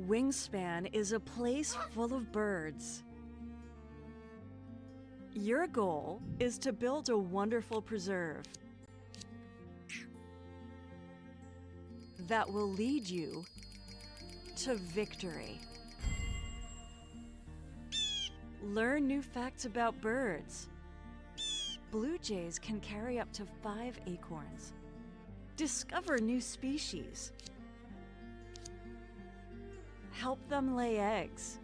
Wingspan is a place full of birds. Your goal is to build a wonderful preserve that will lead you to victory. Learn new facts about birds. Blue jays can carry up to 5 acorns. Discover new species. Help them lay eggs.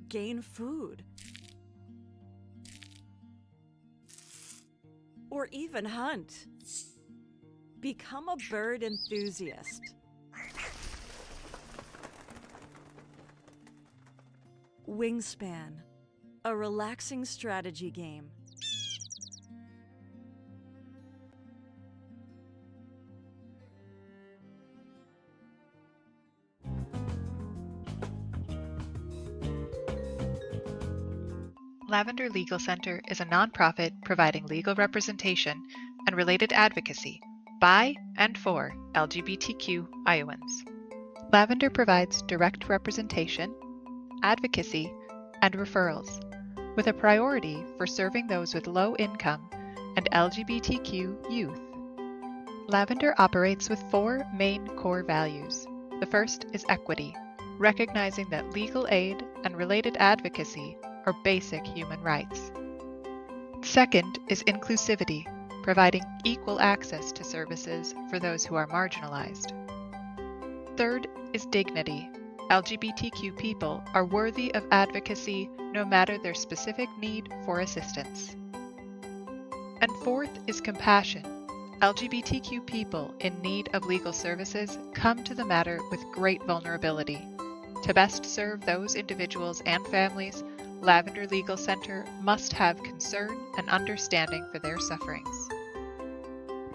Gain food. Or even hunt. Become a bird enthusiast. Wingspan, a relaxing strategy game. Lavender Legal Center is a nonprofit providing legal representation and related advocacy by and for LGBTQ Iowans. Lavender provides direct representation, advocacy, and referrals, with a priority for serving those with low income and LGBTQ youth. Lavender operates with 4 main core values. The first is equity, recognizing that legal aid and related advocacy are basic human rights. Second is inclusivity, providing equal access to services for those who are marginalized. Third is dignity. LGBTQ people are worthy of advocacy no matter their specific need for assistance. And fourth is compassion. LGBTQ people in need of legal services come to the matter with great vulnerability. To best serve those individuals and families, Lavender Legal Center must have concern and understanding for their sufferings.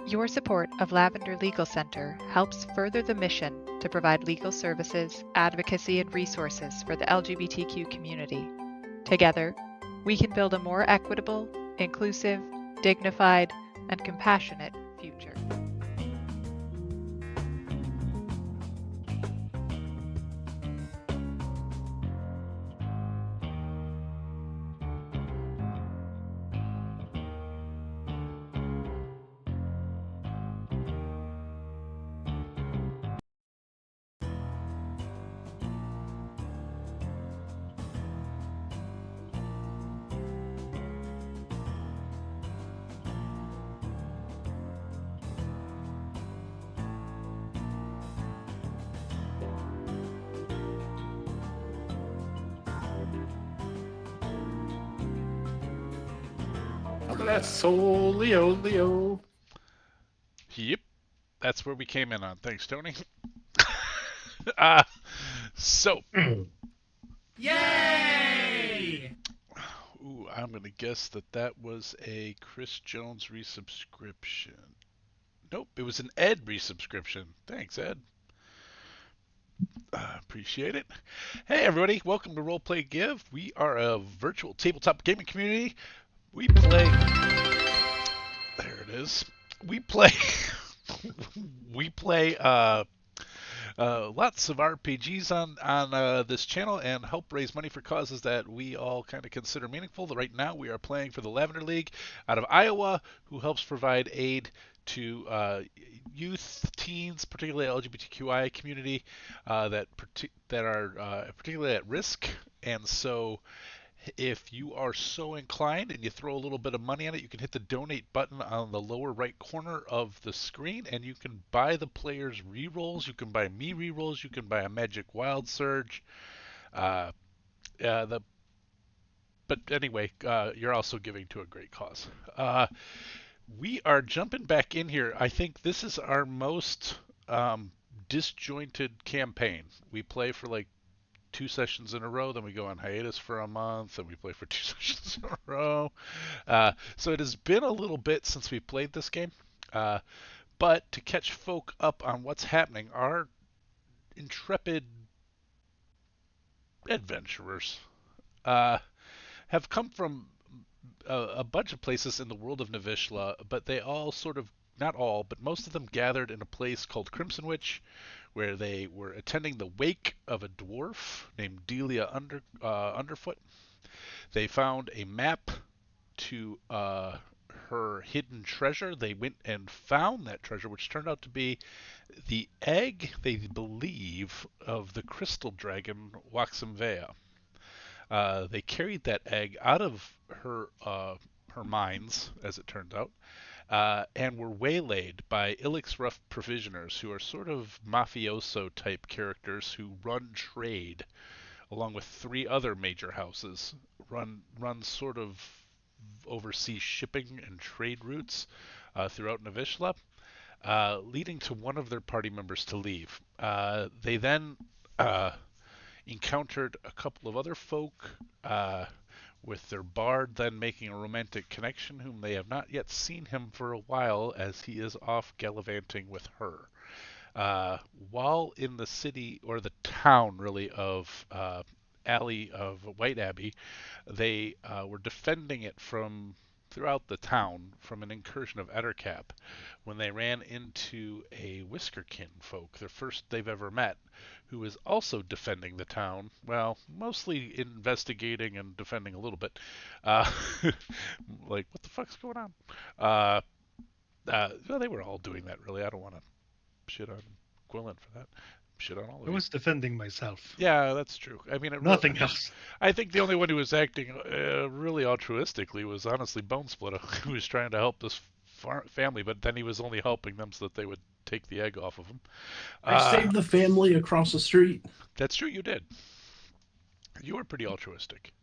Your support of Lavender Legal Center helps further the mission to provide legal services, advocacy, and resources for the LGBTQ community. Together, we can build a more equitable, inclusive, dignified, and compassionate future. That's so Leo. Yep, that's where we came in on. Thanks, Tony. uh, so. Yay! Ooh, I'm going to guess that was a Chris Jones resubscription. Nope, it was an Ed resubscription. Thanks, Ed. Appreciate it. Hey, everybody. Welcome to Roleplay Give. We are a virtual tabletop gaming community. We play... There it is. We play... we play lots of RPGs on this channel and help raise money for causes that we all kind of consider meaningful. Right now we are playing for the Lavender League out of Iowa, who helps provide aid to youth, teens, particularly LGBTQI community that are particularly at risk. And so if you are so inclined and you throw a little bit of money on it, you can hit the donate button on the lower right corner of the screen and you can buy the players rerolls. You can buy me rerolls. You can buy a Magic Wild Surge. But anyway, you're also giving to a great cause. We are jumping back in here. I think this is our most disjointed campaign. We play for like 2 sessions in a row, then we go on hiatus for a month, and we play for 2 sessions in a row. So it has been a little bit since we played this game. But to catch folk up on what's happening, our intrepid adventurers have come from a bunch of places in the world of Navyshla, but they all sort of not all, but most of them gathered in a place called Crimsonwich, where they were attending the wake of a dwarf named Delia Underfoot. They found a map to her hidden treasure. They went and found that treasure, which turned out to be the egg, they believe, of the crystal dragon Waximvea. They carried that egg out of her mines, as it turned out, and were waylaid by Illick's rough provisioners, who are sort of mafioso type characters who run trade, along with three other major houses, run sort of oversee shipping and trade routes throughout Navyshla, leading to one of their party members to leave. They then encountered a couple of other folk, with their bard then making a romantic connection, whom they have not yet seen him for a while, as he is off gallivanting with her. While in the city, or the town really, of Alley of White Abbey, they were defending it from throughout the town from an incursion of Ettercap when they ran into a Whiskerkin folk, the first they've ever met, who is also defending the town. Well, mostly investigating and defending a little bit. Uh, like, what the fuck's going on? Well, they were all doing that, really. I don't want to shit on Quillen for that. Shit on all of I you. was defending myself. Yeah, that's true. I mean, Nothing else. I think the only one who was acting really altruistically was honestly Bone Splitter, who was trying to help this family, but then he was only helping them so that they would take the egg off of him. I saved the family across the street. That's true, you did. You were pretty altruistic.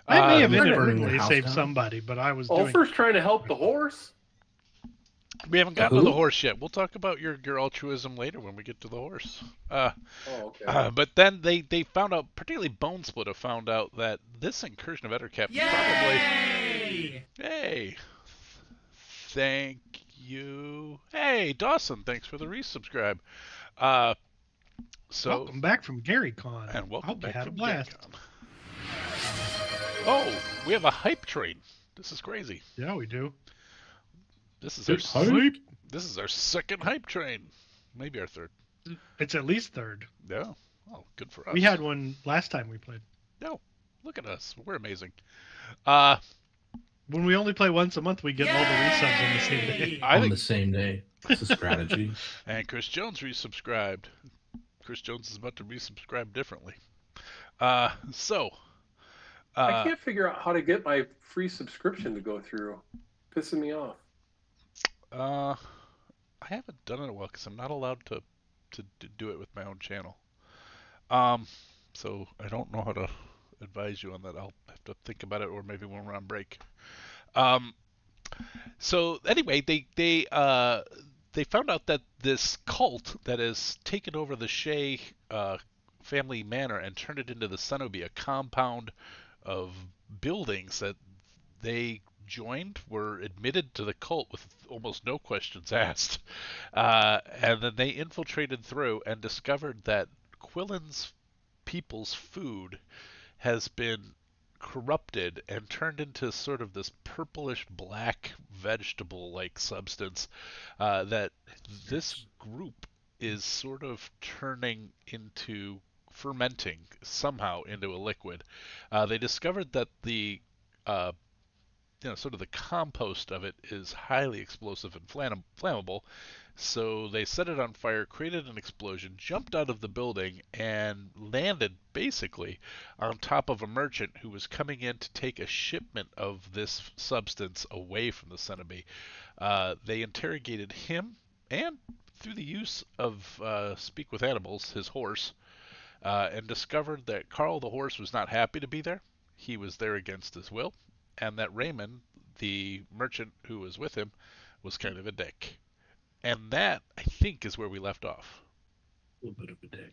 I may have I'm not burning inadvertently their house saved down. somebody, but I was Ulfur's trying to help the horse. We haven't gotten to Who? the horse yet. We'll talk about your altruism later when we get to the horse. Oh, okay. But then they found out, particularly Bone Splitter found out, that this incursion of Ettercap probably... Hey! Thank you. Hey, Dawson, thanks for the resubscribe. So welcome back from GaryCon. And welcome Hope you back had a from blast. GaryCon. Oh, we have a hype train. This is crazy. Yeah, we do. This is It's our hype. This is our second hype train. Maybe our third. It's at least third. Yeah. Oh, good for us. We had one last time we played. No. Look at us. We're amazing. When we only play once a month, we get all the resubs on the same day. On the same day. It's a strategy. And Chris Jones resubscribed. Chris Jones is about to resubscribe differently. I can't figure out how to get my free subscription to go through. Pissing me off. I haven't done it in a while because I'm not allowed to do it with my own channel. So I don't know how to advise you on that. I'll have to think about it, or maybe when we're on break. So anyway, they found out that this cult that has taken over the Shea family manor and turned it into the Cenobi, a compound of buildings that they joined, were admitted to the cult with almost no questions asked. And then they infiltrated through and discovered that Quillen's people's food has been corrupted and turned into sort of this purplish black vegetable like substance that this group is sort of turning into, fermenting somehow into a liquid. They discovered that the sort of the compost of it is highly explosive and flammable. So they set it on fire, created an explosion, jumped out of the building, and landed basically on top of a merchant who was coming in to take a shipment of this substance away from the Cenobi. They interrogated him, and through the use of Speak with Animals, his horse, and discovered that Carl the horse was not happy to be there. He was there against his will, and that Raymond, the merchant who was with him, was kind of a dick. And that, I think, is where we left off. A little bit of a dick.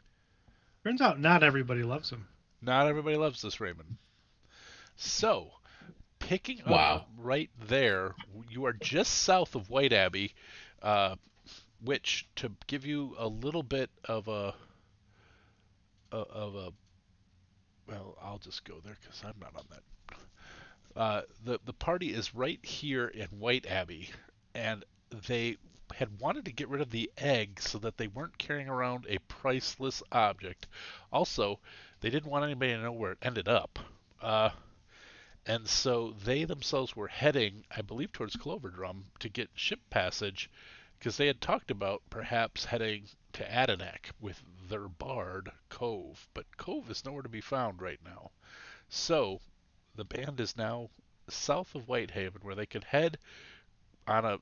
Turns out not everybody loves him. Not everybody loves this Raymond. So, picking up Wow. right there, you are just south of White Abbey, which, to give you a little bit of a well, I'll just go there because I'm not on that. The party is right here in White Abbey, and they had wanted to get rid of the egg so that they weren't carrying around a priceless object. Also, they didn't want anybody to know where it ended up. And so they themselves were heading, I believe, towards Cloverdrum to get ship passage because they had talked about perhaps heading to Adenac with their bard, Cove. But Cove is nowhere to be found right now. So the band is now south of Whitehaven where they could head on a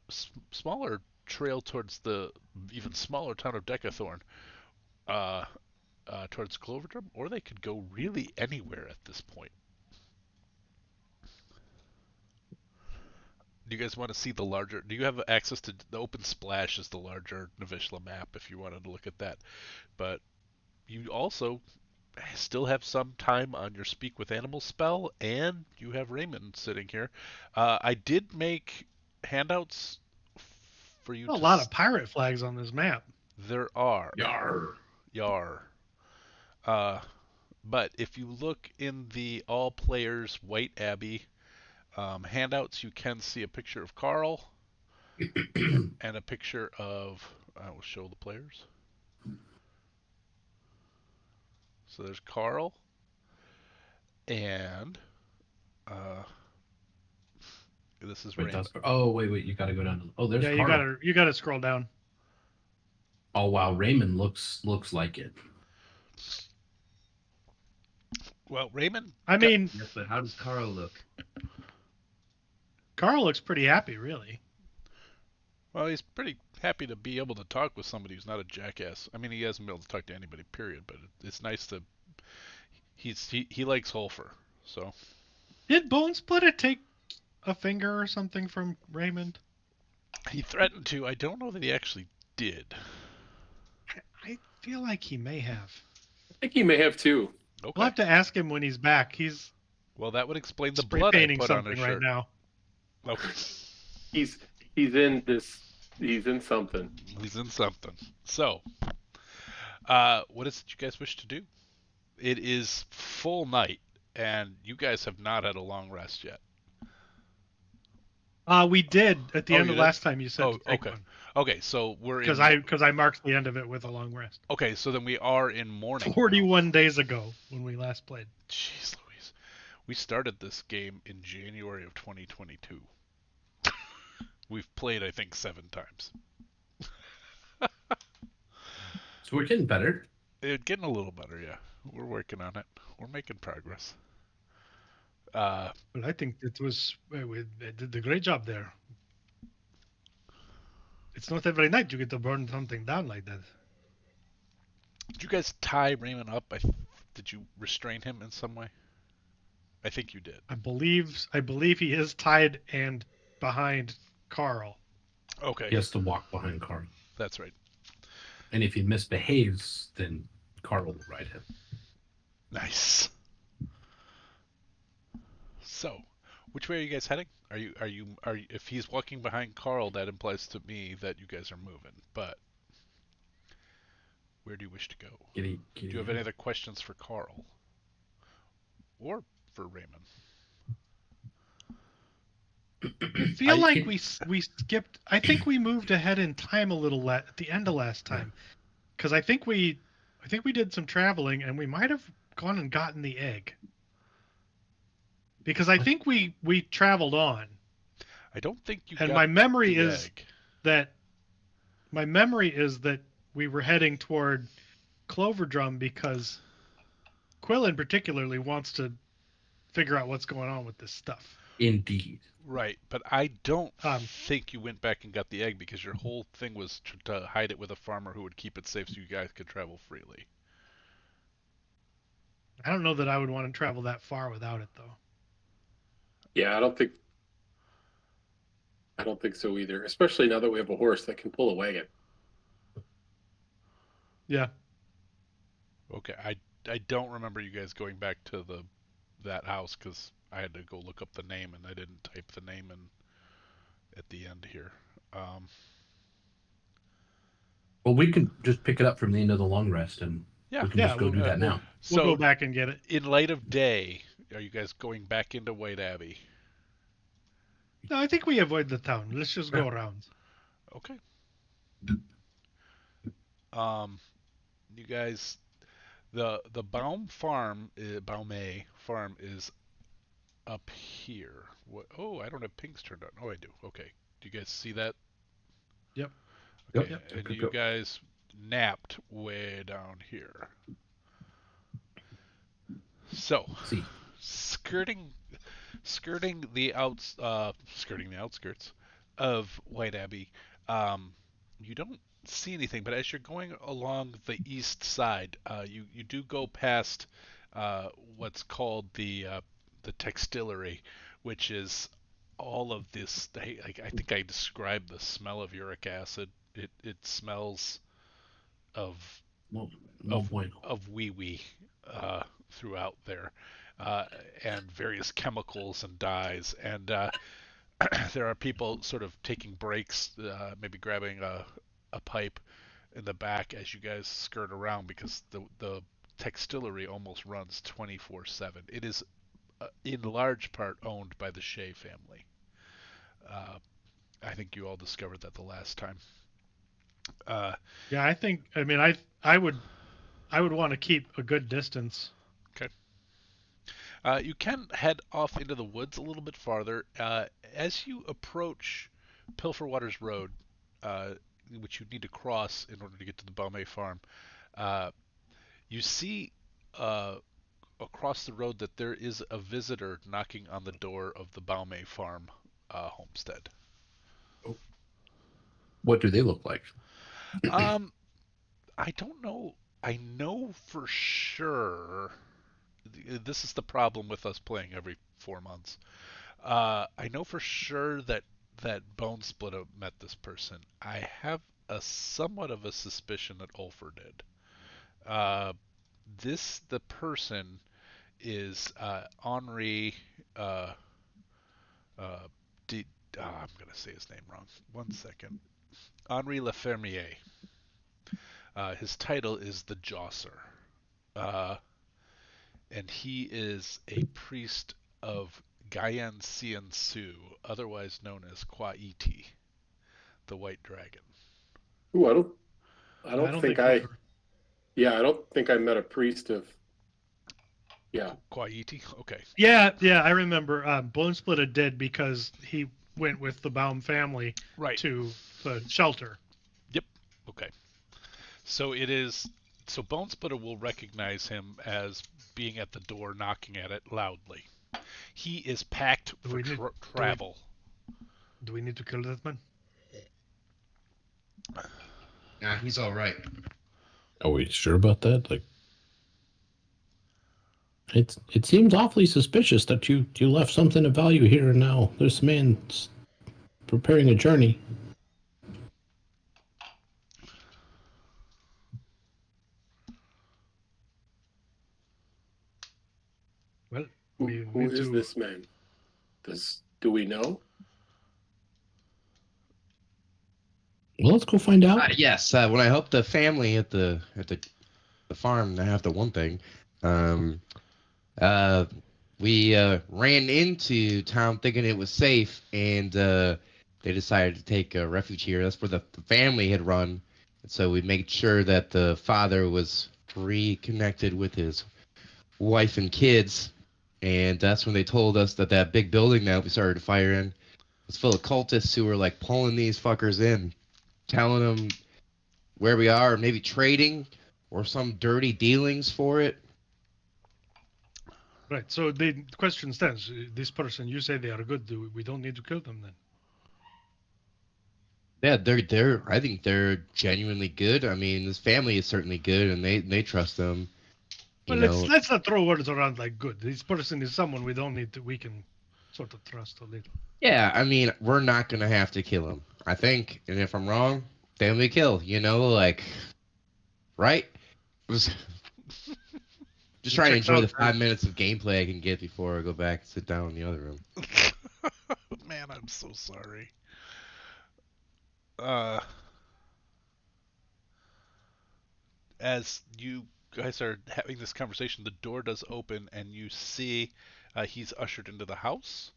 smaller trail towards the even smaller town of Decathorn, towards Cloverdrum, or they could go really anywhere at this point. Do you guys want to see the larger? Do you have access to the Open Splash? Is the larger Navyshla map if you wanted to look at that, but you also still have some time on your Speak with Animals spell, and you have Raymond sitting here. I did make handouts for you. A lot of pirate flags on this map. There are. Yar. Yar. But if you look in the All Players White Abbey handouts, you can see a picture of Carl and a picture of. I will show the players. So there's Carl, and this is Raymond. Oh wait, you gotta go down. Oh, there's Yeah, Carl. you gotta scroll down. Oh wow, Raymond looks like it. Well, Raymond. I mean, Yes, but how does Carl look? Carl looks pretty happy, really. Well, he's pretty happy to be able to talk with somebody who's not a jackass. I mean, he hasn't been able to talk to anybody, period. But it's nice to. He likes Holfer, so. Did Bone Splitter take a finger or something from Raymond? He threatened to. I don't know that he actually did. I feel like he may have. I think he may have too. Okay. We'll have to ask him when he's back. He's Well, that would explain the spray blood I painting put on something his right shirt. now. Okay. He's in this. He's in something. He's in something. So, what is it you guys wish to do? It is full night, and you guys have not had a long rest yet. We did at the Oh, end you of did? last time. You said Oh, to take okay. one Okay, so we're in. because I marked the end of it with a long rest. Okay, so then we are in morning. 41 days ago when we last played. Jeez Louise. We started this game in January of 2022. We've played, I think, 7 times. So we're getting better. It's getting a little better, yeah. We're working on it. We're making progress. Uh, But I think it was they did a great job there. It's not every night you get to burn something down like that. did you guys tie Raymond up? Did you restrain him in some way? I think you did. I believe he is tied and behind Carl. Okay, He has to walk behind Carl, that's right. and if he misbehaves, then Carl will ride him. Nice. So, which way are you guys heading? Are you if he's walking behind Carl, that implies to me that you guys are moving. But where do you wish to go? Do you have any other questions for Carl? Or for Raymond? I feel like we skipped. I think we moved ahead in time a little at the end of last time, because I think we did some traveling and we might have gone and gotten the egg. Because I think we traveled on. I don't think you. And got my memory the is egg. that we were heading toward Cloverdrum because Quillen particularly wants to figure out what's going on with this stuff. Indeed. Right, but I don't think you went back and got the egg because your whole thing was to hide it with a farmer who would keep it safe so you guys could travel freely. I don't know that I would want to travel that far without it, though. Yeah, I don't think so either. Especially now that we have a horse that can pull a wagon. Yeah. Okay, I don't remember you guys going back to that house because I had to go look up the name and I didn't type the name in at the end here. Well, we can just pick it up from the end of the long rest, and Yeah. we can just go we'll- do that now. We'll So, go back and get it. in light of day, are you guys going back into White Abbey? No, I think we avoid the town. Let's just go around. Okay. You guys, the Baume farm is up here. What? Oh, I don't have pings turned on. Oh, I do. Okay. Do you guys see that? Yep. Okay. Yep. Yep. And you guys napped way down here. So, See. skirting skirting the outskirts of White Abbey, you don't see anything. But as you're going along the east side, you do go past what's called the textillery, which is all of this. I think I described the smell of uric acid. It smells of No, no of bueno. of wee wee throughout there, uh, and various chemicals and dyes. And there are people sort of taking breaks, maybe grabbing a pipe in the back as you guys skirt around because the textillery almost runs 24/7. It is in large part owned by the Shea family. Uh, I think you all discovered that the last time. Uh, Yeah, I think. I mean, I would want to keep a good distance. okay. You can head off into the woods a little bit farther. As you approach Pilferwater's Road, uh, which you need to cross in order to get to the Baume farm, uh, you see across the road that there is a visitor knocking on the door of the Baume farm homestead. What do they look like? Um, I don't know. I know for sure. This is the problem with us playing every 4 months. I know for sure that Bone Splitter met this person. I have a somewhat of a suspicion that Ulfer did. Uh, the person is Henri. Uh, uh, D, I'm gonna say his name wrong. 1 second. Henri Lafermier. His title is the Josser. Uh, and he is a priest of Gayan Cian Su, otherwise known as Kwaiti, the White Dragon. Ooh, I I don't don't think think I've I, heard. yeah, I don't think I met a priest of, yeah. Kwaiti? Okay. Yeah, I remember. Bone Splitter did because he went with the Baum family Right. to the shelter. Yep. Okay. So it is. So Bone Splitter will recognize him as being at the door, knocking at it loudly. He is packed Do for we need? Do we? travel. Do we need to kill that man? Nah, he's all right. Are we sure about that? Like, it seems awfully suspicious that you left something of value here and now. This man's preparing a journey. Well, Who, we who need is to. this man? Do we know? Well, let's go find out. Yes, when I helped the family at the farm, I have the one thing. Um, uh, we ran into town thinking it was safe, and they decided to take refuge here. That's where the family had run, and so we made sure that the father was reconnected with his wife and kids. And that's when they told us that that big building that we started to fire in was full of cultists who were like pulling these fuckers in, telling them where we are, maybe trading or some dirty dealings for it. Right. So the question stands: this person, you say they are good. We don't need to kill them then? Yeah, they're I think they're genuinely good. I mean, this family is certainly good, and they trust them. You Well, know, let's not throw words around like good. This person is someone we don't need to. We can sort of trust a little. yeah. I mean, we're not gonna have to kill them, I think. And if I'm wrong, then we kill. You know, like, right? Just It trying to checks enjoy out, the right? 5 minutes of gameplay I can get before I go back and sit down in the other room. Man, I'm so sorry. Uh, as you guys are having this conversation, the door does open and you see he's ushered into the house.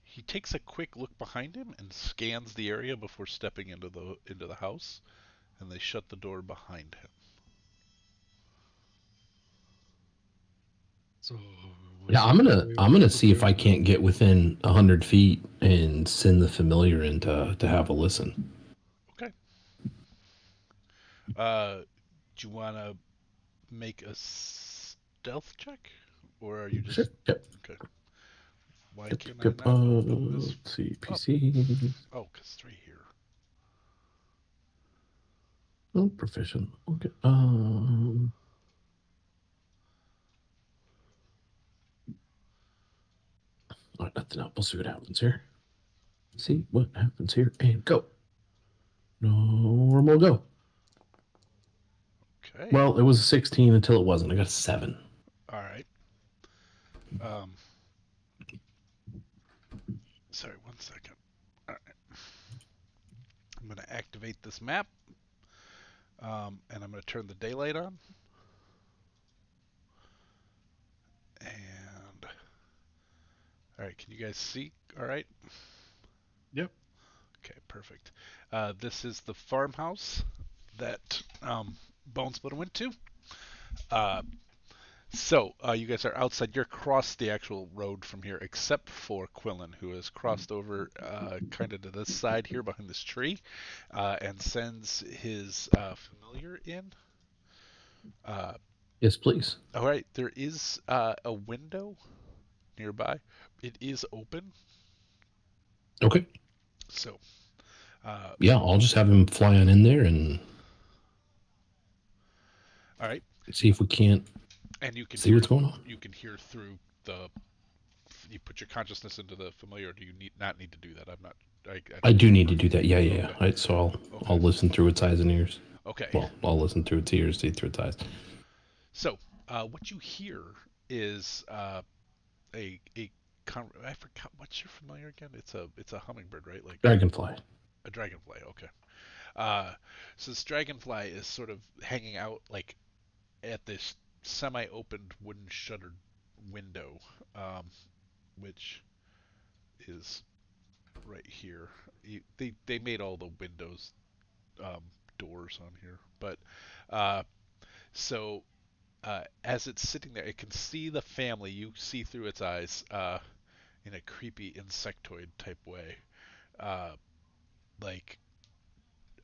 He takes a quick look behind him and scans the area before stepping into the house, and they shut the door behind him. So Yeah, I'm gonna see if I can't get within 100 feet and send the familiar in to have a listen. Okay. Do you want to make a stealth check, or are you just Sure. Yep. okay? Why Yep. can't Yep. I not open this? Let's see. PC. Oh, 'cause it's right here. Oh, proficient. Okay. All right, nothing up. We'll see what happens here. See what happens here and go. Normal go. Okay. Well, it was a 16 until it wasn't. I got a 7. All right. Sorry, 1 second. All right. I'm going to activate this map, and I'm going to turn the daylight on. And all right, can you guys see? All right. Yep. Okay, perfect. This is the farmhouse that Bonesplitter went to. So you guys are outside. You're across the actual road from here, except for Quillen, who has crossed over kind of to this side here behind this tree, and sends his familiar in. Yes, please. All right, there is a window nearby. It is open. Okay. So. Yeah, I'll just have him fly on in there and. All right. See if we can't. And you can see what's going on. You can hear through the. You put your consciousness into the familiar. Or do you not need to do that? I'm not. I do need to do that. Yeah. Okay. Right, so Okay. I'll listen through its eyes and ears. Okay. Well, I'll listen through its ears, see through its eyes. So, what you hear is I forgot, what's your familiar again? It's a hummingbird, right? Like dragonfly. A dragonfly. Okay. So this dragonfly is sort of hanging out like at this semi-opened wooden shuttered window, which is right here. They made all the windows doors on here, but so as it's sitting there, it can see the family. You see through its eyes in a creepy insectoid type way, like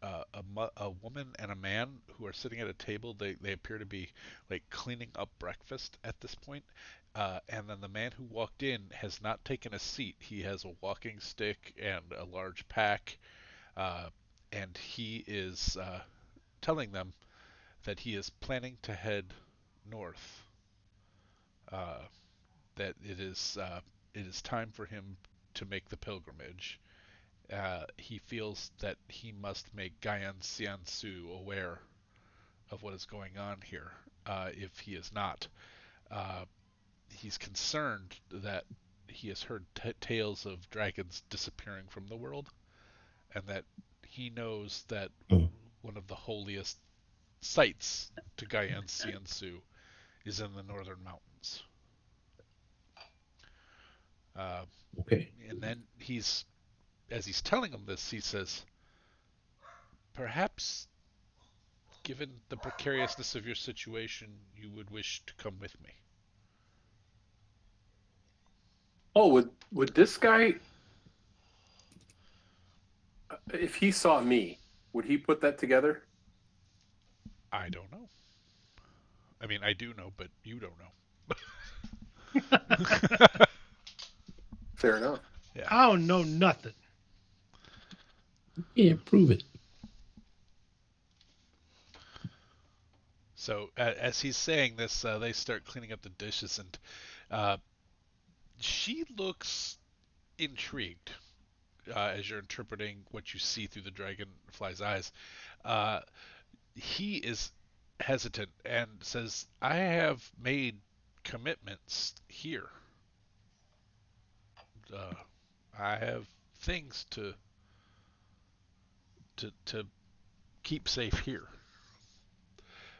a woman and a man who are sitting at a table. They appear to be like cleaning up breakfast at this point. And then the man who walked in has not taken a seat. He has a walking stick and a large pack, and he is telling them that he is planning to head north. That it is time for him to make the pilgrimage. He feels that he must make Guyan Siansu aware of what is going on here. If he is not, he's concerned that he has heard tales of dragons disappearing from the world, and that he knows that one of the holiest sites to Guyan Siansu is in the northern mountains. Okay. And then as he's telling him this, he says, perhaps, given the precariousness of your situation, you would wish to come with me. Oh, would this guy, if he saw me, would he put that together? I don't know. I mean, I do know, but you don't know. Fair enough. Yeah. I don't know nothing. Yeah, prove it. So as he's saying this, they start cleaning up the dishes, and she looks intrigued as you're interpreting what you see through the dragonfly's eyes. He is hesitant and says, I have made commitments here. I have things to keep safe here.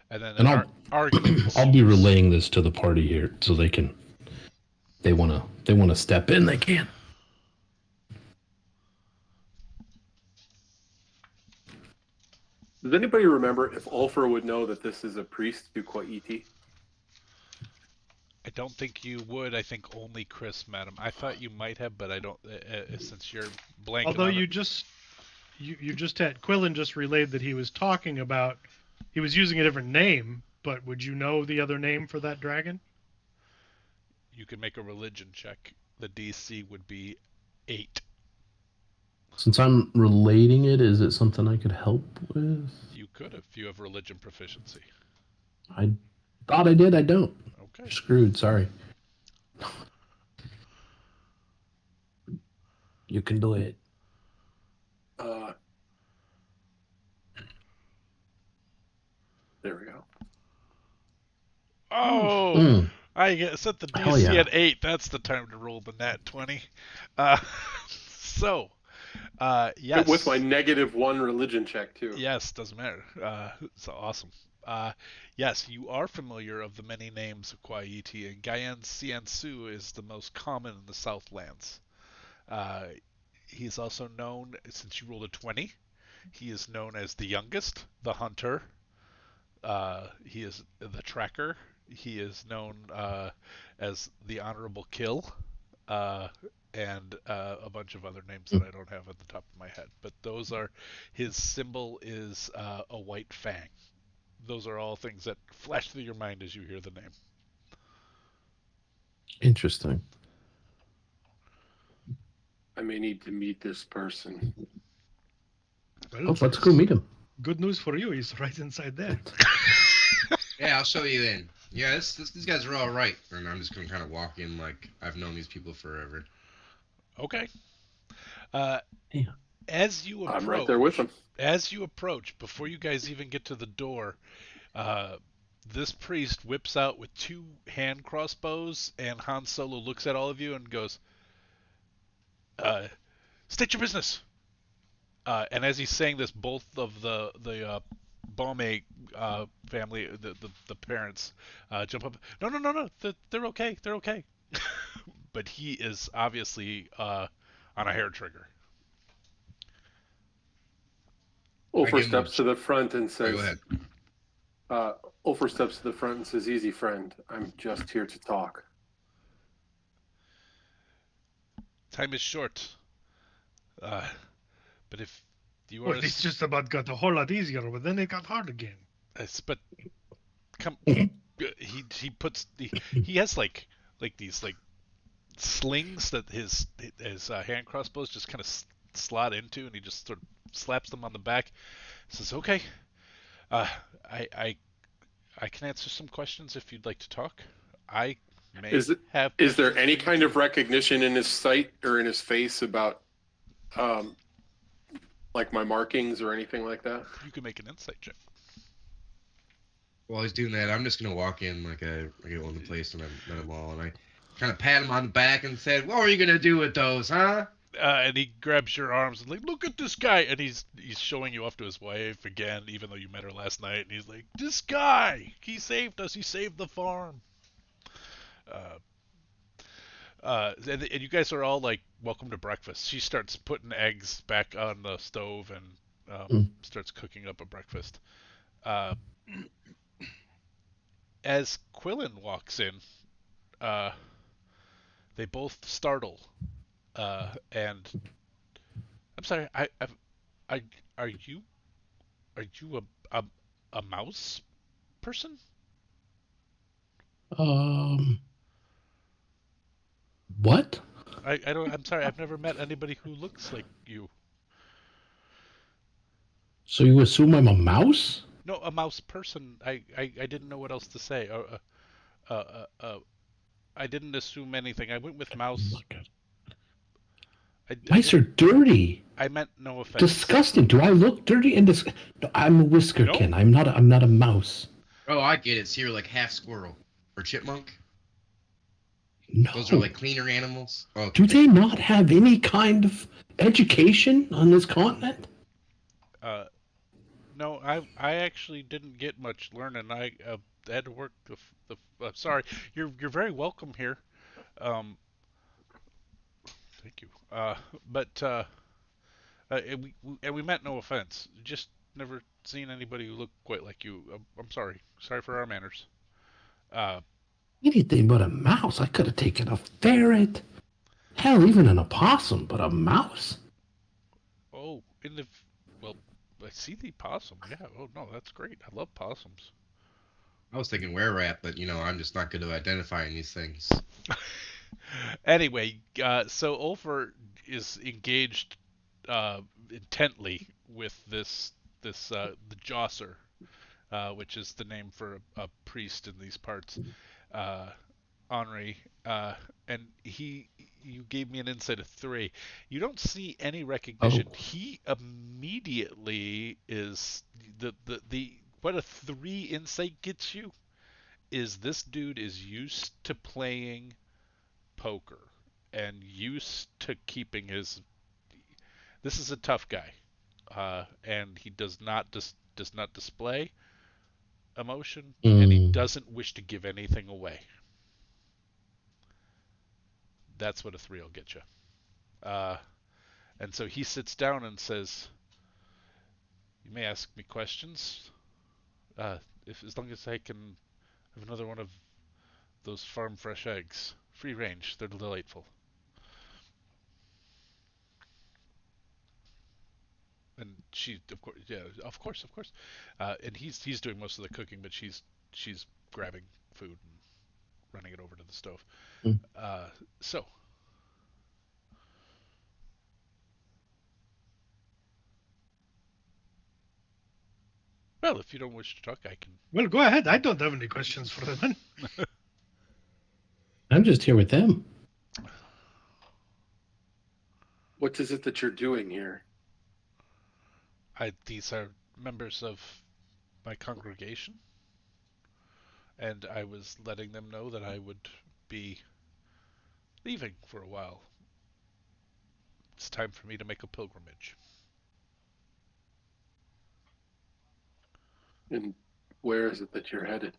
And then I'll be relaying this to the party here so they want to step in. They can. Does anybody remember if Ulfr would know that this is a priest to Kwaiti? I don't think you would. I think only Chris met him. I thought you might have, but I don't. Since you're blanking Although on you it. just had Quillen just relayed that he was talking about, he was using a different name, but would you know the other name for that dragon? You can make a religion check. The DC would be 8. Since I'm relating it, is it something I could help with? You could if you have religion proficiency. I thought I did. I don't. Okay. You're screwed. Sorry. You can do it. There we go. Oh, I set the DC yeah. at 8. That's the time to roll the nat 20. Yes. With my -1 religion check too. Yes, doesn't matter. So awesome. Yes, you are familiar of the many names of Kwaiti, and Gayan Siansu is the most common in the Southlands. He's also known, since you rolled a 20, he is known as the youngest, the hunter. He is the tracker. He is known as the honorable kill, and a bunch of other names that I don't have at the top of my head. But those are, his symbol is a white fang. Those are all things that flash through your mind as you hear the name. Interesting. I may need to meet this person. Well, Let's go meet him. Good news for you, he's right inside there. Yeah, I'll show you in. Yeah, these guys are all right. And I'm just going to kind of walk in like I've known these people forever. Okay. Yeah. As you approach, I'm right there with them. As you approach, before you guys even get to the door, this priest whips out with 2 hand crossbows, and Han Solo looks at all of you and goes, "State your business." And as he's saying this, both of the Baume family, the parents, jump up. No, they're okay. They're okay. But he is obviously on a hair trigger. Ulfr steps to the front and says, Go ahead. Ulfr steps to the front and says, "Easy, friend. I'm just here to talk." Time is short. But if you are... Well, it's just about got a whole lot easier, but then it got hard again. But come, he puts he has like these like slings that his hand crossbows just kind of slot into, and he just sort of slaps them on the back. Says, "Okay, I can answer some questions if you'd like to talk. I may have." Is there any kind of recognition in his sight or in his face about like my markings or anything like that? You can make an insight check. While he's doing that, I'm just gonna walk in like I get one of the place and I met them all, and I kind of pat him on the back and said, "What were you gonna do with those, huh?" And he grabs your arms and like, "Look at this guy," and he's showing you off to his wife again, even though you met her last night. And he's like, "This guy, he saved us. He saved the farm." And you guys are all like, "Welcome to breakfast." She starts putting eggs back on the stove and starts cooking up a breakfast. As Quillen walks in, they both startle, and I'm sorry. Are you a mouse person? What? I don't. I'm sorry. I've never met anybody who looks like you. So you assume I'm a mouse? No, a mouse person. I didn't know what else to say. I didn't assume anything. I went with mouse. Mice are dirty. I meant no offense. Disgusting. Do I look dirty? And no, I'm a whiskerkin. I'm not a mouse. Oh, I get it. So you're like half squirrel or chipmunk. No. Those are like cleaner animals. Okay. Do they not have any kind of education on this continent? No, I actually didn't get much learning. I had to work sorry, you're very welcome here. Thank you. But we meant no offense. Just never seen anybody who looked quite like you. I'm sorry. Sorry for our manners. Anything but a mouse. I could have taken a ferret. Hell, even an opossum, but a mouse? Oh, well, I see the possum. Yeah. Oh no, that's great. I love possums. I was thinking were rat, but I'm just not good at identifying these things. Anyway, so Ulfr is engaged intently with the Josser, which is the name for a priest in these parts, Henri, and you gave me an insight of 3. You don't see any recognition. Oh. He immediately is the what a 3 insight gets you is this dude is used to playing poker and used to keeping his. This is a tough guy, and he does not display emotion, and he doesn't wish to give anything away. That's what a 3 will get you. And so he sits down and says, "You may ask me questions, if as long as I can have another one of those farm fresh eggs, free range. They're delightful." And she, of course, yeah, of course, and he's doing most of the cooking, but she's grabbing food and running it over to the stove. Mm. So, well, if you don't wish to talk, I can. Well, go ahead. I don't have any questions for them. I'm just here with them. What is it that you're doing here? These are members of my congregation, and I was letting them know that I would be leaving for a while. It's time for me to make a pilgrimage. And where is it that you're headed?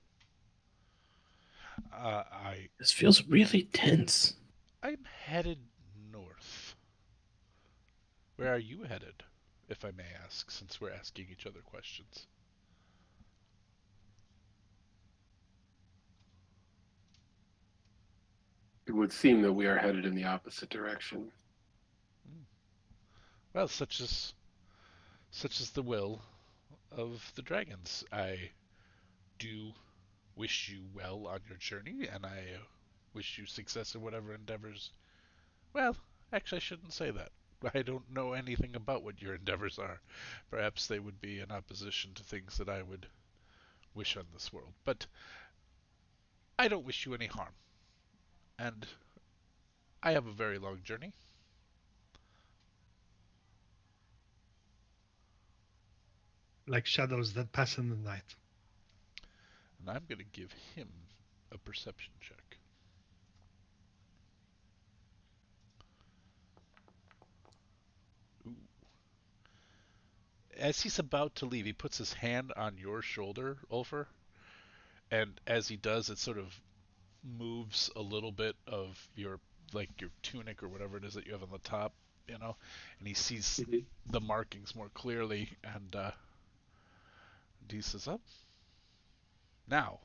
This feels really tense. I'm headed north. Where are you headed, if I may ask, since we're asking each other questions? It would seem that we are headed in the opposite direction. Well, such is the will of the dragons. I do wish you well on your journey, and I wish you success in whatever endeavors. Well, actually, I shouldn't say that. I don't know anything about what your endeavors are. Perhaps they would be in opposition to things that I would wish on this world. But I don't wish you any harm. And I have a very long journey. Like shadows that pass in the night. And I'm going to give him a perception check. Ooh. As he's about to leave, he puts his hand on your shoulder, Ulfr. And as he does, it sort of moves a little bit of your tunic or whatever it is that you have on the top, and he sees the markings more clearly, and he says, "Oh, now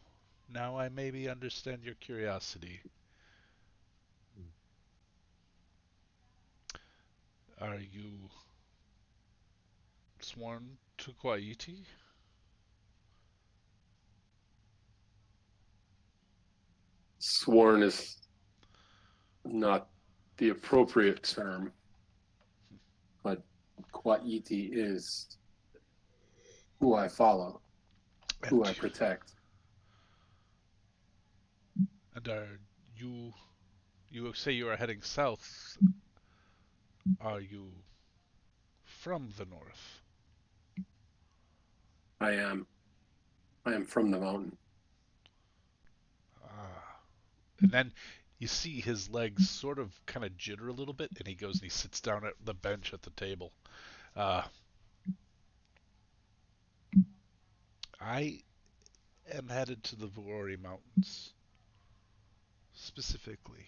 I maybe understand your curiosity. Are you sworn to Kwaiti?" Sworn is not the appropriate term, but Kwaiti is who I follow, who I protect. And are you say you are heading south? Are you from the north? I am from the mountain. And then you see his legs sort of kind of jitter a little bit, and he goes and he sits down at the bench at the table. I am headed to the Vorori Mountains. Specifically,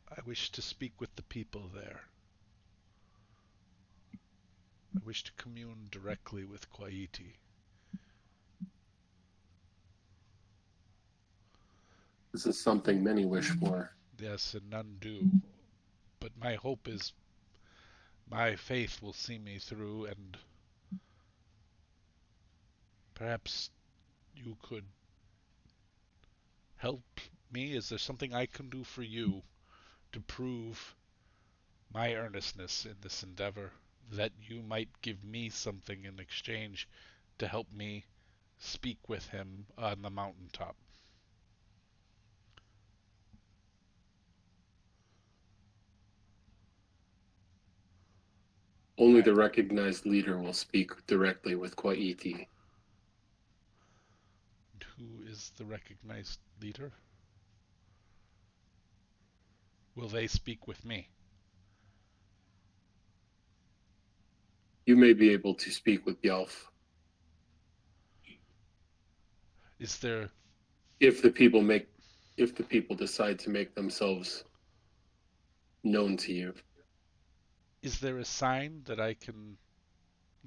I wish to speak with the people there. I wish to commune directly with Kwaiti. This is something many wish for. Yes, and none do. But my hope is my faith will see me through, and perhaps you could help me. Is there something I can do for you to prove my earnestness in this endeavor, that you might give me something in exchange to help me speak with him on the mountaintop? Only the recognized leader will speak directly with Kwaiti. Who is the recognized leader? Will they speak with me? You may be able to speak with Yelf. Is there... If the people decide to make themselves known to you. Is there a sign that I can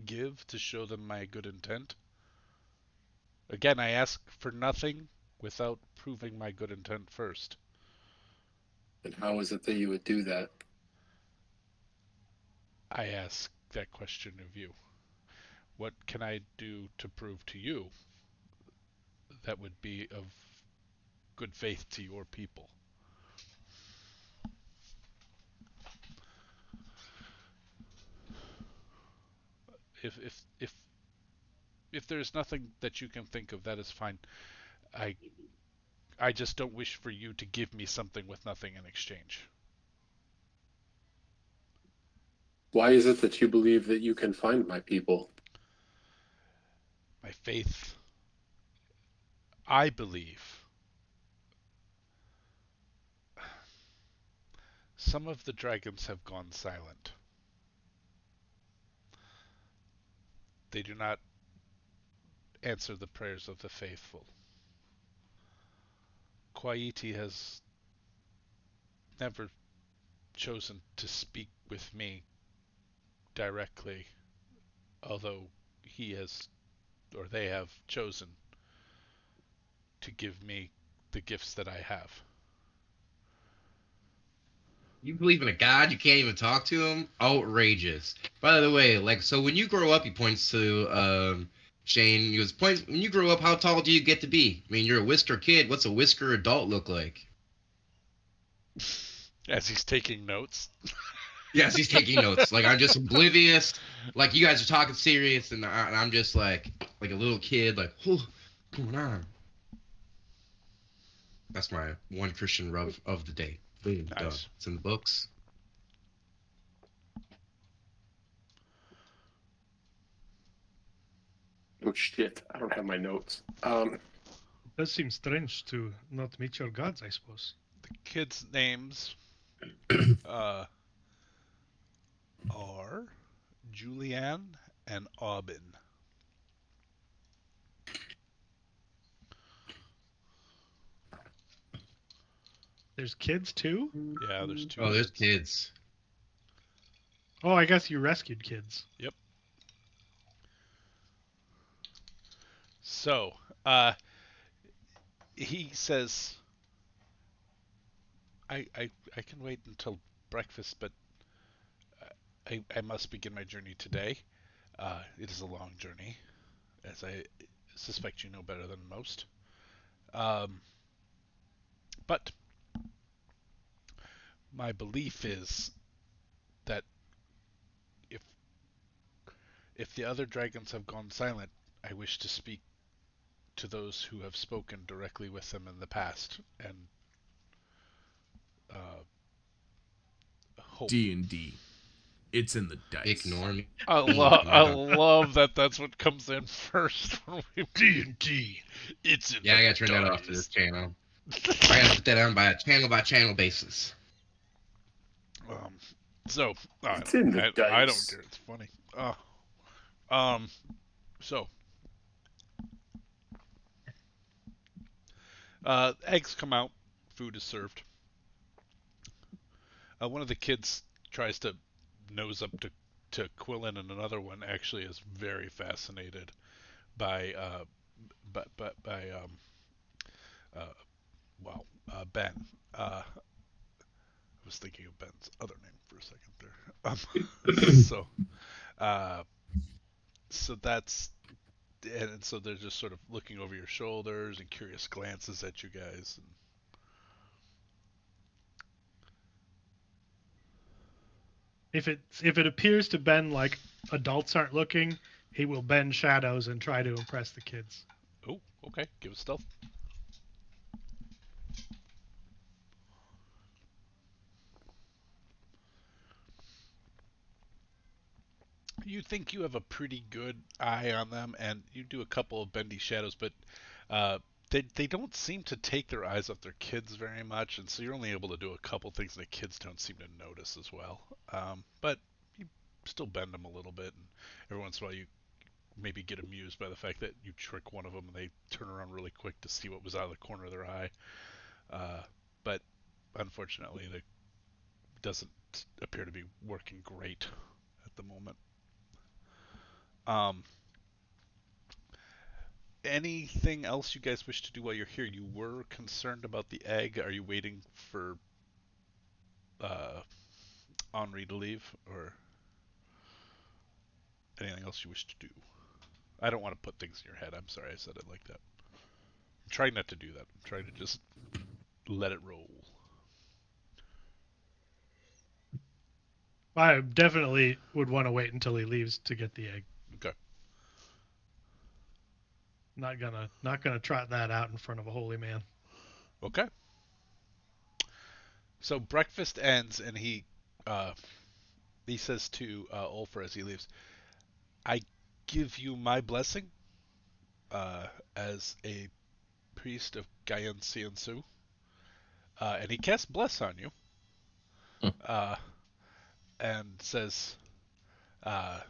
give to show them my good intent? Again, I ask for nothing without proving my good intent first. And how is it that you would do that? I ask that question of you. What can I do to prove to you that would be of good faith to your people? If there's nothing that you can think of, that is fine. I just don't wish for you to give me something with nothing in exchange. Why is it that you believe that you can find my people? My faith, I believe. Some of the dragons have gone silent. They do not answer the prayers of the faithful. Kwaiti has never chosen to speak with me directly, although he has, or they have chosen to give me the gifts that I have. You believe in a god, you can't even talk to him? Outrageous. By the way, like, so when you grow up, he points to Shane. He goes, "Points. When you grow up, how tall do you get to be? I mean, you're a whisker kid. What's a whisker adult look like?" As he's taking notes. Yes, he's taking notes. Like, I'm just oblivious. Like, you guys are talking serious, and I'm just like a little kid. Like, what's going on? That's my one Christian rub of the day. Boom, Nice. done. It's in the books. Oh shit, I don't have my notes. It does seem strange to not meet your gods, I suppose. The kids' names are Julianne and Aubin. There's kids too? Yeah, there's two. Oh, there's kids. Oh, I guess you rescued kids. Yep. So, he says, I can wait until breakfast, but I must begin my journey today. It is a long journey, as I suspect you know better than most. But my belief is that if the other dragons have gone silent, I wish to speak to those who have spoken directly with them in the past, and hope. D&D. It's in the dice. Ignore me. I love that. That's what comes in first when we D&D. It's in Yeah, I the gotta turn that off dice. for this channel. I gotta put that on by channel basis. So It's in the I dice. don't care. It's funny. So eggs come out. Food is served. One of the kids tries to nose up to to Quillen, and another one actually is very fascinated by uh, Ben. I was thinking of Ben's other name for a second there. So uh, so that's and so they're just sort of looking over your shoulders and curious glances at you guys. If it appears to Ben like adults aren't looking, he will bend shadows and try to impress the kids. Oh, okay. Give us stealth. You think you have a pretty good eye on them, and you do a couple of bendy shadows, but uh, they don't seem to take their eyes off their kids very much, and so you're only able to do a couple things the kids don't seem to notice as well. But you still bend them a little bit, and every once in a while you maybe get amused by the fact that you trick one of them and they turn around really quick to see what was out of the corner of their eye. But unfortunately, it doesn't appear to be working great at the moment. Um, Anything else you guys wish to do while you're here? You were concerned about the egg. Are you waiting for Henri to leave, or anything else you wish to do? I don't want to put things in your head. I'm sorry I said it like that. I'm trying not to do that. I'm trying to just let it roll. I definitely would want to wait until he leaves to get the egg. Okay. Not gonna trot that out in front of a holy man. Okay. So breakfast ends, and he says to Ulfr as he leaves, "I give you my blessing as a priest of Gayan Siansu." And he casts bless on you, uh, and says, "I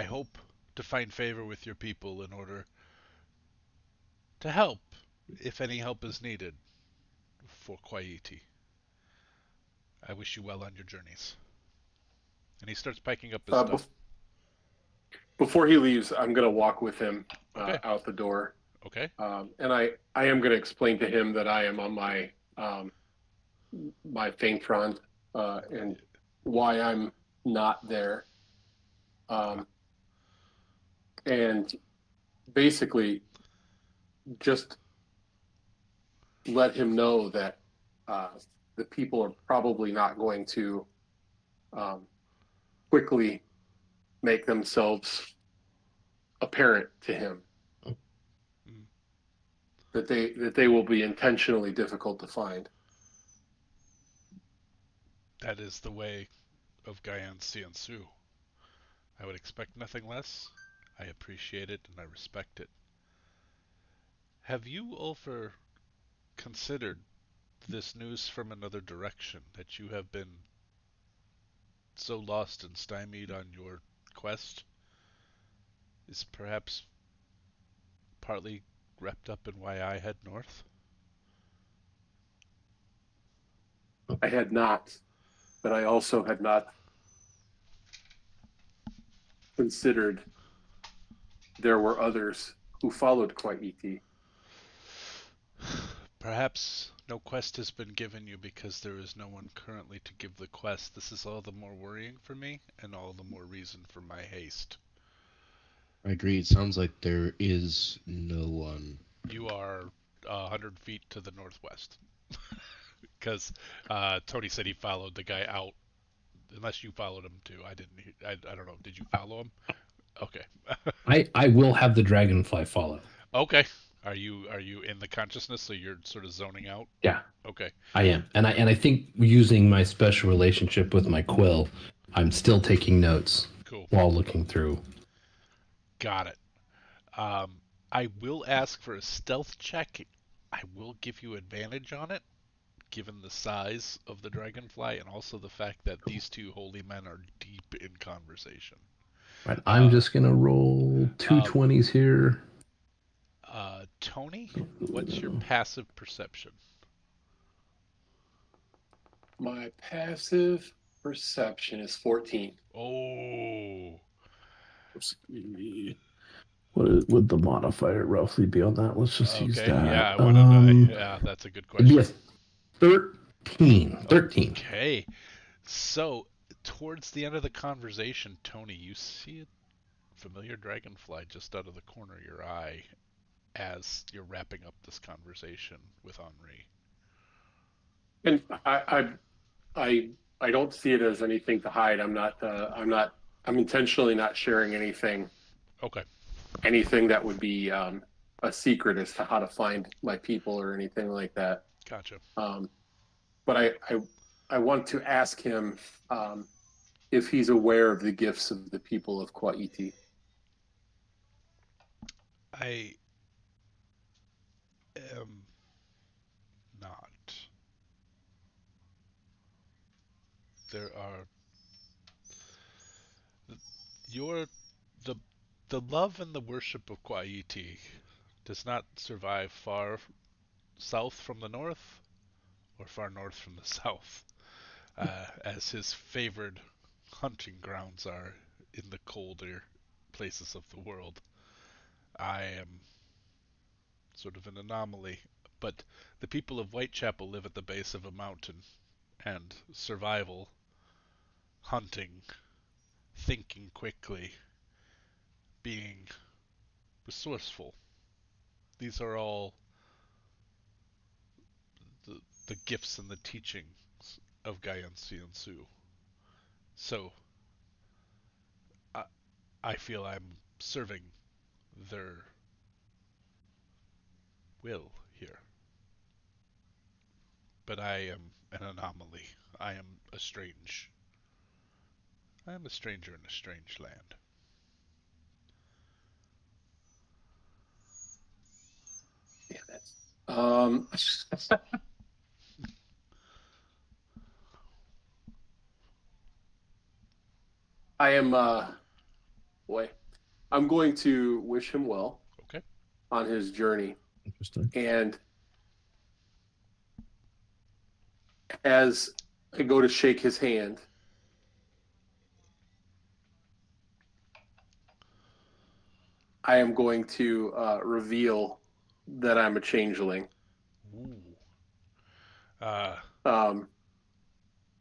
hope to find favor with your people in order to help, if any help is needed, for Kwaiti. I wish you well on your journeys." And he starts packing up his stuff. Before he leaves, I'm going to walk with him Okay. out the door. Okay. And I am going to explain to him that I am on my my Faintron and why I'm not there. And basically just let him know that the people are probably not going to quickly make themselves apparent to him. That they will be intentionally difficult to find. That is the way of Gayan Siansu. I would expect nothing less. I appreciate it and I respect it. Have you, Ulfr, considered this news from another direction, that you have been so lost and stymied on your quest is perhaps partly wrapped up in why I head north? I had not, but I also had not considered there were others who followed Kwaiti. Perhaps no quest has been given you because there is no one currently to give the quest. This is all the more worrying for me, and all the more reason for my haste. I agree. It sounds like there is no one. You are 100 feet to the northwest. Because Tony said he followed the guy out. Unless you followed him too. I didn't. I don't know. Did you follow him? Okay. I will have the dragonfly follow. Okay. Are you in the consciousness, so you're sort of zoning out? Yeah. Okay. I am. And I think using my special relationship with my quill, I'm still taking notes. Cool. While looking through. Got it. I will ask for a stealth check. I will give you advantage on it, given the size of the dragonfly and also the fact that these two holy men are deep in conversation. Right. I'm just going to roll two 20s here. Tony, what's your passive perception? My passive Perception is 14. Oh. What would the modifier roughly be on that? Let's just use Okay. that. Yeah, I want to know. Yeah, that's a good It'd be question. a 13. 13. Okay. So, towards the end of the conversation, Tony, you see a familiar dragonfly just out of the corner of your eye as you're wrapping up this conversation with Henri. And I don't see it as anything to hide. I'm intentionally not sharing anything Okay. that would be a secret as to how to find my people or anything like that. Gotcha. But I want to ask him if he's aware of the gifts of the people of Kwaiti. I am not. There are your the the love and the worship of Kwaiti does not survive far south from the north or far north from the south, as his favored hunting grounds are in the colder places of the world. I am sort of an anomaly, but the people of Whitechapel live at the base of a mountain, and survival, hunting, thinking quickly, being resourceful. These are all the gifts and the teachings of Gayan Su. So I, I feel I'm serving their will here. But I am an anomaly. I am a strange. I am a stranger in a strange land. Yeah, that's. I am. Boy, I'm going to wish him well. Okay. On his journey. Interesting. And as I go to shake his hand, I am going to reveal that I'm a changeling. Ooh.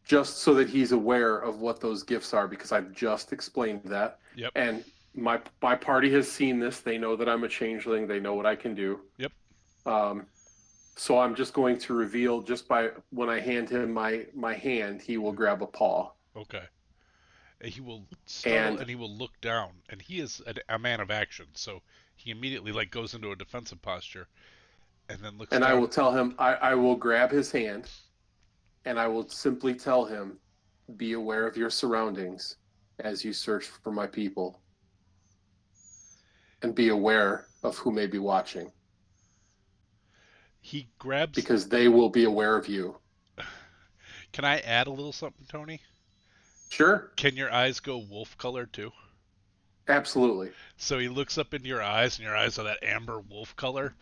Just so that he's aware of what those gifts are, because I've just explained that. Yep. And my party has seen this. They know that I'm a changeling. They know what I can do. Yep. So I'm just going to reveal, just by when I hand him my hand, he will grab a paw. Okay. And he will startle and he will look down, and he is a man of action, so he immediately goes into a defensive posture, and then looks. And down. I will tell him, I will grab his hand, and I will simply tell him, be aware of your surroundings as you search for my people, and be aware of who may be watching. He grabs. Because they will be aware of you. Can I add a little something, Tony? Sure. Can your eyes go wolf color too? Absolutely. So he looks up into your eyes, and your eyes are that amber wolf color,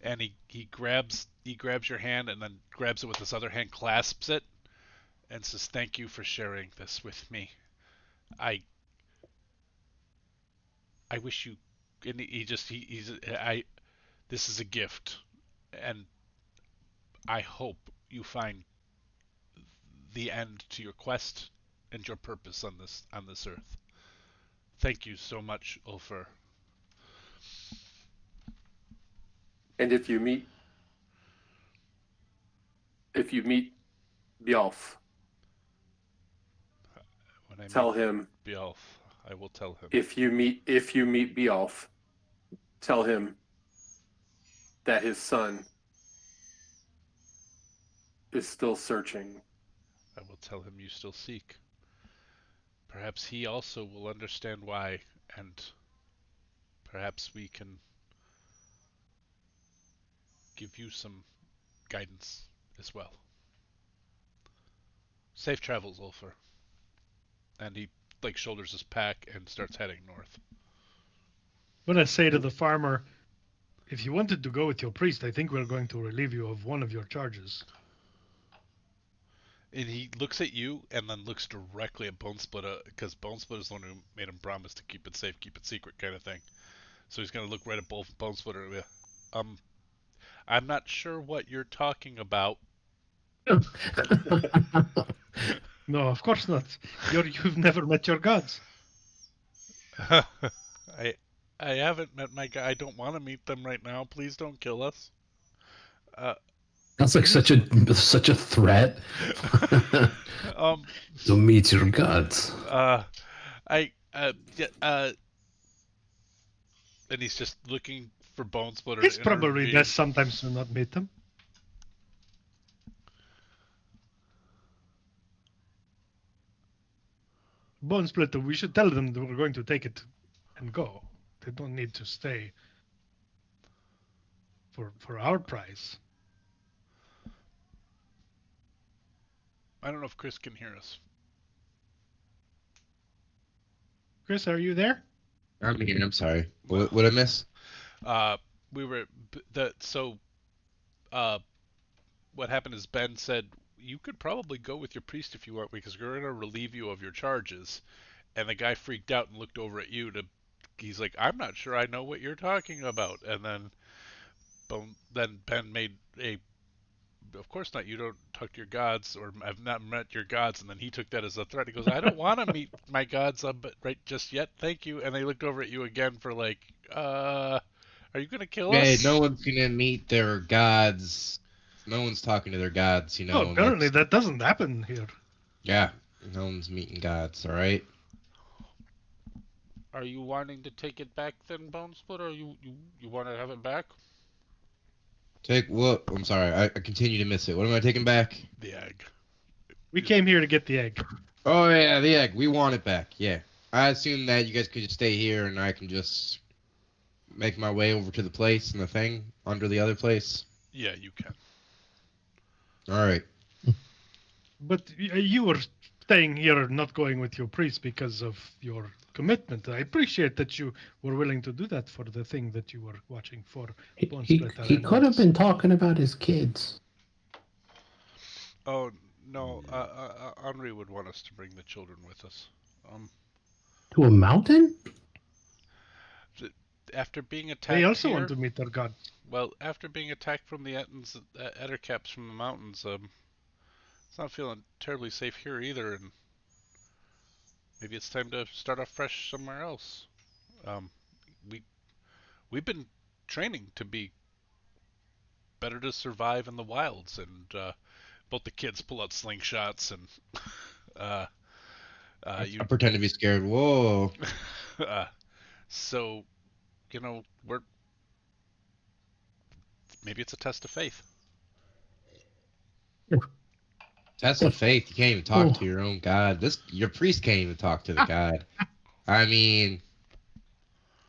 and he grabs your hand, and then grabs it with his other hand, clasps it, and says, "Thank you for sharing this with me. I wish you." And this is a gift, and I hope you find the end to your quest and your purpose on this earth. Thank you so much, Ulfur. And if you meet Bjolf, tell him. Bjolf, I will tell him. If you meet Bjolf, tell him that his son is still searching. I will tell him you still seek. Perhaps he also will understand why, and perhaps we can give you some guidance as well. Safe travels, Ulfur. And he shoulders his pack and starts heading north. When I say to the farmer, if you wanted to go with your priest, I think we're going to relieve you of one of your charges. And he looks at you and then looks directly at Bone Splitter because Bone Splitter is the one who made him promise to keep it safe, keep it secret, kind of thing. So he's gonna look right at Bone Splitter. I'm not sure what you're talking about. No, of course not. You've never met your gods. I haven't met my guy. I don't want to meet them right now. Please don't kill us. Sounds like such a threat. To meet your gods. And he's just looking for Bone Splitter. It's to probably intervene. best sometimes to not meet them. Bone Splitter, we should tell them that we're going to take it and go. They don't need to stay for our prize. I don't know if Chris can hear us. Chris, are you there? I'm here. I'm sorry. What I miss? We were what happened is Ben said you could probably go with your priest if you want because we're gonna relieve you of your charges. And the guy freaked out and looked over at you he's like, I'm not sure I know what you're talking about. And then Ben made of course not, you don't talk to your gods, or I've not met your gods. And then he took that as a threat. He goes, I don't want to meet my gods right just yet, thank you. And they looked over at you again for like, are you gonna kill us? Hey, no one's gonna meet their gods. No one's talking to their gods, Oh, apparently that doesn't happen here. Yeah, no one's meeting gods, alright? Are you wanting to take it back then, Bone Splitter, or you want to have it back? Take what? I'm sorry, I continue to miss it. What am I taking back? The egg. We came here to get the egg. Oh yeah, the egg. We want it back, yeah. I assume that you guys could just stay here and I can just make my way over to the place and the thing under the other place. Yeah, you can. Alright. But you were staying here, not going with your priest because of your commitment. I appreciate that you were willing to do that for the thing that you were watching for. He could have been talking about his kids. Oh no, Henri would want us to bring the children with us. To a mountain? After being attacked, they also here, want to meet their god. Well, after being attacked from the Ettercaps from the mountains, it's not feeling terribly safe here either, and maybe it's time to start off fresh somewhere else. We've been training to be better to survive in the wilds, and both the kids pull out slingshots, and you pretend to be scared. Whoa. So, maybe it's a test of faith. Test of faith. You can't even talk to your own god. Your priest can't even talk to the god. I mean,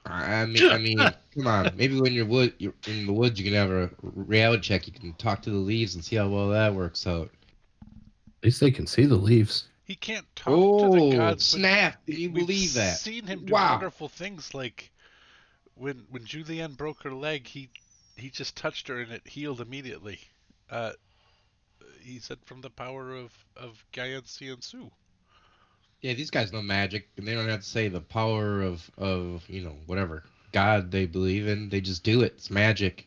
come on. Maybe when you're in the woods, you can have a reality check. You can talk to the leaves and see how well that works out. At least they can see the leaves. He can't talk to the gods. Snap! Can you believe that? We've seen him do wonderful things, like when Julianne broke her leg, he just touched her and it healed immediately. He said from the power of Gayan and Su. Yeah, these guys know magic, and they don't have to say the power of whatever god they believe in. They just do it. It's magic.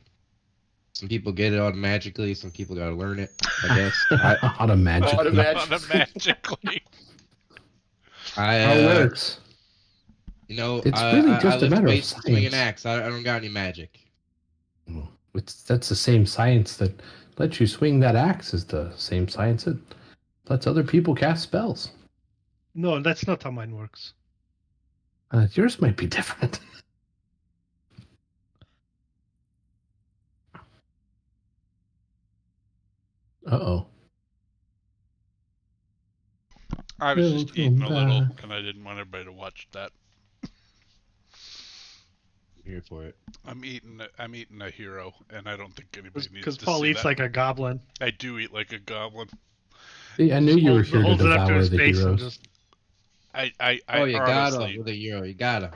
Some people get it automatically. Some people gotta learn it, I guess. Automatically. How it works. It's really just a matter of science. Swing an axe. I don't got any magic. That's the same science that lets you swing that axe is the same science that lets other people cast spells. No, that's not how mine works. Yours might be different. Uh-oh. I was just eating a little, and I didn't want everybody to watch that. I'm here for it. I'm eating a hero, and I don't think anybody needs to see that. Because Paul eats like a goblin. I do eat like a goblin. See, I knew you were here to devour the heroes. You gotta with a hero. You gotta.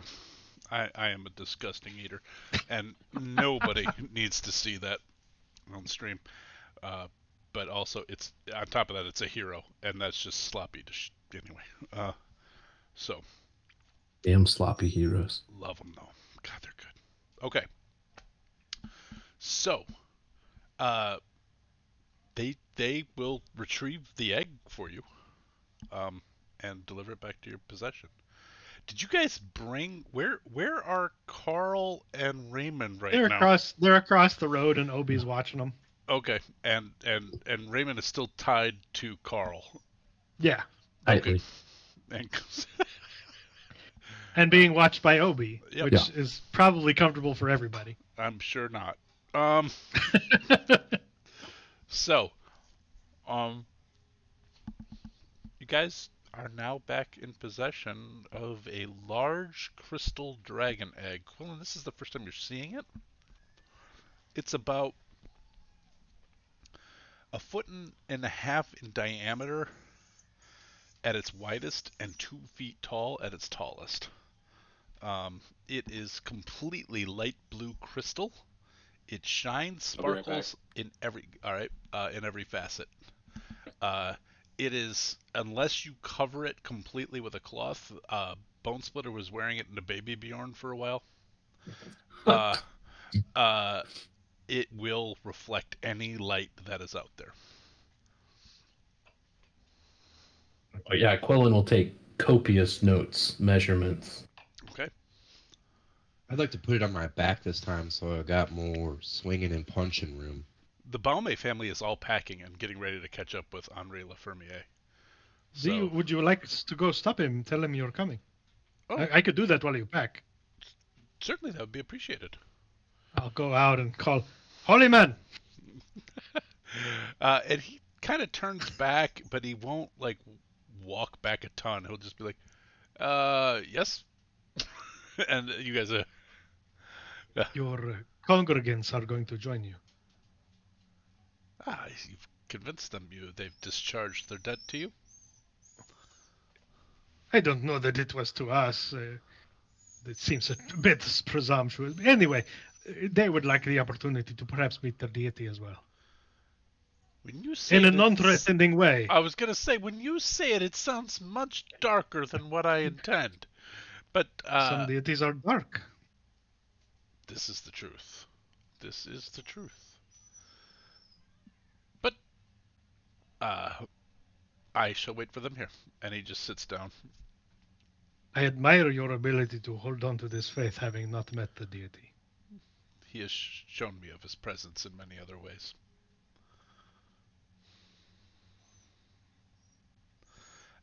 I am a disgusting eater, and nobody needs to see that on stream. but also it's on top of that it's a hero, and that's just sloppy anyway. So Damn sloppy heroes. love them though. God, they're good. Okay. So, they will retrieve the egg for you, and deliver it back to your possession. Did you guys bring where are Carl and Raymond right now? They're across the road, and Obi's watching them. Okay, and Raymond is still tied to Carl. Yeah. Tightly. And And being watched by Obi, Yep. which is probably comfortable for everybody. I'm sure not. So, you guys are now back in possession of a large crystal dragon egg. Quillen, this is the first time you're seeing it. It's about 1.5 feet in diameter at its widest and 2 feet tall at its tallest. It is completely light blue crystal. It shines, sparkles in every facet. It is, unless you cover it completely with a cloth. Bone Splitter was wearing it in a Baby Bjorn for a while. It will reflect any light that is out there. Oh, yeah, Quillen will take copious notes, measurements. Okay. I'd like to put it on my back this time so I got more swinging and punching room. The Baume family is all packing and getting ready to catch up with Henri Lafermier. So, Would you like us to go stop him? Tell him you're coming. Oh. I could do that while you pack. Certainly, that would be appreciated. I'll go out and call, Holy Man! And he kind of turns back, but he won't, walk back a ton. He'll just be like, yes? And you guys are... Your congregants are going to join you. You've convinced them they've discharged their debt to you? I don't know that it was to us. It seems a bit presumptuous. Anyway, they would like the opportunity to perhaps meet their deity as well. When you say in a non-threatening way. I was going to say, when you say it, it sounds much darker than what I intend. But some deities are dark. This is the truth. This is the truth. But I shall wait for them here. And he just sits down. I admire your ability to hold on to this faith, having not met the deity. He has shown me of his presence in many other ways.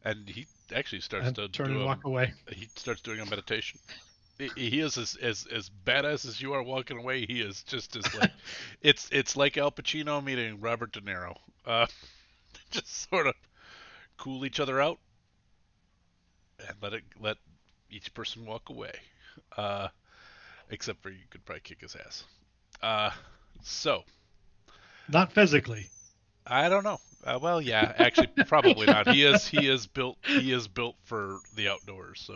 And he actually starts walk away. He starts doing a meditation. He is as badass as you are walking away. He is just as like it's like Al Pacino meeting Robert De Niro. Just sort of cool each other out and let each person walk away. Except for you could probably kick his ass. So not physically. I don't know. Well, yeah, actually, probably not. He is built for the outdoors.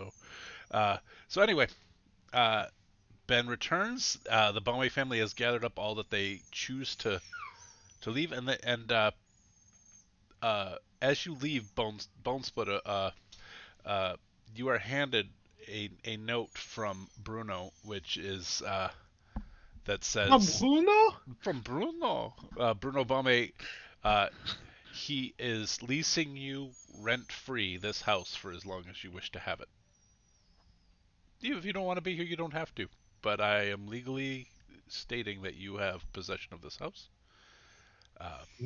So anyway, Ben returns. The Baume family has gathered up all that they choose to leave, and as you leave Bone Splitter, you are handed a note from Bruno, which is that says from Bruno. Bruno Baume. He is leasing you rent-free this house for as long as you wish to have it. If you don't want to be here, you don't have to. But I am legally stating that you have possession of this house.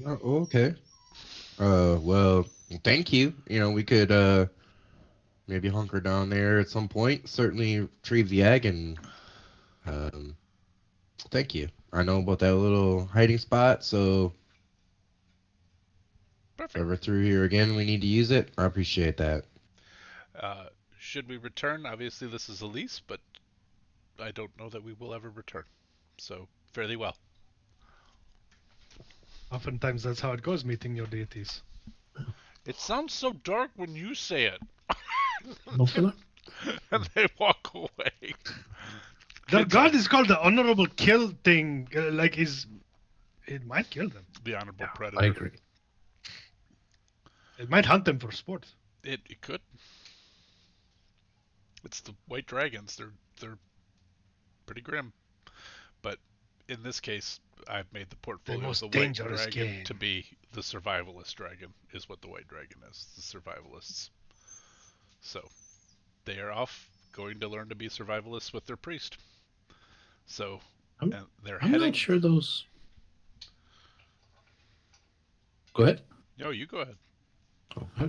Okay. Well, thank you. We could maybe hunker down there at some point. Certainly retrieve the egg and thank you. I know about that little hiding spot, so perfect. If ever through here again we need to use it, I appreciate that. Should we return? Obviously this is a lease, but I don't know that we will ever return. So, fairly well. Oftentimes that's how it goes, meeting your deities. It sounds so dark when you say it. And they walk away. Their god is called the Honorable Kill thing. It might kill them. The honorable Yeah, predator. I agree. It might hunt them for sport. It could. It's the white dragons. They're pretty grim. But in this case, I've made the portfolio of most the white dangerous dragon game. to be the survivalist dragon, is what the white dragon is. The survivalists. So they are off going to learn to be survivalists with their priest. So I'm they're I'm heading. not sure those. Go ahead. No, you go ahead.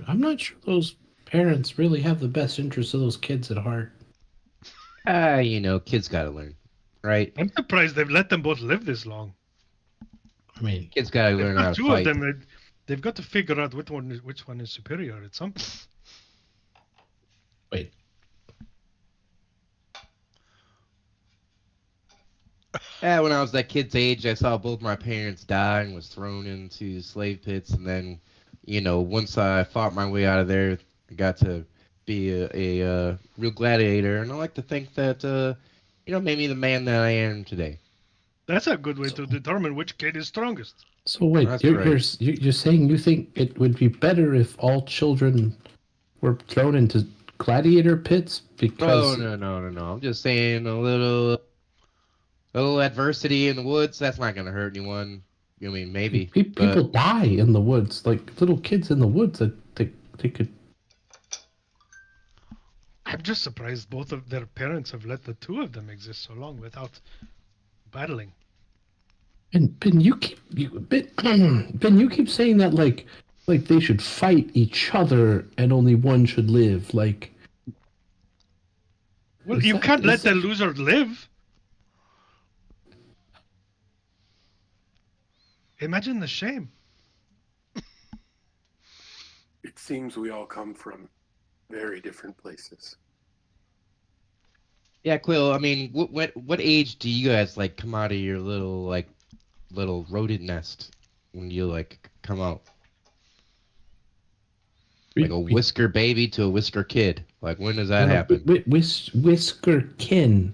I'm not sure those parents really have the best interests of those kids at heart. You know, kids gotta learn, right? I'm surprised they've let them both live this long. I mean, Kids gotta They've learn how got to two fight. of them. They've got to figure out which one is superior at some point. wait. Yeah, when I was that kid's age, I saw both my parents die and was thrown into slave pits. And then, you know, once I fought my way out of there, I got to be a real gladiator. And I like to think that, you know, made me the man that I am today. That's a good way to determine which kid is strongest. So wait, That's you're, right. you're saying you think it would be better if all children were thrown into gladiator pits because Oh, no. I'm just saying a little adversity in the woods, that's not going to hurt anyone. I mean, maybe. people But die in the woods, like little kids in the woods that they could. I'm just surprised both of their parents have let the two of them exist so long without battling. And Ben, Ben, you keep saying that like they should fight each other and only one should live. Like, Well, is you that- can't is let the that- loser live. Imagine the shame. It seems we all come from very different places. yeah, Quill, I mean, what age do you guys like come out of your little rodent nest when you like come out? Like a whisker baby to a whisker kid. Like when does that happen? Whisker kin.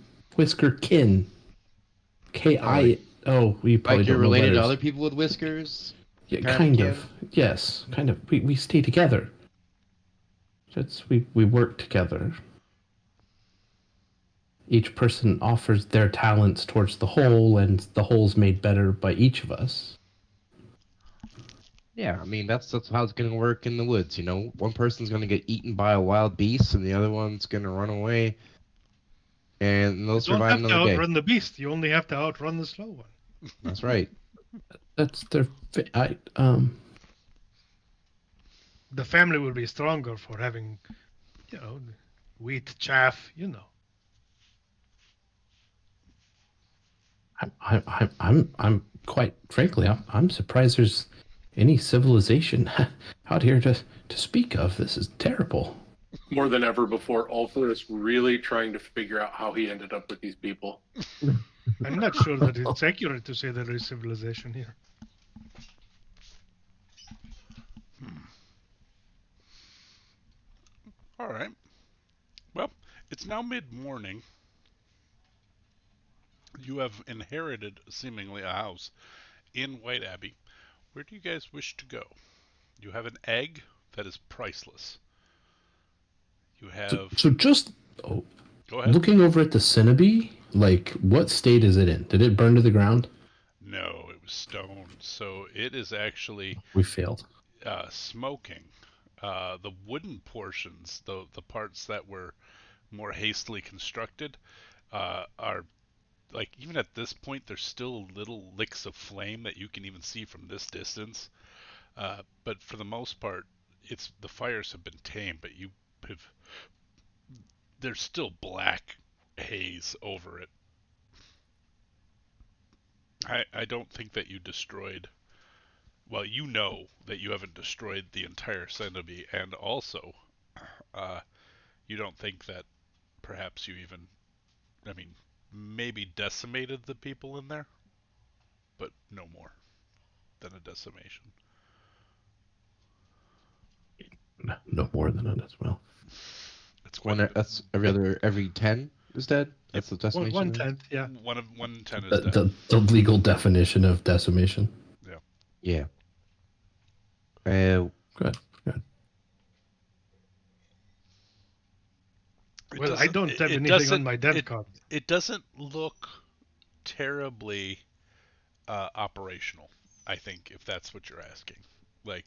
Ki. Oh, we probably Like you're don't know related to letters. other people with whiskers? Yeah, kind of kind kin? of. Yes, kind of. We stay together. We work together. Each person offers their talents towards the whole, and the whole's made better by each of us. Yeah, I mean that's how it's gonna work in the woods, you know. One person's gonna get eaten by a wild beast, and the other one's gonna run away, and they'll You don't survive have to another day. outrun the beast. You only have to outrun the slow one. That's right. That's their. The family will be stronger for having, wheat, chaff, I'm quite frankly, I'm surprised there's any civilization out here to speak of. This is terrible. More than ever before, Ulfer is really trying to figure out how he ended up with these people. I'm not sure that it's accurate to say there is civilization here. All right. Well, it's now mid-morning. You have inherited seemingly a house in White Abbey. Where do you guys wish to go? You have an egg that is priceless. You have. So just Go ahead. looking over at the Cinnabee, like what state is it in? Did it burn to the ground? No, it was stone. So it is actually We failed. smoking. The wooden portions, the parts that were more hastily constructed, are like even at this point there's still little licks of flame that you can even see from this distance. But for the most part, the fires have been tamed, but there's still black haze over it. I don't think that you destroyed. Well, you know that you haven't destroyed the entire Centipede, and also, you don't think that perhaps you even, I mean, maybe decimated the people in there, but no more than a decimation. No more than that as well. It's quite. That's every 10 is dead. That's the decimation. 1/10, yeah. 1/10 is The, death. the legal definition of decimation. Yeah. Good. Good. Well, I don't have anything on my dev card. It doesn't look terribly operational, I think, if that's what you're asking. Like,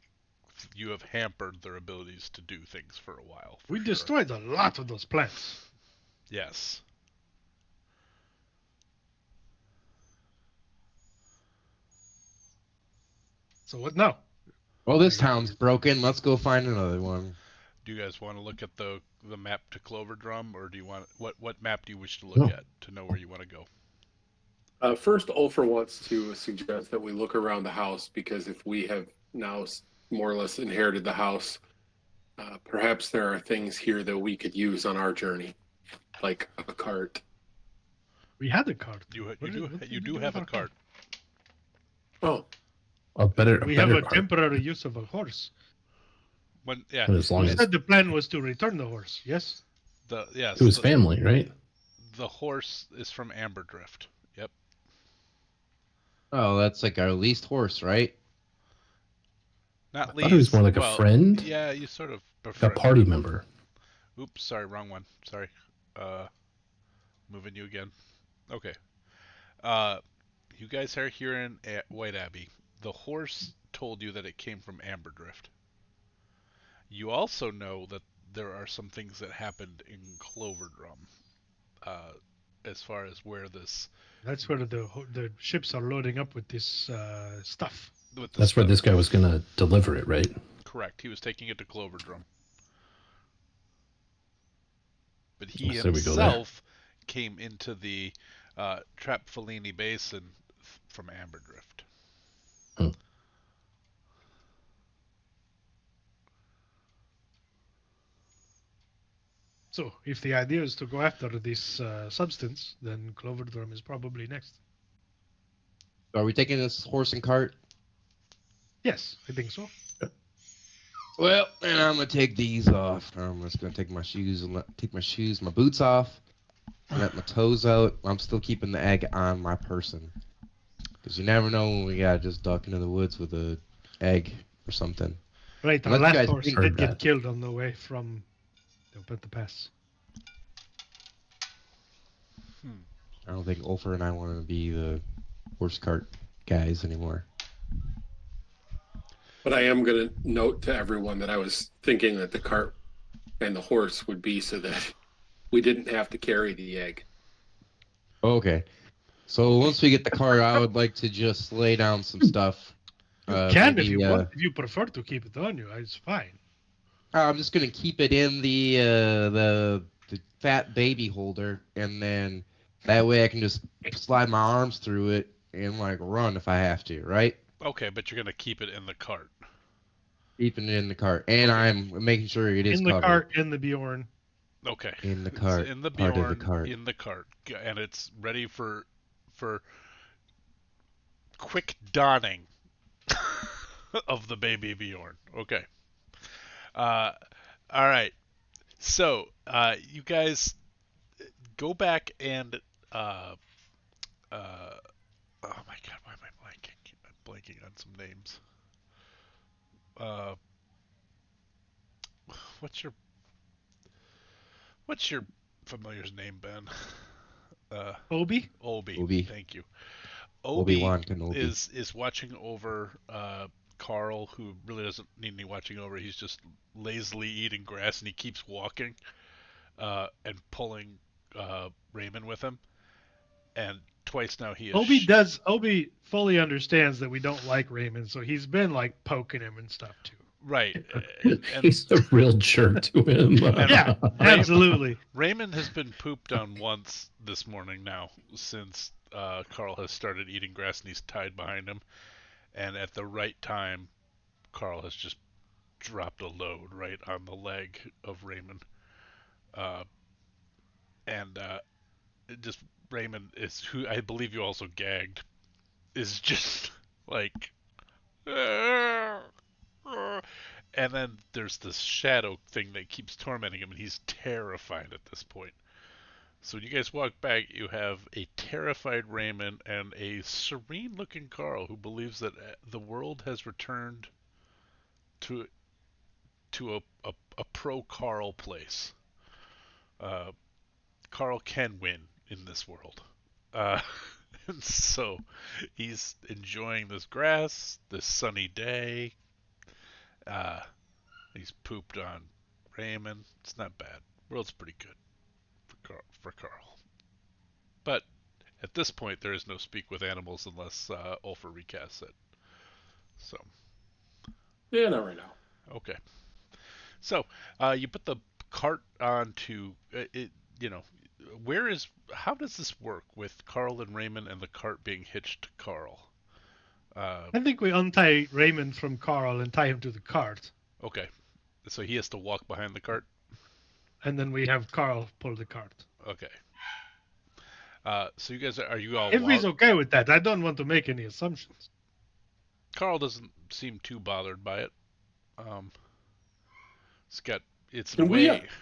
you have hampered their abilities to do things for a while. We sure. destroyed a lot of those plants. Yes. So what now? Well, this town's broken. Let's go find another one. Do you guys want to look at the map to Clover Drum, or do you want what map do you wish to look at to know where you want to go? First, Ulfr wants to suggest that we look around the house, because if we have now more or less inherited the house, perhaps there are things here that we could use on our journey, like a cart. We had a cart. You do have a cart. Oh, we have a temporary use of a horse. As long as the plan was to return the horse. Yes. To his family, right? The horse is from Amberdrift. Yep. Oh, that's like our leased horse, right? Not least. I thought he was more like a friend. Yeah, you sort of a party member. Oops, sorry, wrong one. Sorry. Moving you again. Okay. You guys are here in White Abbey. The horse told you that it came from Amberdrift. You also know that there are some things that happened in Cloverdrum, as far as where this. That's where the ships are loading up with this stuff. That's where this guy was going to deliver it, right? Correct. He was taking it to Cloverdrum. But he himself came into the Trapfalini Basin from Amberdrift. Hmm. So, if the idea is to go after this substance, then Cloverdrum is probably next. Are we taking this horse and cart? Yes, I think so. Well, and I'm gonna take these off. I'm just gonna take my shoes and my boots off, let my toes out. I'm still keeping the egg on my person, because you never know when we gotta just duck into the woods with a egg or something. Right, our last horse did get killed on the way from the pass. I don't think Ulfr and I want to be the horse cart guys anymore. But I am going to note to everyone that I was thinking that the cart and the horse would be so that we didn't have to carry the egg. Okay. So once we get the cart, I would like to just lay down some stuff. You can if you want. If you prefer to keep it on you, it's fine. I'm just gonna keep it in the fat baby holder, and then that way I can just slide my arms through it and like run if I have to, right? Okay, but you're gonna keep it in the cart. Keeping it in the cart, and I'm making sure it is in the covered. Cart, in the Bjorn. Okay. In the cart. In the Bjorn, Bjorn, of the cart. in the cart, and it's ready for quick donning of the baby Bjorn. Okay. All right. So, you guys go back and oh my god, why am I blanking? I'm blanking on some names. What's your familiar's name, Ben? Obi? Obi. Thank you. Obi-Wan Kenobi is watching over Carl, who really doesn't need any watching over. He's just lazily eating grass, and he keeps walking and pulling Raymond with him. And twice now he is. Obi fully understands that we don't like Raymond, so he's been like poking him and stuff too. Right. And he's a real jerk to him. Yeah, absolutely. Raymond has been pooped on once this morning now, since Carl has started eating grass and he's tied behind him. And at the right time, Carl has just dropped a load right on the leg of Raymond. Just Raymond is, who I believe you also gagged, is just like... And then there's this shadow thing that keeps tormenting him, and he's terrified at this point. So when you guys walk back, you have a terrified Raymond and a serene-looking Carl who believes that the world has returned to a pro Carl place. Uh, Carl can win in this world. Uh, and so he's enjoying this grass, this sunny day. Uh, he's pooped on Raymond. It's not bad. World's pretty good for Carl. But at this point, there is no speak with animals unless Ulfer recasts it. So. Yeah, not right now. Okay. So you put the cart onto it. You know, how does this work with Carl and Raymond and the cart being hitched to Carl? I think we untie Raymond from Carl and tie him to the cart. Okay. So he has to walk behind the cart? And then we have Carl pull the cart. Okay. So you guys, are you all... If he's okay with that, I don't want to make any assumptions. Carl doesn't seem too bothered by it.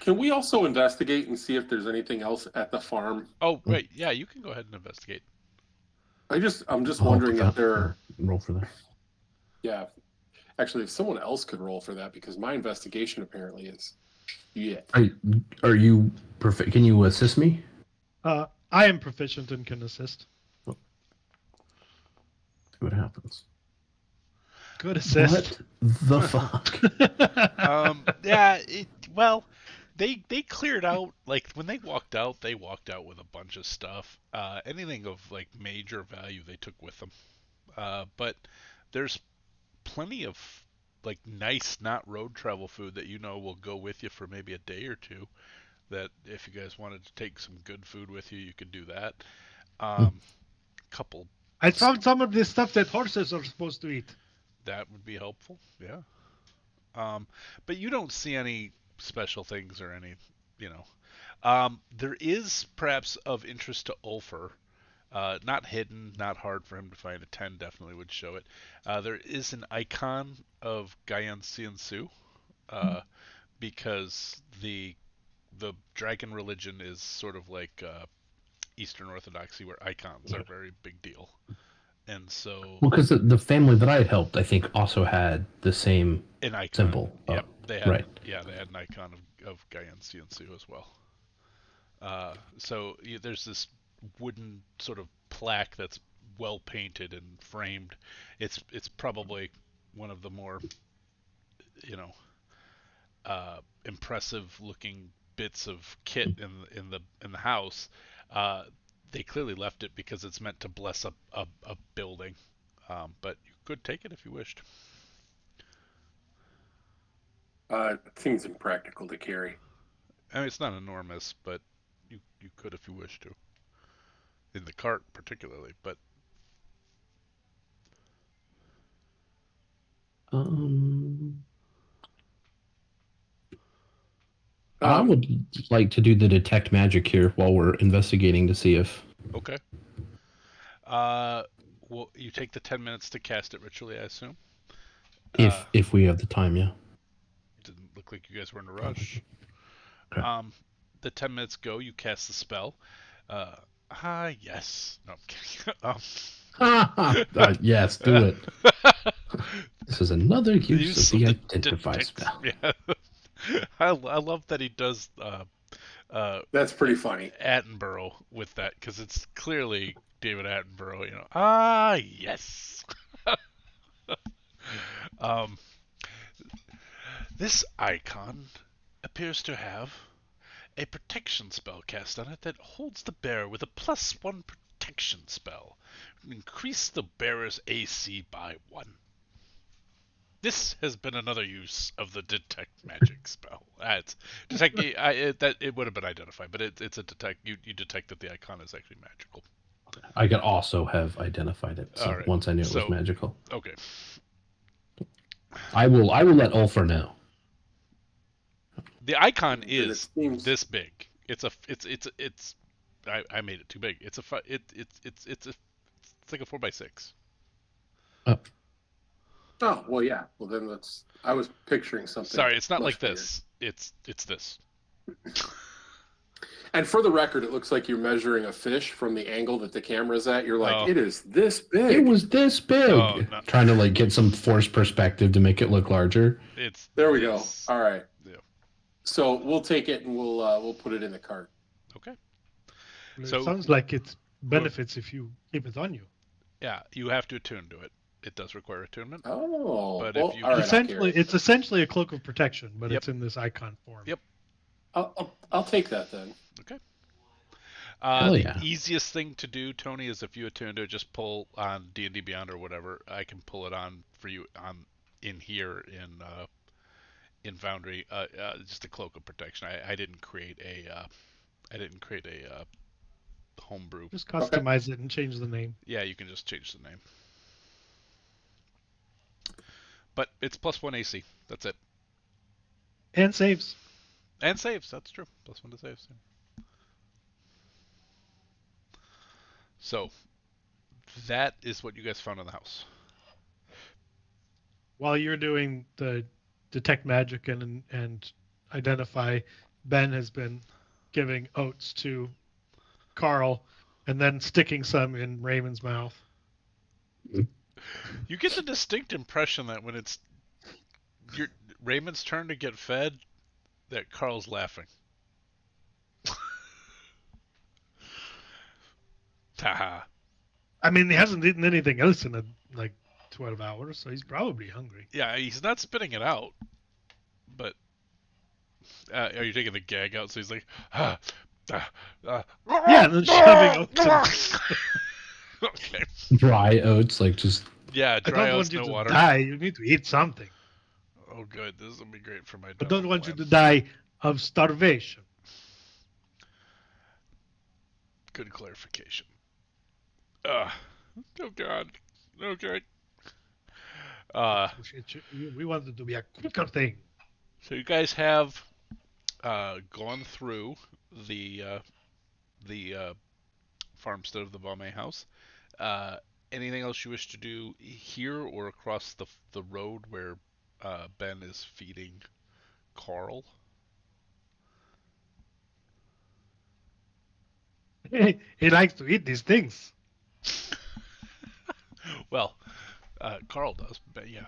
Can we also investigate and see if there's anything else at the farm? Oh, right. Yeah, you can go ahead and investigate. I'm just wondering if there... Roll for that. Yeah. Actually, if someone else could roll for that, because my investigation apparently is... Yeah. Are you perfect? Can you assist me? I am proficient and can assist. See what happens. Good assist. What the fuck? Yeah. They cleared out, like when they walked out with a bunch of stuff. Anything of like major value they took with them. But there's plenty of like nice, not road travel food that will go with you for maybe a day or two. That if you guys wanted to take some good food with you, you could do that. Couple. I found some of this stuff that horses are supposed to eat. That would be helpful. Yeah. But you don't see any special things or any, there is perhaps of interest to Ulfer. Not hidden, not hard for him to find. A 10 definitely would show it. There is an icon of Gaian Siansu, because the dragon religion is sort of like Eastern Orthodoxy, where icons are a very big deal. And so... Well, because the family that I had helped, I think, also had the same symbol. Yep, they had, right. Yeah, they had an icon of Gaian Siansu as well. So there's this wooden sort of plaque that's well painted and framed. It's probably one of the more, impressive looking bits of kit in the house. They clearly left it because it's meant to bless a building, but you could take it if you wished. It seems impractical to carry. I mean, it's not enormous, but you could if you wish to. In the cart, particularly, but... I would like to do the detect magic here while we're investigating to see if... Okay. Well, you take the 10 minutes to cast it ritually, I assume? If we have the time, yeah. Didn't look like you guys were in a rush. Okay. The 10 minutes go, you cast the spell. Yes. No, I'm kidding. Yes, do it. This is another use of the identify spell. Yeah. I love that he does that's pretty funny. Attenborough with that, because it's clearly David Attenborough, yes. This icon appears to have a protection spell cast on it that holds the bearer with a +1 protection spell. Increase the bearer's AC by 1. This has been another use of the detect magic spell. Detect. It would have been identified, but it's a detect. You detect that the icon is actually magical. I could also have identified it right. Once I knew it was magical. Okay. I will let Ulfer know. The icon is this big. It's I made it too big. It's like a 4x6. Oh, well, yeah. Well, then I was picturing something. Sorry, it's not like this. It's this. And for the record, it looks like you're measuring a fish from the angle that the camera's at. You're like, Oh. it is this big. It was this big. Oh, no. Trying to like get some forced perspective to make it look larger. There we go. All right. Yeah. So we'll take it and we'll put it in the cart. Okay. It So- sounds like it benefits if you keep it on you. Yeah, you have to attune to it. It does require attunement. Oh, But well, if you- all right, Essentially, it's essentially a cloak of protection, but Yep. it's in this icon form. Yep. I'll take that then. Okay. Hell The yeah. easiest thing to do, Tony, is if you attune to it, just pull on D&D Beyond or whatever. I can pull it on for you in here in Foundry. Just a cloak of protection. I didn't create a homebrew. Just customize it and change the name. Yeah, you can just change the name. But it's +1 AC. That's it. And saves. And saves. That's true. +1 to saves. Yeah. So that is what you guys found in the house. While you're doing the detect magic and identify, Ben has been giving oats to Carl and then sticking some in Raymond's mouth. You get the distinct impression that when it's Raymond's turn to get fed, that Carl's laughing. Haha. I mean, he hasn't eaten anything else in 12 hours, so he's probably hungry. Yeah, he's not spitting it out. But are you taking the gag out? So he's like, Yeah, and then shoving oats in. Okay. Dry oats, like just. Yeah, I dry don't oats, want you no to water. die. You need to eat something. Oh, good. This will be great for my. I don't want you plan. to die of starvation. Good clarification. Oh God. Okay. We want it to be a quicker thing. So you guys have gone through the farmstead of the Baume house. Anything else you wish to do here or across the road where Ben is feeding Carl? He likes to eat these things. Well, Carl does, but yeah.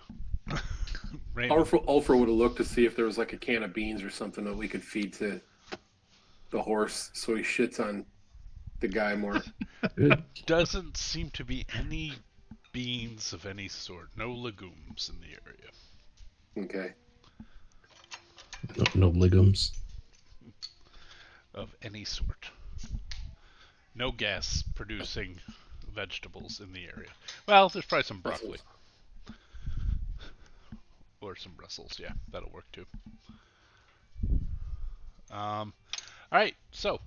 Ulfra would have looked to see if there was like a can of beans or something that we could feed to the horse so he shits on the guy more. Doesn't seem to be any beans of any sort. No legumes in the area. Okay. No legumes. Of any sort. No gas producing vegetables in the area. Well, there's probably some broccoli. Or some Brussels, yeah, that'll work too. Alright, so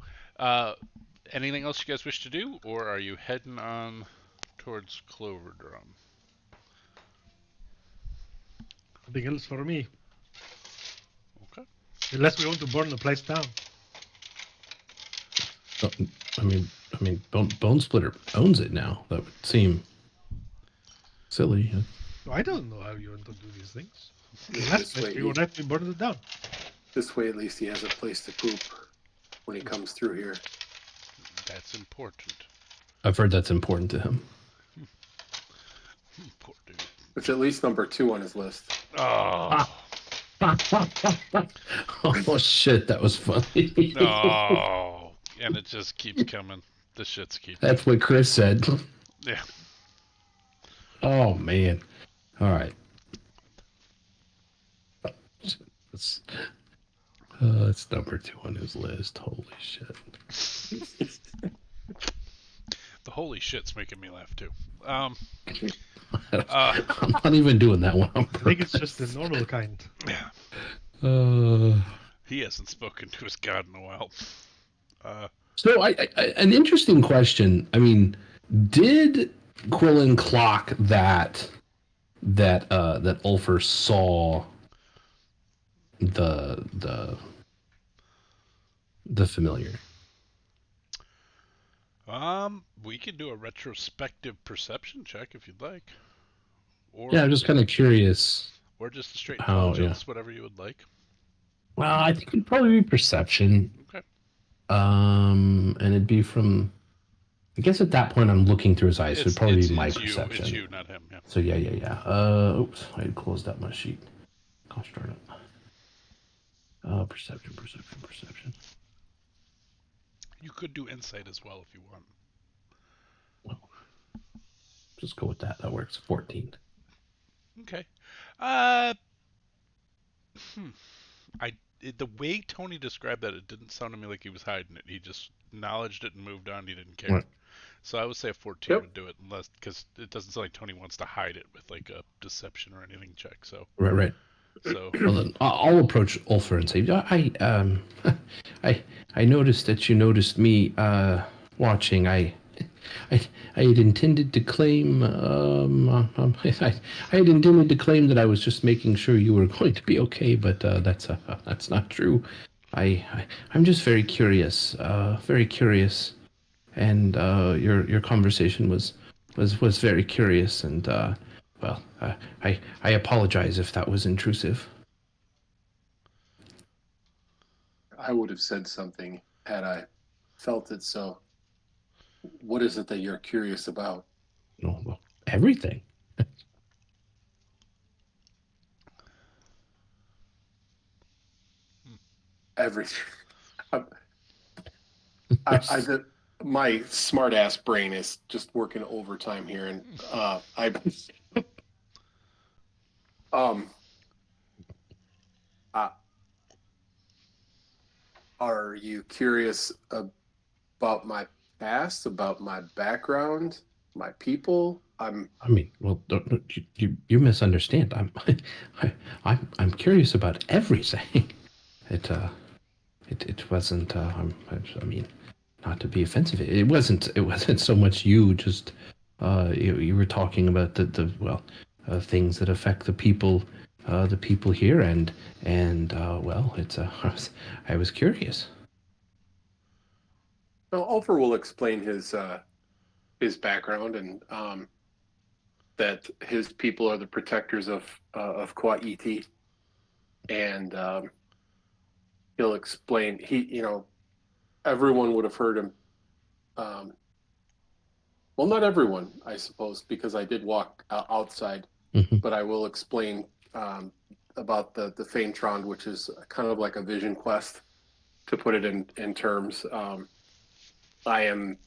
anything else you guys wish to do, or are you heading on towards Cloverdrum? Nothing else for me. Okay. Unless we want to burn the place down. I mean, Bone Splitter owns it now. That would seem silly. I don't know how you want to do these things. This Unless way, we would have to burn it down. this way, at least he has a place to poop when he comes through here. That's important. I've heard that's important to him. Poor dude. It's at least number 2 on his list. Oh, Oh shit, that was funny. no. And it just keeps coming. The shits keep. That's what Chris said. Yeah. Oh man. All right. It's number 2 on his list. Holy shit. The holy shit's making me laugh too. I'm not even doing that one. I think it's just the normal kind. Yeah. He hasn't spoken to his god in a while. So, an interesting question. I mean, did Quillen clock that Ulfer saw the familiar? We could do a retrospective perception check if you'd like. Or Yeah, I'm just kind of curious. or just a straight how, intelligence, whatever you would like. Well, I think it'd probably be perception. Okay. And it'd be from. I guess at that point I'm looking through his eyes, so it'd probably be my perception. It's you, not him. Yeah. So yeah. Oops, I had closed out my sheet. Gosh darn it. Perception. You could do insight as well if you want. Well, just go with that. That works. 14. Okay. The way Tony described that, it didn't sound to me like he was hiding it. He just acknowledged it and moved on. He didn't care. Right. So I would say a 14 would do it, unless because it doesn't sound like Tony wants to hide it with like a deception or anything check. So Right. So Well, then I'll approach Ulfer and say, I noticed that you noticed me watching. I had intended to claim I had intended to claim that I was just making sure you were going to be okay, but that's not true. I'm just very curious, and your conversation was very curious, and well, I apologize if that was intrusive. I would have said something had I felt it so. What is it that you're curious about? No, well, everything. Everything. My smart ass brain is just working overtime here, and are you curious about my past, about my background, my people? I mean, well, you misunderstand. I'm curious about everything. It wasn't. I mean, not to be offensive, it wasn't so much you. Just you were talking about the things that affect the people here, and well, it's I was curious. Well, Ulfer will explain his background, and that his people are the protectors of Kwaiti, and he'll explain. Everyone would have heard him. Well, not everyone, I suppose, because I did walk outside. Mm-hmm. But I will explain about the Faintrond, which is kind of like a vision quest, to put it in terms. I am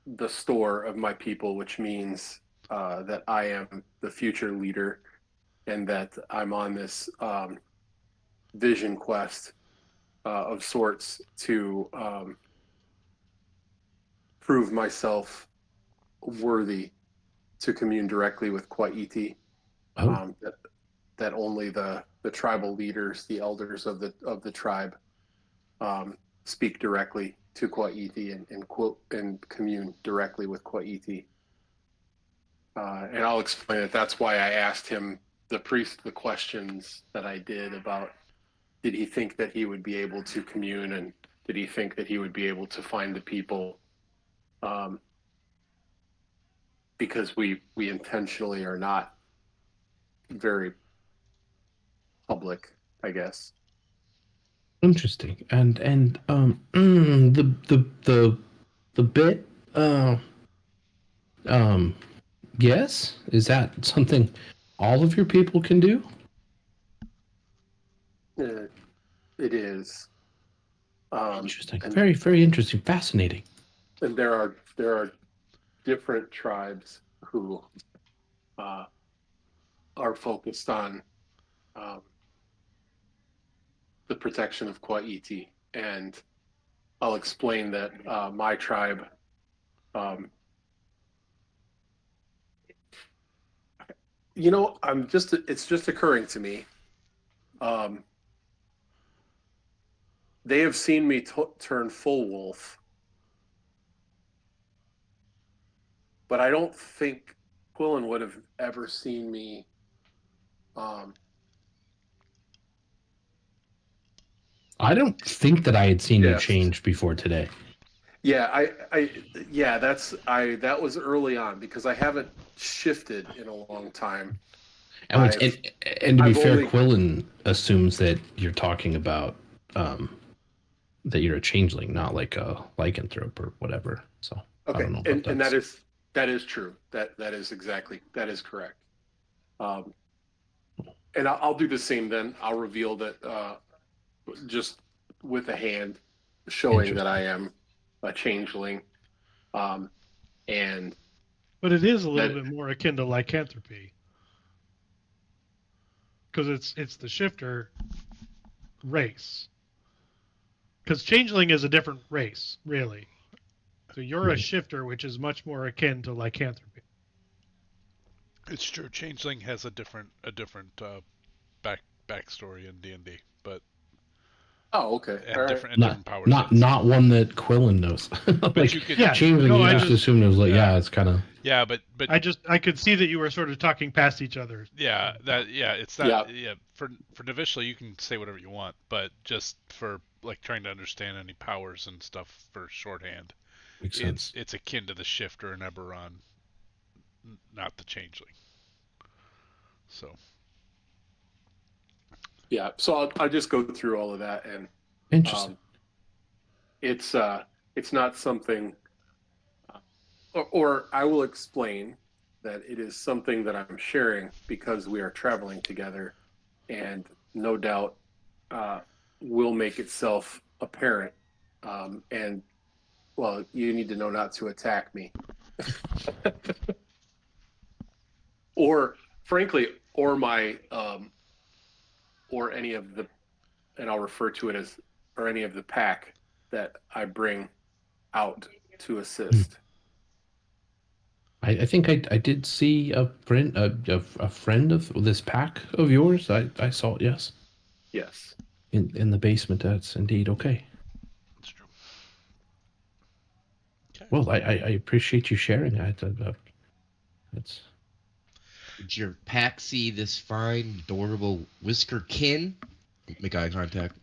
the store of my people, which means that I am the future leader, and that I'm on this vision quest of sorts to prove myself worthy to commune directly with Kwaiti. Oh. That only the tribal leaders, the elders of the tribe, speak directly to Kwaiti and commune directly with Kwaiti. And I'll explain it. That's why I asked him the questions that I did about, did he think that he would be able to commune, and did he think that he would be able to find the people? Because we intentionally are not very public, I guess. Interesting. And the bit yes, is that something all of your people can do? It is. Interesting. Very, very interesting. Fascinating. And there are different tribes who are focused on the protection of Kwaiti, and I'll explain that my tribe it's just occurring to me. They have seen me turn full wolf, but I don't think Quillen would have ever seen me I don't think that I had seen you change before today. Yeah, that was early on, because I haven't shifted in a long time. And to be fair, Quillen assumes that you're talking about that you're a changeling, not like a lycanthrope or whatever. So I Okay, don't know about and that is true. That is correct. And I'll do the same then. I'll reveal that just with a hand, showing that I am a changeling, and But it is a little that bit more akin to lycanthropy, because it's the shifter race. Because changeling is a different race, really. So you're a shifter, which is much more akin to lycanthropy. It's true. Changeling has a different backstory in D&D, but okay, and different not power not sets. not one that Quillen knows. Like you could changeling, no, you I just just- assumed it was like yeah. it's kind of but I could see that you were sort of talking past each other. it's not for Navyshla you can say whatever you want, but just for like trying to understand any powers and stuff for shorthand, makes sense. it's akin to the shifter and Eberron, not the changeling. So yeah. So I'll just go through all of that, and Interesting. it's not something, or I will explain that it is something that I'm sharing because we are traveling together, and no doubt will make itself apparent. And well, you need to know not to attack me, or frankly, or my or any of the, and I'll refer to it as, or any of the pack that I bring out to assist. I think I did see a friend of this pack of yours. I saw it. Yes. Yes. In the basement. That's indeed okay. that's true. Okay. Well, I appreciate you sharing that. That's. Did your pack see this fine, adorable whisker kin? Make eye contact.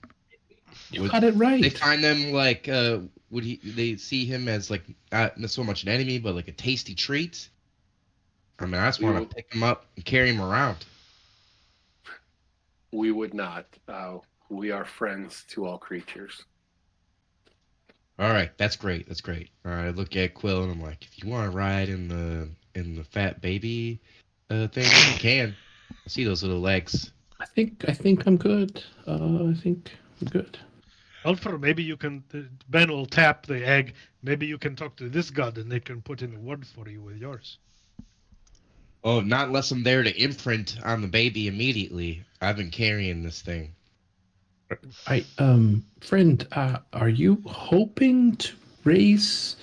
You got it right. They find them like they see him as like not so much an enemy, but like a tasty treat? I mean, I just want to pick him up and carry him around. We would not. We are friends to all creatures. All right, that's great. That's great. All right, I look at Quill and I'm like, if you want to ride in the fat baby thing, you can. I see those little legs. I think I'm good. I think I'm good. Alfred, maybe you can. Ben will tap the egg. Maybe you can talk to this god, and they can put in a word for you with yours. Oh, not unless I'm there to imprint on the baby immediately. I've been carrying this thing. Friend, are you hoping to raise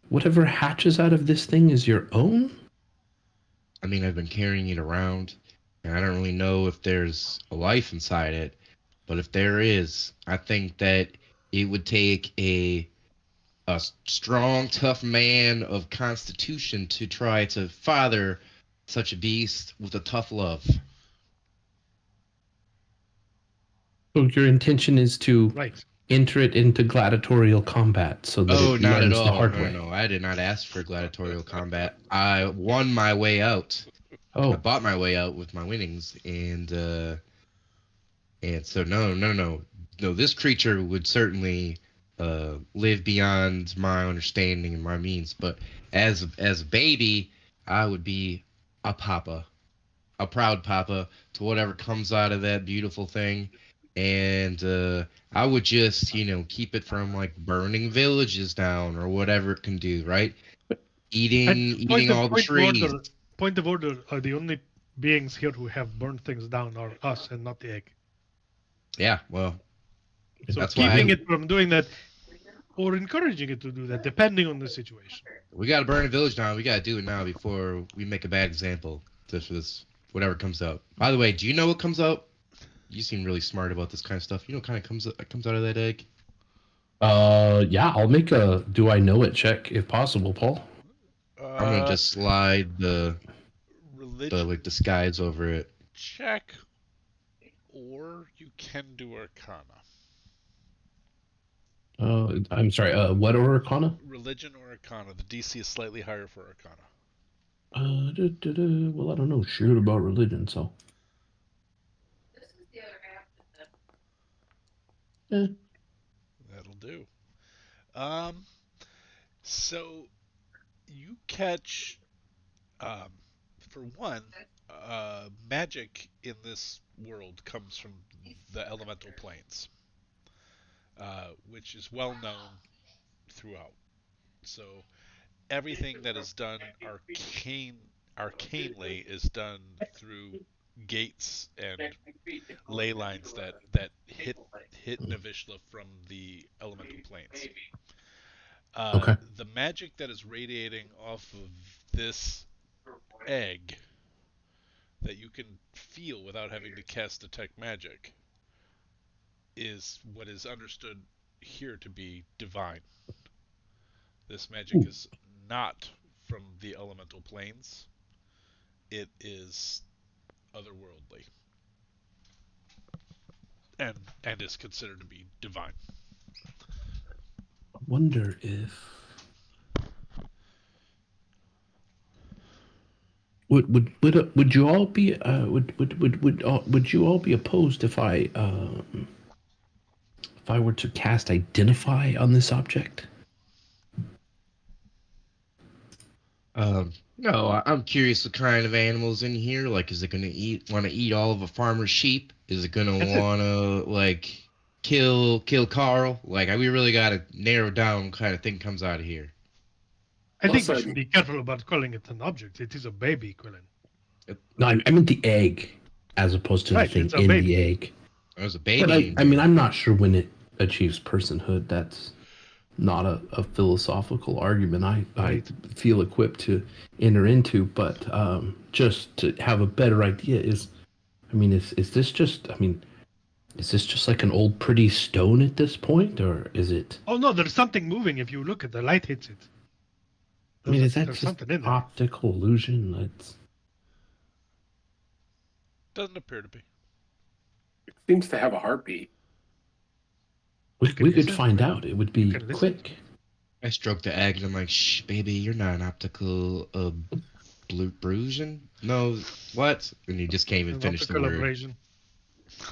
whatever hatches out of this thing as your own? I mean, I've been carrying it around, and I don't really know if there's a life inside it, but if there is, I think that it would take a strong, tough man of constitution to try to father such a beast with a tough love. So your intention is to Right. enter it into gladiatorial combat so that it not at learns all. the hard way. No, I did not ask for gladiatorial combat. I won my way out. I bought my way out with my winnings, and so no. This creature would certainly live beyond my understanding and my means. But as a baby, I would be a papa, a proud papa to whatever comes out of that beautiful thing, and I would just keep it from like burning villages down or whatever it can do, right? Eating all the trees. Point of order: are the only beings here who have burned things down are us and not the egg. Yeah, well, So that's keeping it from doing that, or encouraging it to do that, depending on the situation. We got to burn a village down. We got to do it now before we make a bad example to this whatever comes out. By the way, do you know what comes out? You seem really smart about this kind of stuff. You know what kind of comes out of that egg? Yeah, I'll make a do I know it check if possible, Paul. I'm gonna just slide the like disguise over it. Check, or you can do Arcana. I'm sorry. What or Arcana? Religion or Arcana. The DC is slightly higher for Arcana. Well, I don't know shit about religion, so. That'll do. So you catch, um, for one, magic in this world comes from the elemental planes, which is well known throughout. So everything that is done arcanely is done through gates and ley lines that hit Navyshla from the elemental planes. Okay. The magic that is radiating off of this egg that you can feel without having to cast detect magic is what is understood here to be divine. This magic Ooh. is not from the elemental planes. It is otherworldly and is considered to be divine. I wonder if would you all be would you all be opposed if I were to cast identify on this object? No, I'm curious what kind of animals in here. Like, is it gonna want to eat all of a farmer's sheep? Is it gonna want to like kill Carl? Like, we really gotta narrow down what kind of thing comes out of here. I think we Also, should be careful about calling it an object. It is a baby, Quillen. No, I meant the egg as opposed to Right, the thing it's a in baby. the egg. There's a baby But in I mean, there. I'm not sure when it achieves personhood. That's not a philosophical argument I Right. feel equipped to enter into. But just to have a better idea is this just like an old pretty stone at this point, or is it? Oh no, there's something moving. If you look at the light hits it. I mean, is that There's just something in there. optical illusion? It's Doesn't appear to be. it seems to have a heartbeat. we can could listen, find right? out. It would be can listen. quick. I stroke the egg and I'm like, shh, baby, you're not an optical brusion? No, what? And he just can't even An finish the optical word. abrasion.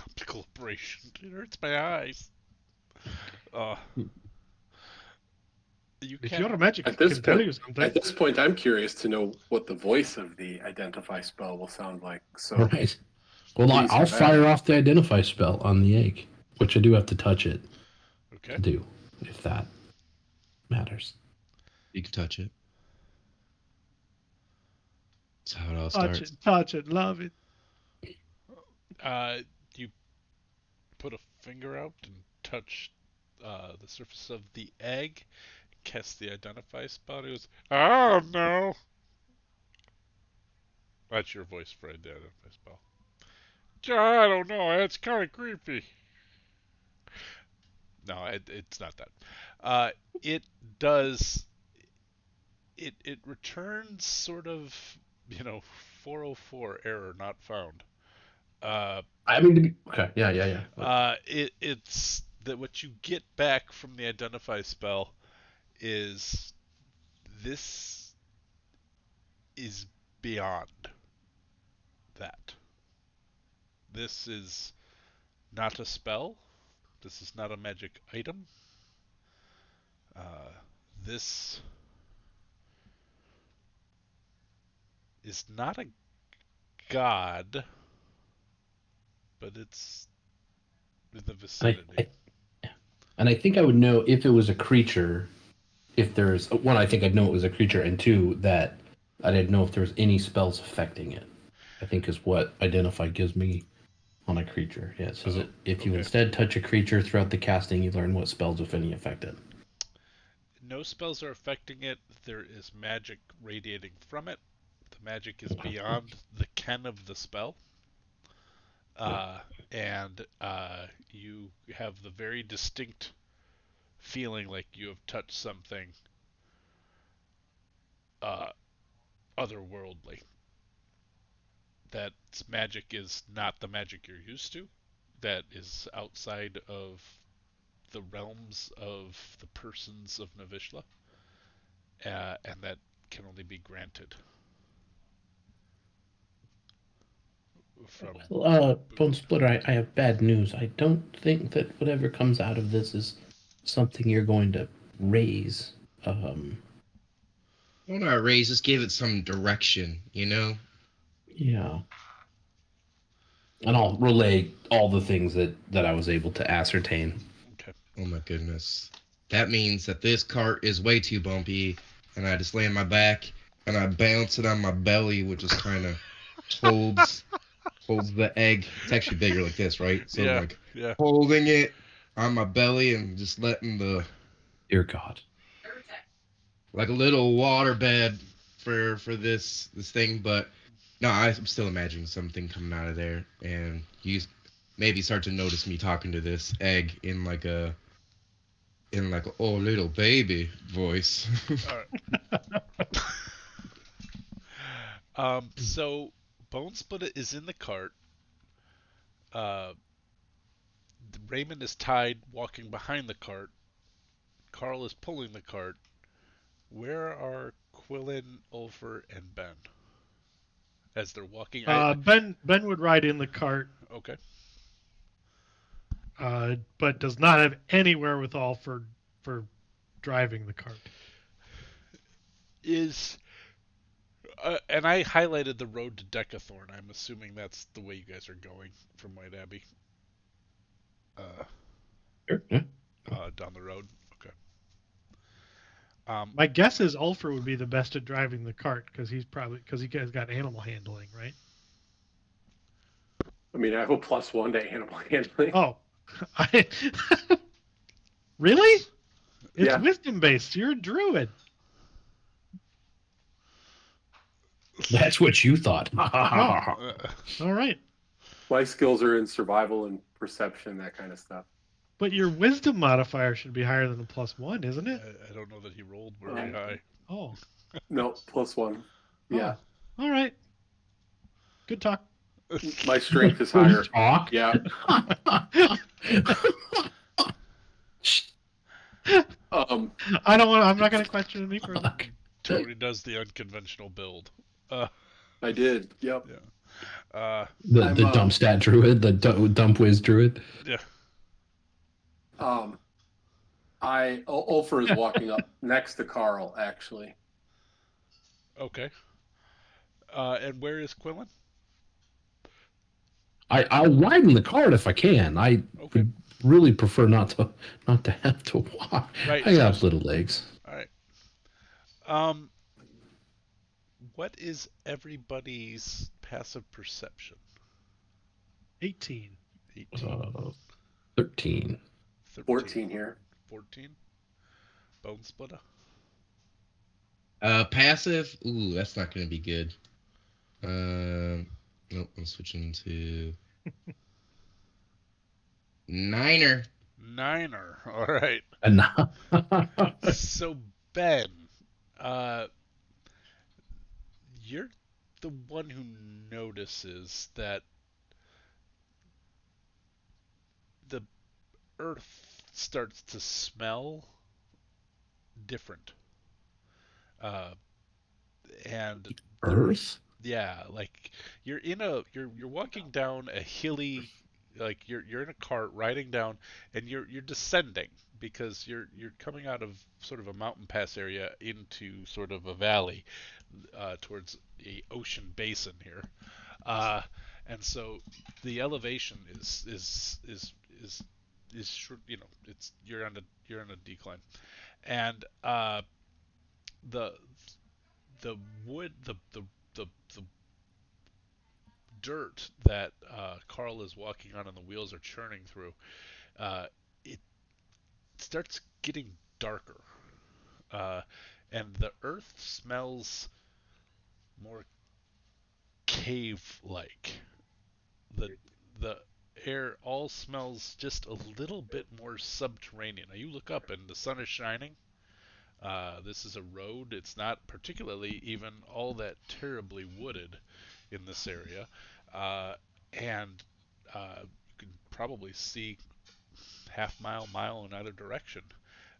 Optical aberration. It hurts my eyes. You If can you're a magic, At it this can tell point, you something. at this point, I'm curious to know what the voice of the identify spell will sound like. So, Right. Well, Please I'll have fire at it. off the identify spell on the egg, which I do have to touch it okay. to do, if that matters. You can touch it. That's how it all starts. Touch it, love it. You put a finger out and touch the surface of the egg. Cast the identify spell. It goes, oh no. That's your voice for the identify spell. I don't know. It's kind of creepy. No, it's not that. It does. It returns sort of, 404 error not found. I mean, okay, yeah. It's that what you get back from the identify spell is this is beyond that. This is not a spell. This is not a magic item. This is not a god, but it's in the vicinity. And I think I would know if it was a creature. If there's one, I think I'd know it was a creature, and two, that I didn't know if there's any spells affecting it. I think is what identify gives me on a creature. Yeah, it says that if you instead touch a creature throughout the casting, you learn what spells, if any, affect it. No spells are affecting it. There is magic radiating from it. The magic is beyond the ken of the spell. And you have the very distinct feeling like you have touched something otherworldly. That magic is not the magic you're used to. That is outside of the realms of the persons of Navyshla. And that can only be granted. Bone Splitter, I have bad news. I don't think that whatever comes out of this is something you're going to raise. Well, not raise, just give it some direction, you know? Yeah. And I'll relay all the things that I was able to ascertain. Okay. Oh my goodness. That means that this cart is way too bumpy, and I just lay on my back and I bounce it on my belly, which just kind of holds the egg. It's actually bigger like this, right? So I'm Yeah. like Yeah. holding it on my belly and just letting the Dear God. like a little water bed for this thing, but no, I'm still imagining something coming out of there, and you maybe start to notice me talking to this egg in like a, oh little baby voice. All right. So Bone Splitter is in the cart. Uh, Raymond is tied, walking behind the cart. Carl is pulling the cart. Where are Quillen, Ulfer, and Ben as they're walking? Ben would ride in the cart, Okay. but does not have any wherewithal for driving the cart. Is and I highlighted the road to Decathorn. I'm assuming that's the way you guys are going from White Abbey. Uh, Sure. Yeah. Down the road. Okay. My guess is Ulfer would be the best at driving the cart because he has got animal handling, right? I mean, I have a +1 to animal handling. Oh, I really? It's Yeah. wisdom based. You're a druid. That's what you thought. Uh, All right, My skills are in survival and perception, that kind of stuff. but your wisdom modifier should be higher than a +1, isn't it? I don't know that he rolled very high. Oh, No, +1. Yeah. all right. Good talk. My strength is Good higher. talk. Yeah. I don't want. I'm not going to question any further. Fuck. Tony does the unconventional build. I did. Yep. Yeah. The dump stat druid, the dump whiz druid. Yeah. Ulfer is walking up next to Carl, actually. Okay. And where is Quillen? I'll ride in the cart if I can. I Okay. would really prefer not to have to walk. Right, I so- have little legs. All right. What is everybody's passive perception? 18. 18. 13. 13, 14 here. 14. Bone Splitter. Passive. Ooh, that's not gonna be good. Nope. I'm switching to Niner. Niner. All right. And So Ben, you're the one who notices that the earth starts to smell different. And Earth? yeah, like you're walking down a hilly, like you're in a cart riding down, and you're descending because you're coming out of sort of a mountain pass area into sort of a valley, towards a ocean basin here, and so the elevation you know, it's you're on a decline, and the wood the dirt that Carl is walking on and the wheels are churning through, it starts getting darker, and the earth smells more cave-like. The air all smells just a little bit more subterranean. Now you look up and the sun is shining. This is a road. It's not particularly even all that terribly wooded in this area, and you can probably see half mile in either direction.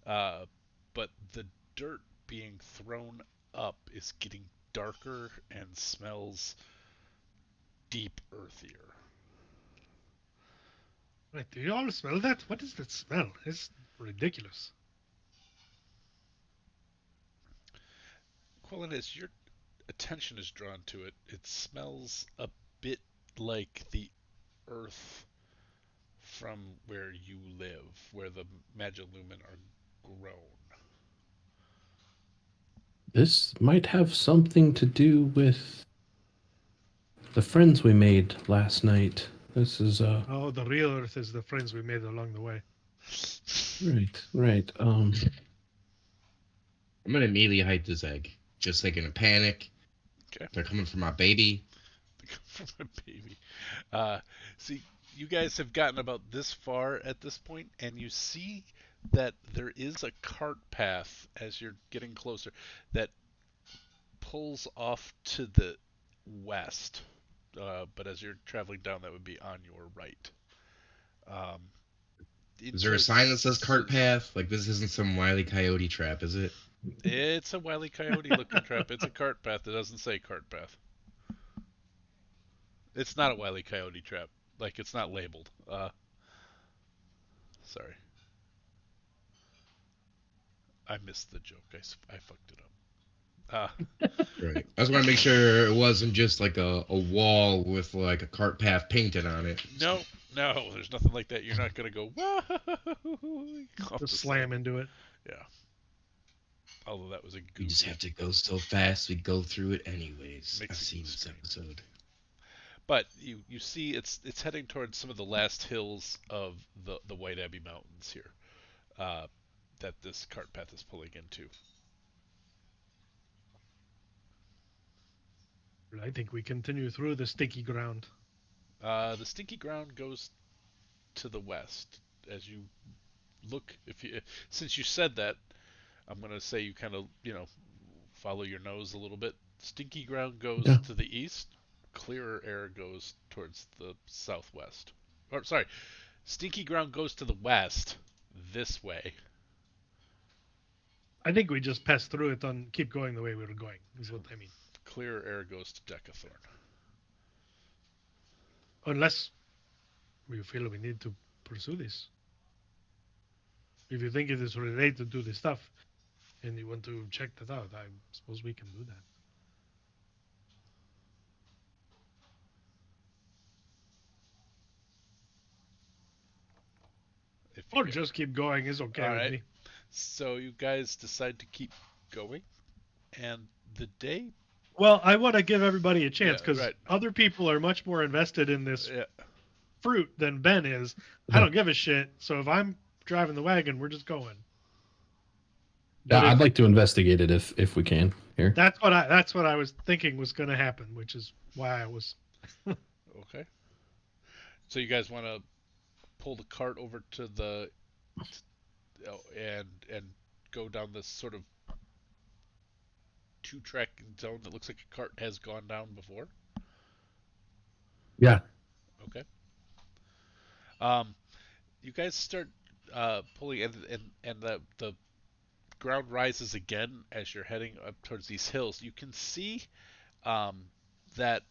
But the dirt being thrown up is getting darker and smells deep earthier. Wait, do you all smell that? What is that smell? ridiculous. Quillen, as your attention is drawn to it, it smells a bit like the earth from where you live, where the Magilumen are grown. This might have something to do with the friends we made last night. This is Oh, the real Earth is the friends we made along the way. right. I'm gonna immediately hide this egg, just like in a panic. Okay. They're coming for my baby. From a baby. See, you guys have gotten about this far at this point, and you see that there is a cart path as you're getting closer that pulls off to the west. But as you're traveling down, that would be on your right. Um, Is there a sign that says cart path? Like this isn't some wily coyote trap, is it? It's a wily coyote looking trap. It's a cart path. It doesn't say cart path. It's not a wily coyote trap. Like it's not labeled. Sorry. I missed the joke. I fucked it up. Right. I just want to make sure it wasn't just like a wall with like a cart path painted on it. No, there's nothing like that. You're not gonna go Just slam into it. Yeah. Although that was a We just have to go so fast we go through it anyways. I've seen this episode. But you see it's heading towards some of the last hills of the White Abbey Mountains here. That this cart path is pulling into. I think we continue through the sticky ground. The stinky ground goes to the west. As you look, since you said that, I'm gonna say you kind of follow your nose a little bit. Stinky ground goes to the east. Clearer air goes towards the southwest. Or sorry, stinky ground goes to the west this way. I think we just pass through it and keep going the way we were going, is what I mean. Clearer air goes to Decathorn. Unless we feel we need to pursue this. If you think it is related to this stuff and you want to check that out, I suppose we can do that. Or just keep going is okay with me. So you guys decide to keep going, and the day. Well, I want to give everybody a chance because other people are much more invested in this fruit than Ben is. I don't give a shit. So if I'm driving the wagon, we're just going. Yeah, I'd like to investigate it if we can here. That's what I was thinking was going to happen, which is why I was. Okay. So you guys want to pull the cart over to the and go down this sort of 2-track zone that looks like a cart has gone down before? Yeah. Okay. You guys start pulling, and the ground rises again as you're heading up towards these hills. You can see that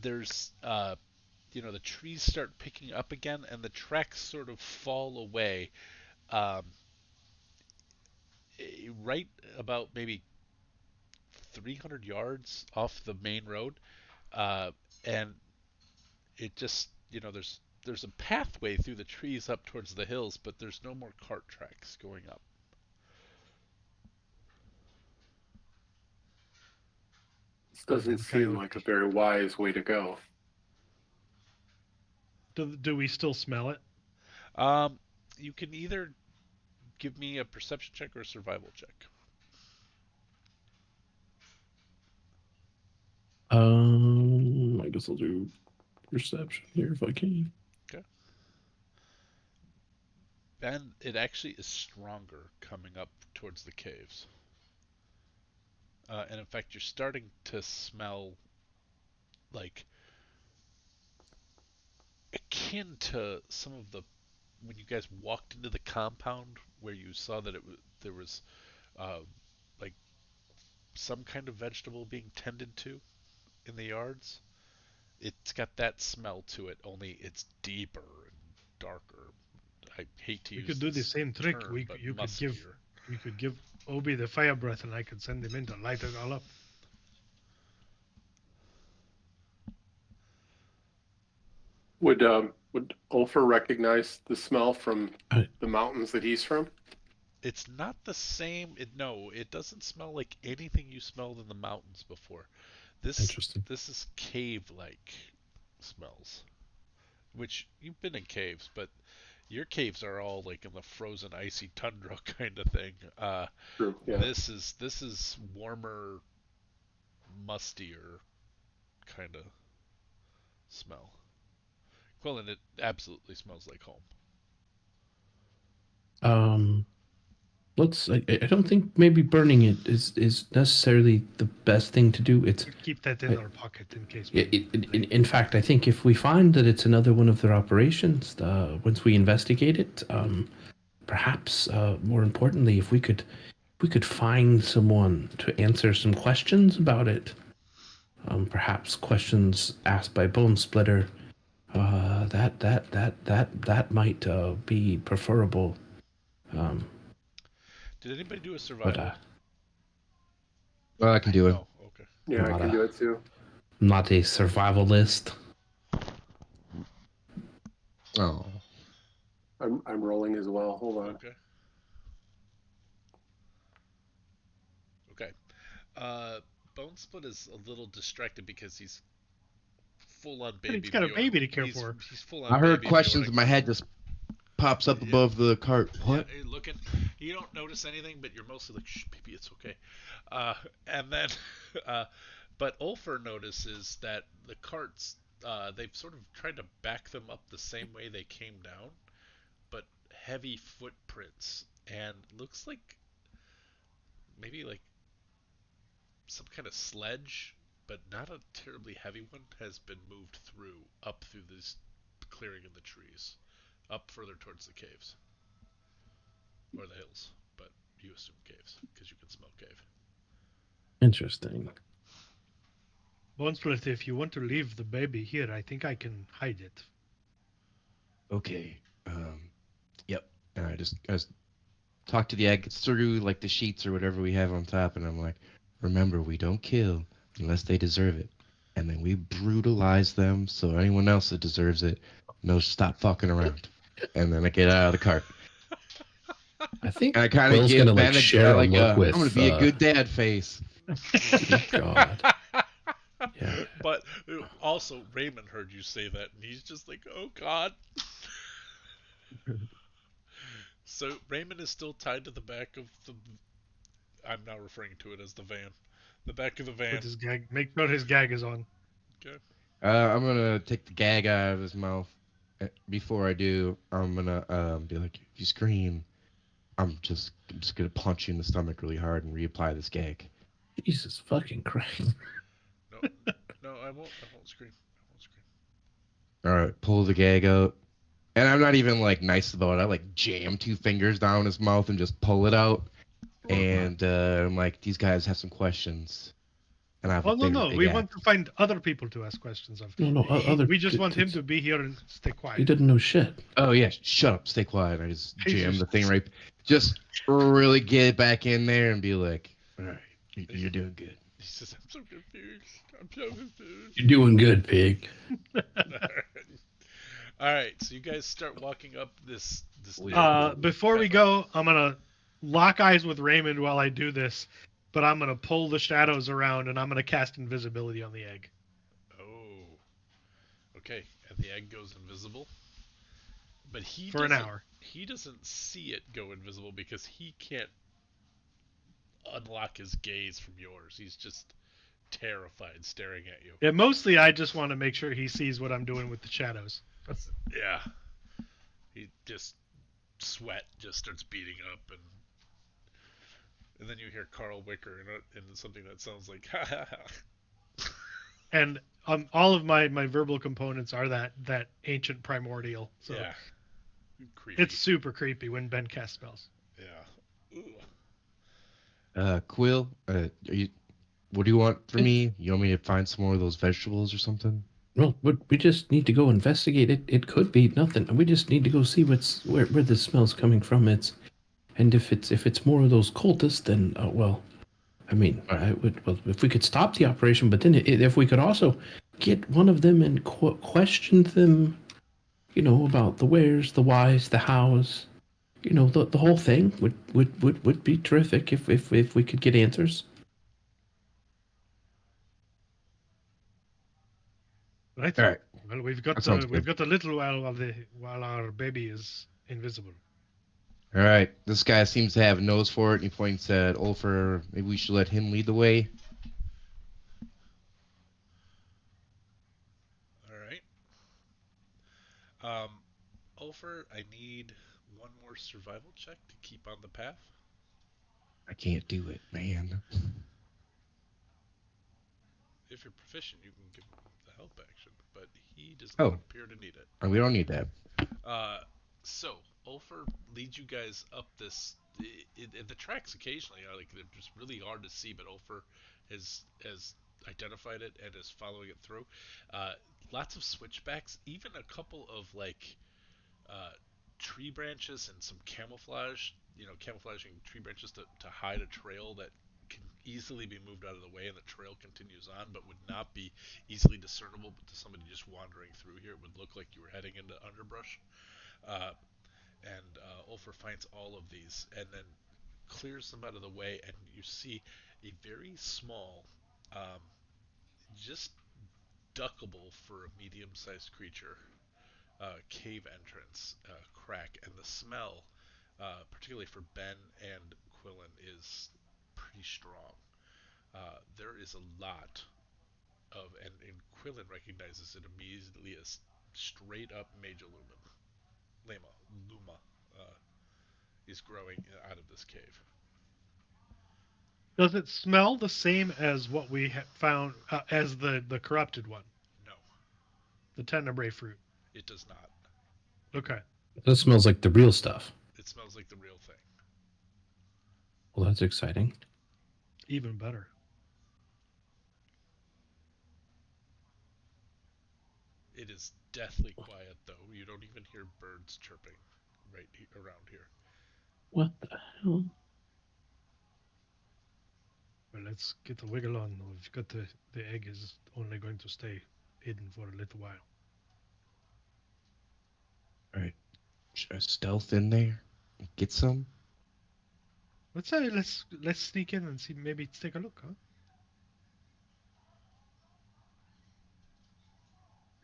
there's the trees start picking up again, and the tracks sort of fall away. Right about maybe 300 yards off the main road, and it just there's a pathway through the trees up towards the hills, but there's no more cart tracks going up. This doesn't seem like a very wise way to go. Do we still smell it? You can either give me a perception check or a survival check. I guess I'll do perception here if I can. Okay. And it actually is stronger coming up towards the caves. And in fact, you're starting to smell like akin to some of the when you guys walked into the compound where you saw that there was like some kind of vegetable being tended to in the yards. It's got that smell to it, only it's deeper and darker. I hate to We use could do the this same trick. term, but You muskier. could give Obi the fire breath, and I could send him in to light it all up. Would Ulfer recognize the smell from I- the mountains that he's from? It's not the same. No, it doesn't smell like anything you smelled in the mountains before. Interesting. This is cave-like smells, which you've been in caves, but your caves are all like in the frozen, icy tundra kind of thing. True. Yeah. This is warmer, mustier kind of smell. Quillen, it absolutely smells like home. I don't think maybe burning it is necessarily the best thing to do. It's Keep that in our pocket in case. in fact, I think if we find that it's another one of their operations, once we investigate it, perhaps more importantly, if we could find someone to answer some questions about it, perhaps questions asked by Bone Splitter, that might be preferable. Did anybody do a survival? Well, I can do it. Oh, okay. Yeah, I can do it too. Not a survivalist. Oh. I'm rolling as well. Hold on. Okay. Okay. Bone Split is a little distracted because he's full on baby. He's got a baby to care for. He's full on. I heard baby questions viewing. in my head just pops up above the cart. What? Yeah, looking. You don't notice anything, but you're mostly like, shh, baby, it's okay. And then, but Ulfer notices that the carts, they've sort of tried to back them up the same way they came down, but heavy footprints, and looks like maybe like some kind of sledge, but not a terribly heavy one, has been moved up through this clearing in the trees, up further towards the caves. Or the hills, but you assume caves, because you can smell cave. Interesting. Bone Split, if you want to leave the baby here, I think I can hide it. Okay. Yep. And I just talk to the egg through like the sheets or whatever we have on top, and I'm like, remember, we don't kill unless they deserve it, and then we brutalize them so anyone else that deserves it knows to stop fucking around. And then I get out of the cart. I think And I kind of Will's give gonna Ben share a look with. I'm gonna be a good dad face. God. Yeah. But also, Raymond heard you say that, and he's just like, oh God. So Raymond is still tied to the back of the. I'm now referring to it as the van. The back of the van. With his gag, make sure his gag is on. Okay. I'm gonna take the gag out of his mouth. Before I do, I'm gonna be like, if you scream, I'm just gonna punch you in the stomach really hard and reapply this gag. Jesus fucking Christ. No, I won't scream. All right, pull the gag out, and I'm not even like nice about it. I like jam 2 fingers down his mouth and just pull it out. And I'm like, these guys have some questions. And I have no. We want to find other people to ask questions of. No, other. We just want him to be here and stay quiet. He didn't know shit. Oh yeah, shut up, stay quiet. I just jam the thing right. Just really get it back in there and be like, all right, you're doing good. He says, I'm so confused. I'm so confused. You're doing good, pig. All right, so you guys start walking up this. Before we go, I'm gonna lock eyes with Raymond while I do this, but I'm gonna pull the shadows around and I'm gonna cast invisibility on the egg. Oh. Okay, and the egg goes invisible. But for an hour. He doesn't see it go invisible because he can't unlock his gaze from yours. He's just terrified staring at you. Yeah, mostly I just want to make sure he sees what I'm doing with the shadows. Yeah. He just sweat just starts beating up, and then you hear Carl Wicker in something that sounds like ha ha ha. And all of my verbal components are that ancient primordial. So yeah. Creepy. It's super creepy when Ben casts spells. Yeah. Ooh. Quill, what do you want from me? You want me to find some more of those vegetables or something? Well, we just need to go investigate it. It could be nothing. We just need to go see where the smell's coming from. And if it's more of those cultists, then well, I mean, I would well if we could stop the operation, but then if we could also get one of them and question them, about the wheres, the whys, the hows, the whole thing would be terrific if we could get answers. Right. All right. Well, we've got That sounds we've good. got a little while our baby is invisible. All right. This guy seems to have a nose for it, and he points at Ulfer. Maybe we should let him lead the way. All right. Ulfer, I need one more survival check to keep on the path. I can't do it, man. If you're proficient, you can give him the help action, but he does not Oh. appear to need it. We don't need that. So Ulfer leads you guys up this. The tracks occasionally are they're just really hard to see, but Ulfer has identified it and is following it through. Lots of switchbacks, even a couple of uh, tree branches and some camouflage. Camouflaging tree branches to hide a trail that can easily be moved out of the way, and the trail continues on, but would not be easily discernible to somebody just wandering through here. It would look like you were heading into underbrush. Uh, and Ulfer finds all of these and then clears them out of the way, and you see a very small, um, just duckable for a medium-sized creature, cave entrance crack, and the smell, particularly for Ben and Quillen, is pretty strong. There is a lot and Quillen recognizes it immediately as straight up Major Luma is growing out of this cave. Does it smell the same as what we found as the corrupted one? No, The tenebrae fruit. it does not. Okay. That smells like the real stuff. It smells like the real thing. Well, that's exciting. Even better. It is deathly quiet, though. You don't even hear birds chirping around here. What the hell? Well, let's get the wiggle on. We've got the egg is only going to stay hidden for a little while. All right. Should I stealth in there? Get some? Let's sneak in and see. Maybe take a look, huh?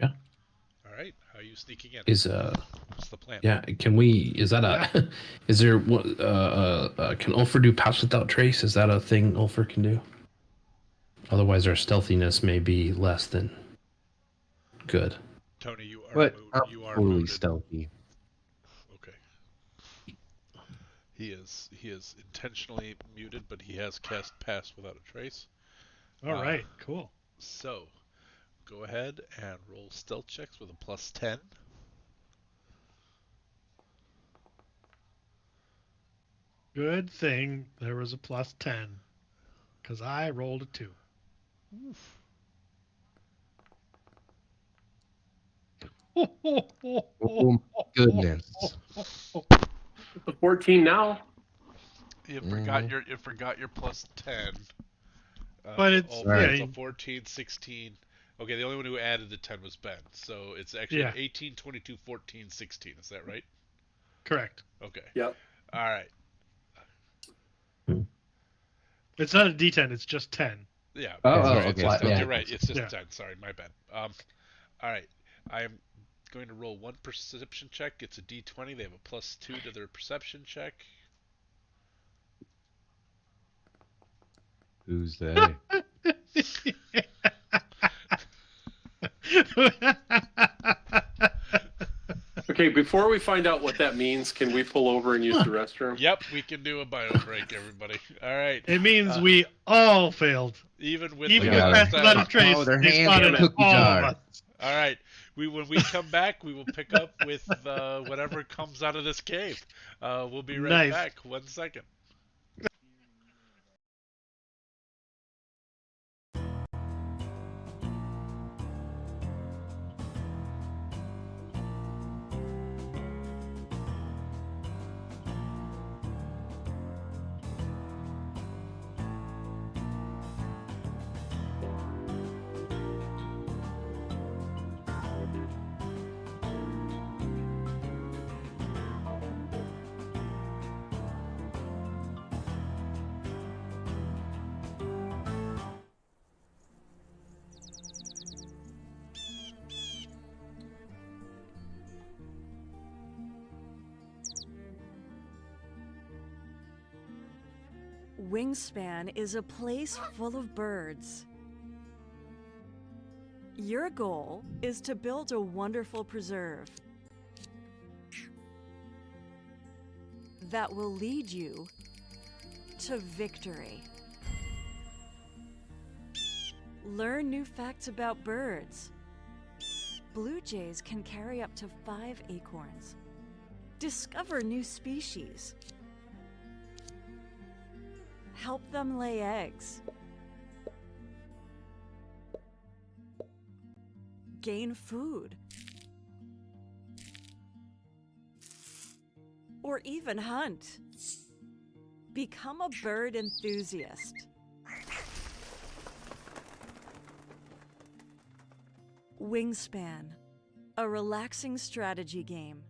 Yeah. All right, how are you sneaking in? What's the plan? Yeah, can we? Is that a? Is there what? Can Ulfer do pass without trace? Is that a thing Ulfer can do? Otherwise, our stealthiness may be less than good. Tony, you are But you are totally muted. stealthy. Okay. He is intentionally muted, but he has cast pass without a trace. All right, cool. So, go ahead and roll stealth checks with a +10. Good thing there was a +10, because I rolled a 2. Oof. Oh, goodness. The 14 now. You forgot your +10. But it's right. So 14, 16. Okay, the only one who added the 10 was Ben. So it's actually 18, 22, 14, 16. Is that right? Correct. Okay. Yep. All right. It's not a D10. It's just 10. Yeah. Okay. You're right. It's just 10. Sorry, my bad. All right. I am going to roll one perception check. It's a D20. They have a +2 to their perception check. Who's they? Okay, before we find out what that means, can we pull over and use the restroom? Yep, we can do a bio break, everybody. All right. It means we all failed. Even with Pass without a trace. Their They hands spotted in a cookie all jar. of us. All right. When we come back, we will pick up with whatever comes out of this cave. We'll be right back. 1 second. Wingspan is a place full of birds. Your goal is to build a wonderful preserve that will lead you to victory. Learn new facts about birds. Blue jays can carry up to 5 acorns. Discover new species. Help them lay eggs. Gain food. Or even hunt. Become a bird enthusiast. Wingspan, a relaxing strategy game.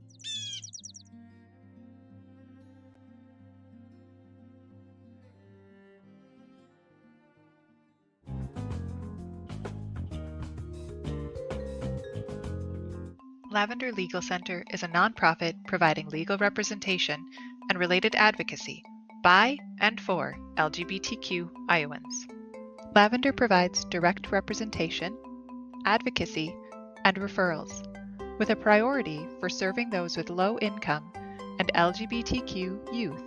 Lavender Legal Center is a nonprofit providing legal representation and related advocacy by and for LGBTQ Iowans. Lavender provides direct representation, advocacy, and referrals, with a priority for serving those with low income and LGBTQ youth.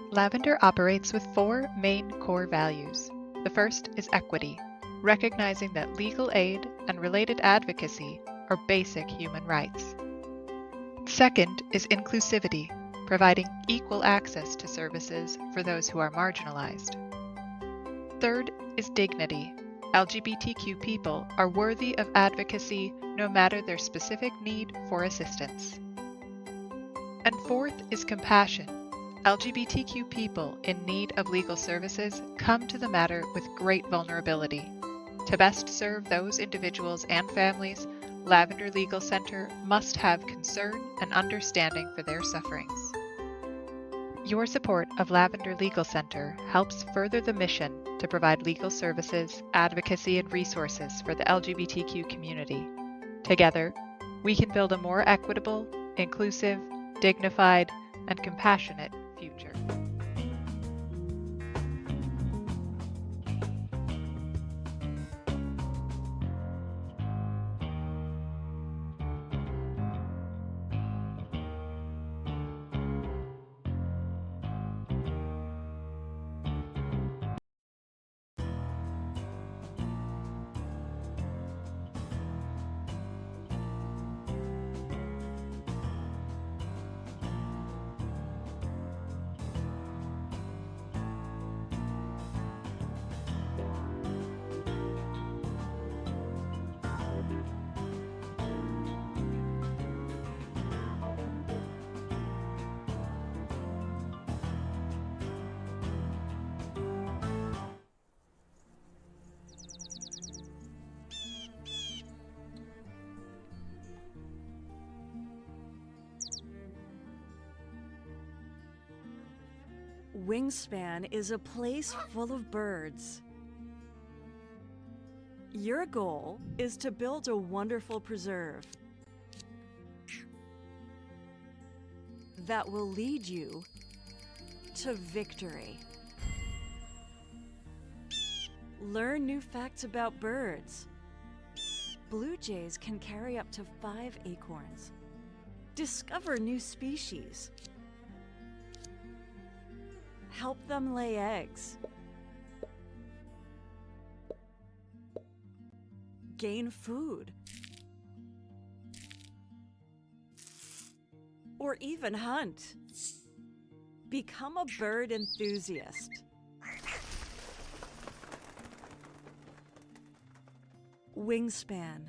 Lavender operates with 4 main core values. The first is equity, recognizing that legal aid and related advocacy are basic human rights. Second is inclusivity, providing equal access to services for those who are marginalized. Third is dignity. LGBTQ people are worthy of advocacy no matter their specific need for assistance. And fourth is compassion. LGBTQ people in need of legal services come to the matter with great vulnerability. To best serve those individuals and families, Lavender Legal Center must have concern and understanding for their sufferings. Your support of Lavender Legal Center helps further the mission to provide legal services, advocacy, and resources for the LGBTQ community. Together, we can build a more equitable, inclusive, dignified, and compassionate future. Wingspan is a place full of birds. Your goal is to build a wonderful preserve that will lead you to victory. Learn new facts about birds. Blue jays can carry up to 5 acorns. Discover new species. Help them lay eggs. Gain food. Or even hunt. Become a bird enthusiast. Wingspan,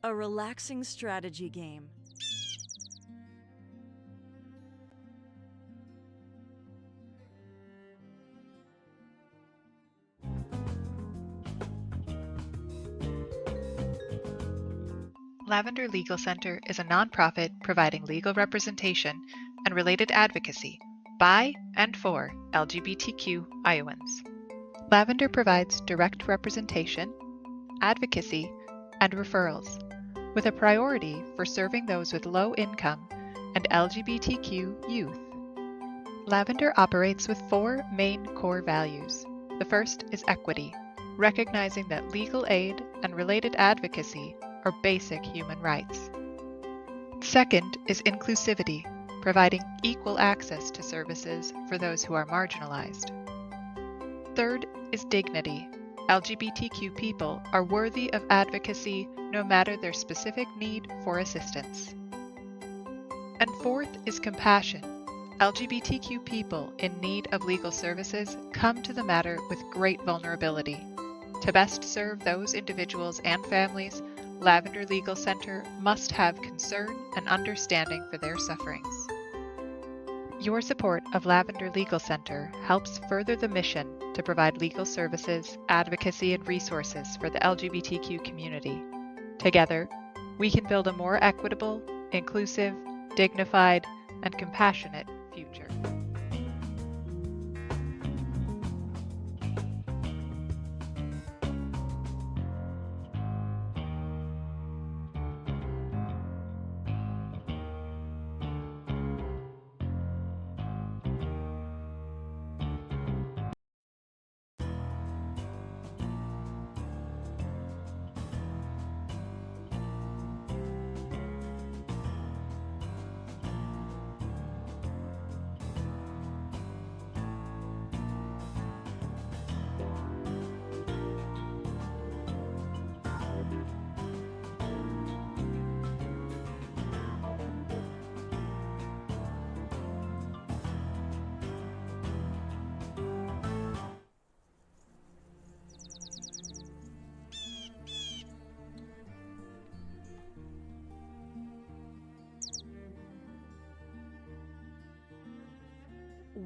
a relaxing strategy game. Lavender Legal Center is a nonprofit providing legal representation and related advocacy by and for LGBTQ Iowans. Lavender provides direct representation, advocacy, and referrals, with a priority for serving those with low income and LGBTQ youth. Lavender operates with 4 main core values. The first is equity, recognizing that legal aid and related advocacy are basic human rights. Second is inclusivity, providing equal access to services for those who are marginalized. Third is dignity. LGBTQ people are worthy of advocacy no matter their specific need for assistance. And fourth is compassion. LGBTQ people in need of legal services come to the matter with great vulnerability. To best serve those individuals and families, Lavender Legal Center must have concern and understanding for their sufferings. Your support of Lavender Legal Center helps further the mission to provide legal services, advocacy, and resources for the LGBTQ community. Together, we can build a more equitable, inclusive, dignified, and compassionate future.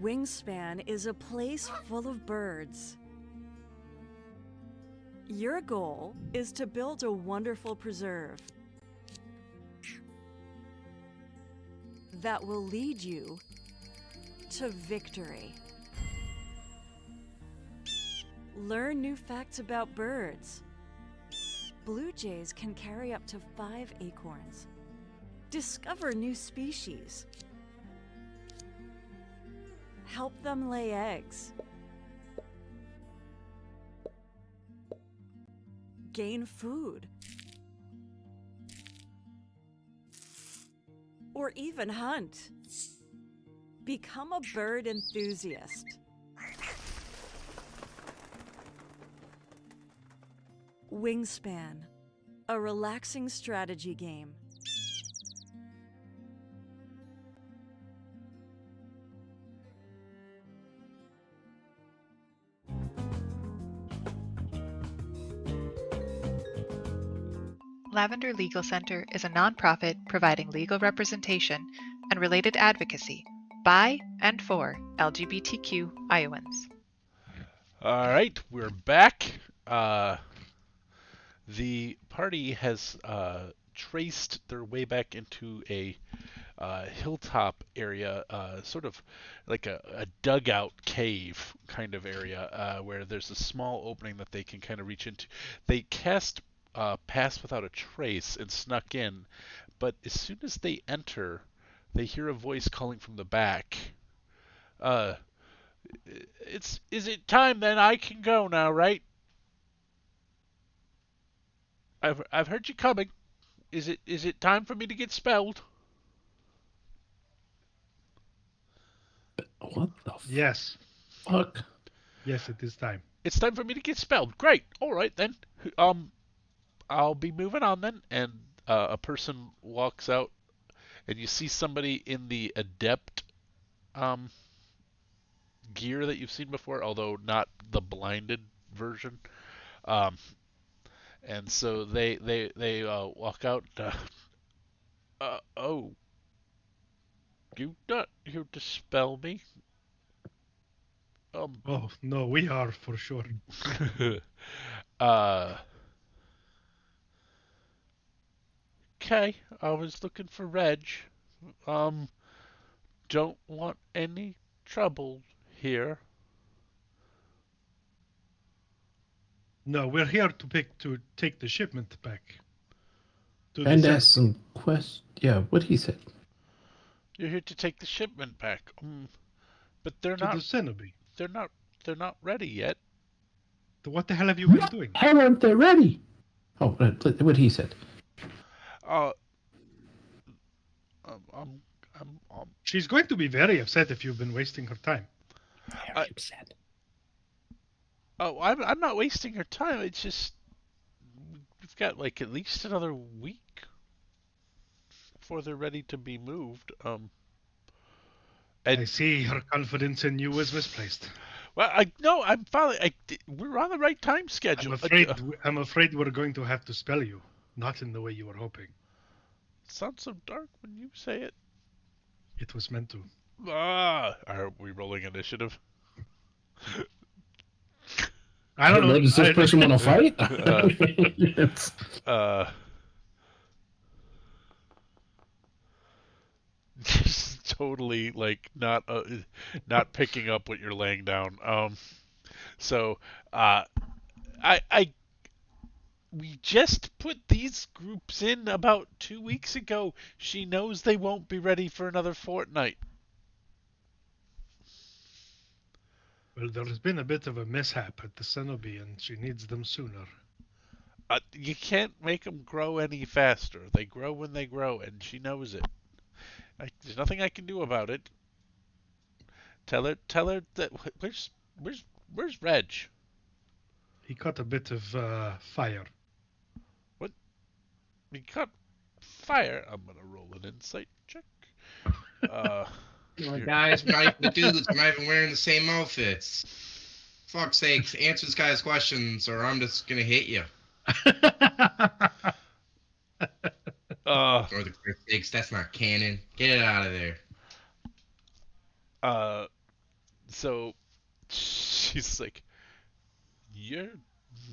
Wingspan is a place full of birds. Your goal is to build a wonderful preserve that will lead you to victory. Learn new facts about birds. Blue jays can carry up to 5 acorns. Discover new species. Help them lay eggs. Gain food. Or even hunt. Become a bird enthusiast. Wingspan, a relaxing strategy game. Lavender Legal Center is a nonprofit providing legal representation and related advocacy by and for LGBTQ Iowans. All right, we're back. The party has traced their way back into a hilltop area, sort of like a dugout cave kind of area, where there's a small opening that they can kind of reach into. They cast Pass Without a Trace and snuck in, but as soon as they enter, they hear a voice calling from the back. Is it time then? I can go now, right? I've heard you coming. Is it time for me to get spelled? What the Yes. fuck? Yes, it is time. It's time for me to get spelled. Great. All right then. I'll be moving on then. And a person walks out, and you see somebody in the adept gear that you've seen before, although not the blinded version. And so they walk out. Oh, you not here to spell me? Oh, no, we are for sure. Okay, I was looking for Reg. Don't want any trouble here. No, we're here to take the shipment back. To the And center. ask some questions. Yeah, what he said. You're here to take the shipment back. But they're To not. the Cenobite. They're not. They're not ready yet. What the hell have you been doing? Hell, aren't they ready? Oh, what he said. Uh, um, um, um, She's going to be very upset if you've been wasting her time. Very upset. I'm not wasting her time. It's just we've got like at least another week before they're ready to be moved. I And see her confidence in you was misplaced. well, no, I'm following. We're on the right time schedule. I'm afraid we're going to have to spell you, not in the way you were hoping. It sounds so dark when you say it. It was meant to. Are we rolling initiative? I don't know. Does this person want to fight? Just totally like not picking up what you're laying down. So I we just put these groups in about 2 weeks ago. She knows they won't be ready for another fortnight. Well, there's been a bit of a mishap at the Cenobite, and she needs them sooner. You can't make them grow any faster. They grow when they grow, and she knows it. There's nothing I can do about it. Tell her that where's Reg? He caught a bit of fire. What? He caught fire. I'm gonna roll an insight check. Guys, we're not even dudes. We're not even wearing the same outfits. Fuck's sakes, answer this guy's questions, or I'm just gonna hit you. Or the critics, that's not canon. Get it out of there. So she's like, you're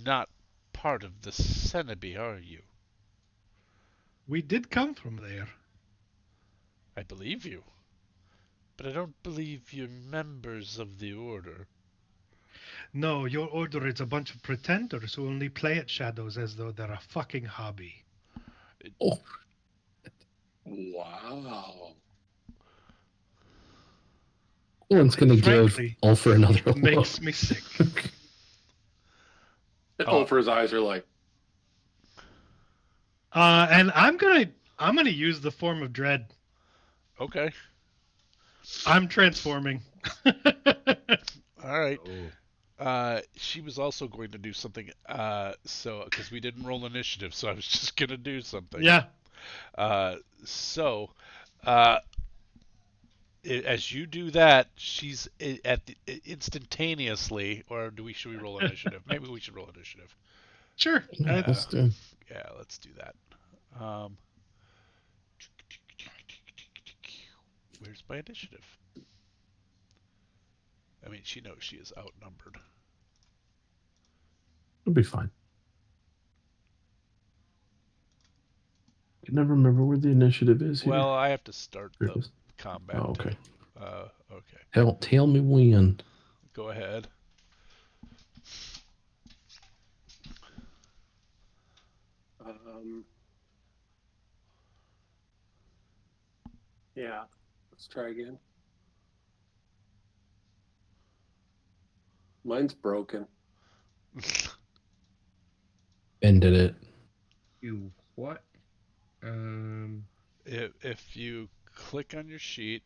not part of the Cenobite, are you? We did come from there. I believe you. But I don't believe you're members of the Order. No, your order is a bunch of pretenders who only play at shadows as though they're a fucking hobby. Oh. Wow. One's going to give Frankly, Ulfer another it makes me sick. And Ulfer's eyes are like, and I'm gonna use the form of dread. Okay. I'm transforming. All right. Oh. She was also going to do something. So because we didn't roll initiative, so I was just gonna do something. Yeah. As you do that, she's instantaneously, or should we roll initiative? Maybe we should roll initiative. Sure. Yeah, let's do that. Where's my initiative? I mean, she knows she is outnumbered. It'll be fine. I can never remember where the initiative is here. Well, I have to start the combat. Oh, okay. Okay. Tell me when. Go ahead. Yeah. Let's try again. Mine's broken. Ben did it. You what? If you click on your sheet,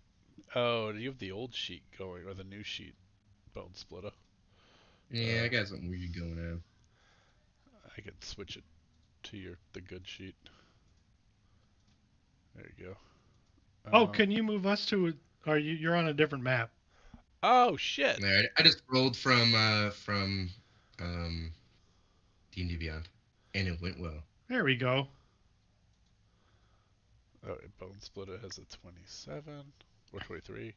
do you have the old sheet going or the new sheet, Bone Splitter? Yeah, I got something weird going on. I can switch it to the good sheet. There you go. Oh, can you move us to? Or you're on a different map? Oh shit! There, I just rolled from D&D Beyond, and it went well. There we go. Oh, Bone Splitter has a 27 or 23.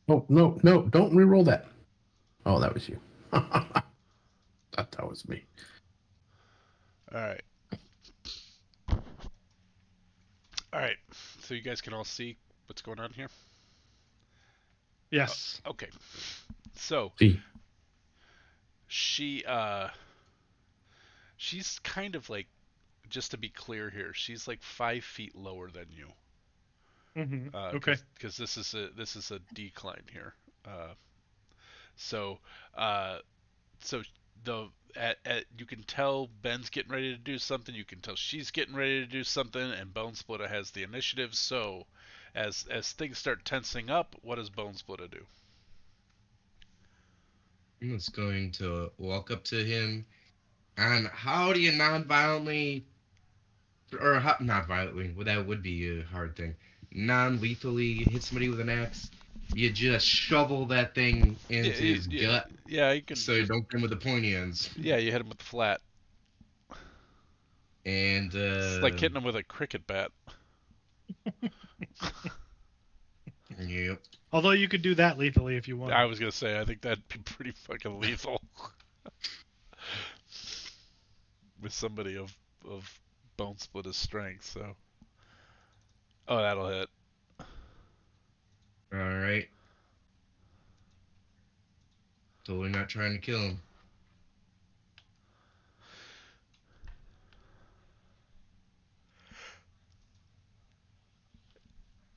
Oh, no, don't re-roll that. Oh, that was you. That was me. All right. So you guys can all see what's going on here? Yes. Okay. So See. she's kind of like just to be clear here, she's like 5 feet lower than you. Okay. Because this is a decline here. So uh, so you can tell Ben's getting ready to do something. You can tell she's getting ready to do something, and Bone Splitter has the initiative. So as things start tensing up, what does Bone Splitter do? I'm just going to walk up to him and how do you non-violently, or not violently, well, that would be a hard thing, non-lethally hit somebody with an axe? You just shovel that thing into his gut, Yeah, you can. so you don't hit him with the pointy ends. Yeah, you hit him with the flat. And It's like hitting him with a cricket bat. Yep. Although you could do that lethally if you want. I was gonna say, I think that'd be pretty fucking lethal. With somebody of Bone Splitter's strength, so. Oh, that'll hit. All right. Totally not trying to kill him.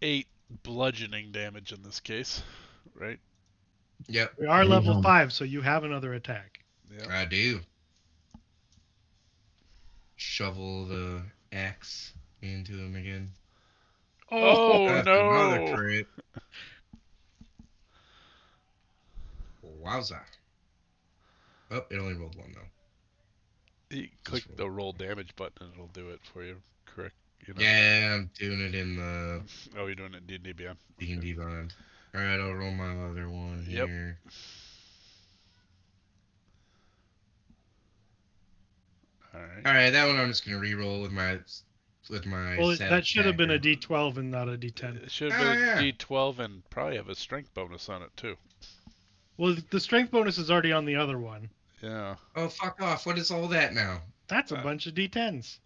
Eight bludgeoning damage in this case, right? Yep. We are Hey, level 5, so you have another attack. Yeah. I do. Shovel the axe into him again. Oh That's no! another crit. Wowza. Oh, it only rolled one though. You click the roll damage button and it'll do it for you, correct? You know? Yeah, I'm doing it in the Oh, you're doing it in D&D Beyond. D&D Bond. Alright, I'll roll my other one Yep. here. Alright, that one I'm just gonna re-roll with my Well, set that should have been a attacker. D12 and not a D10. It should have been Oh, a yeah. D12 and probably have a strength bonus on it too. Well, the strength bonus is already on the other one. Yeah. Oh, fuck off. What is all that now? That's a bunch of D10s.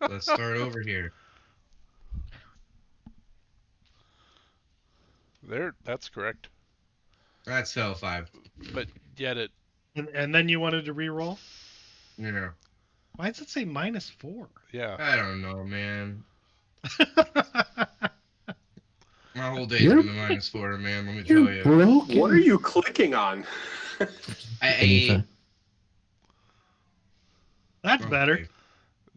Let's start over here. There, that's correct. That's still 5. But yet it. And then you wanted to re-roll? Yeah. Why does it say -4? Yeah. I don't know, man. My whole day's You're- been the -4, man. Let me You're tell you. broken. What are you clicking on? Anything. That's better. Okay.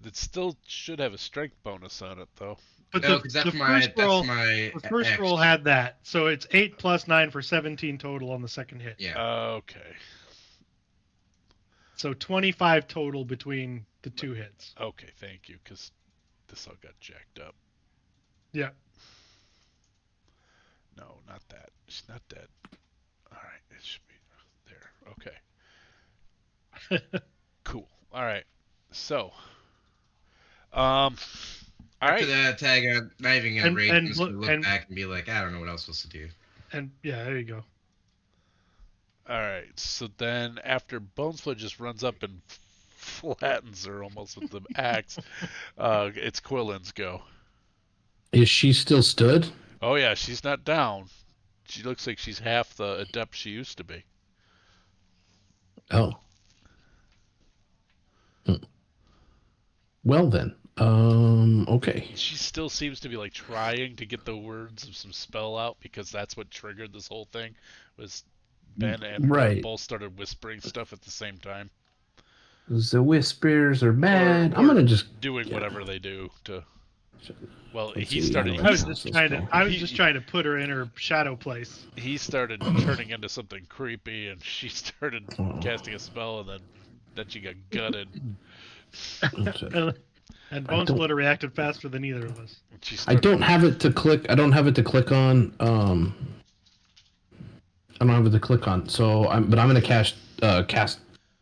It still should have a strength bonus on it though. But No, because that's my the first roll had that, so it's 8 plus 9 for 17 total on the second hit. Yeah. Okay. So 25 total between the two hits. Okay, thank you, because this all got jacked up. Yeah. No, not that. She's not dead. All right, it should be there. Okay. Cool. All right. So, all After right. that attack, I'm not even gonna And- rage. and I'm just gonna look- look and- back and be like, I don't know what else supposed to do. And yeah, there you go. All right. So then, after Bonesfoot just runs up and flattens her almost with the axe, it's Quillen's go. Is she still stood? Oh yeah, she's not down. She looks like she's half the adept she used to be. Oh. Well then. Okay. She still seems to be like trying to get the words of some spell out because that's what triggered this whole thing. Was Ben and Right. both started whispering stuff at the same time, The whispers are bad. Or- I'm gonna just. doing Yeah. whatever they do to. Well, Let's he see, started. how I was do just He- trying to put her in her shadow place. He started turning into something creepy, and she started Oh. casting a spell, and then she got gutted. And I Bone don't- Splitter reacted faster than either of us. And she I started, don't have it to click. I don't have it to click on. I don't have it to click on. So I'm gonna cast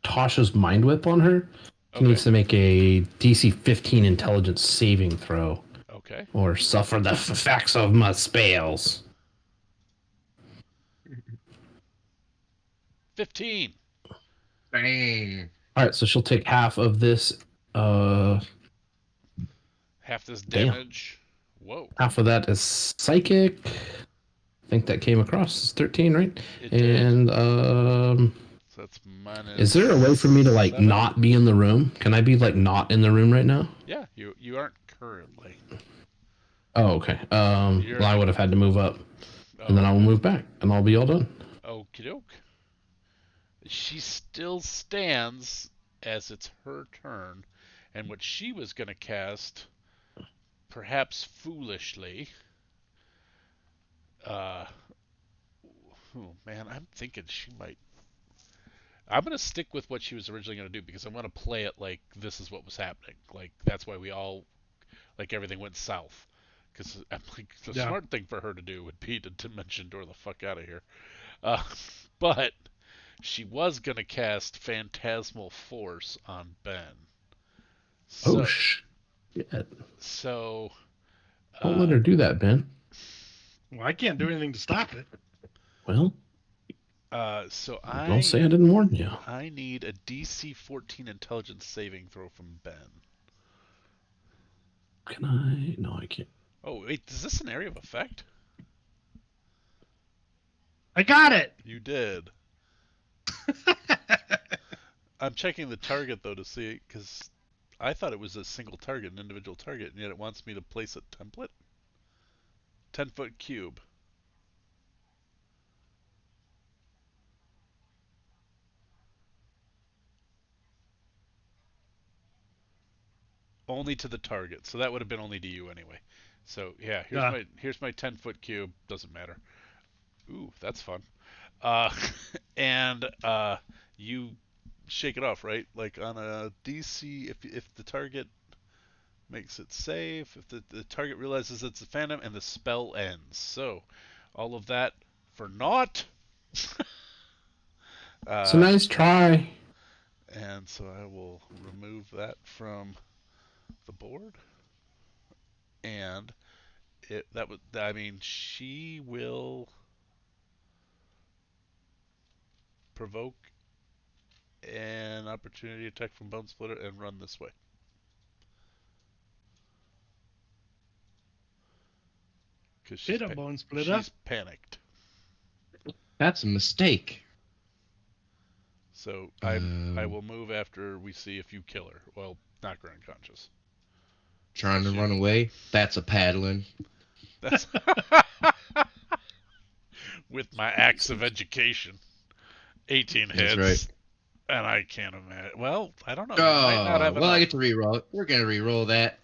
Tasha's Mind Whip on her. She Okay. needs to make a DC 15 Intelligence saving throw, Okay. or suffer the effects of my spells. 15. Bang. All right, so she'll take half of this. Half this Damn. damage. Whoa. Half of that is psychic. I think that came across as 13, right? It did. And So that's minus. Is there a way for me to like 7. not be in the room? Can I be like not in the room right now? Yeah, you aren't currently. Oh, okay. Well, I would have had to move up, and then I will okay. move back, and I'll be all done. Okie doke. She still stands as it's her turn, and what she was going to cast, perhaps foolishly. Oh man, I'm thinking she might. I'm going to stick with what she was originally going to do because I want to play it like this is what was happening. Like that's why we all, like everything went south. Because I'm like, the smart thing for her to do would be to dimension door the fuck out of here. But she was going to cast Phantasmal Force on Ben. So, shit. So. Don't let her do that, Ben. Well, I can't do anything to stop it. Well. So Don't say I didn't warn you. I need a DC 14 Intelligence saving throw from Ben. Can I? No, I can't. Oh wait, is this an area of effect? I got it. You did. I'm checking the target though to see, because I thought it was a single target, an individual target, and yet it wants me to place a template. 10-foot cube. Only to the target, so that would have been only to you anyway. So yeah, here's my 10-foot cube. Doesn't matter. Ooh, that's fun. And you shake it off, right? Like on a DC, if the target makes it safe, if the target realizes it's a phantom, and the spell ends. So all of that for naught. It's a nice try. And so I will remove that from the board. And she will provoke an opportunity attack from Bone Splitter and run this way. Because she's panicked. That's a mistake. So I will move after we see if you kill her. Well, knock her unconscious. Trying to run away? That's a paddling. That's with my axe of education. 18 hits. That's right. And I can't imagine. Well, I don't know. I get to reroll it. We're gonna reroll that.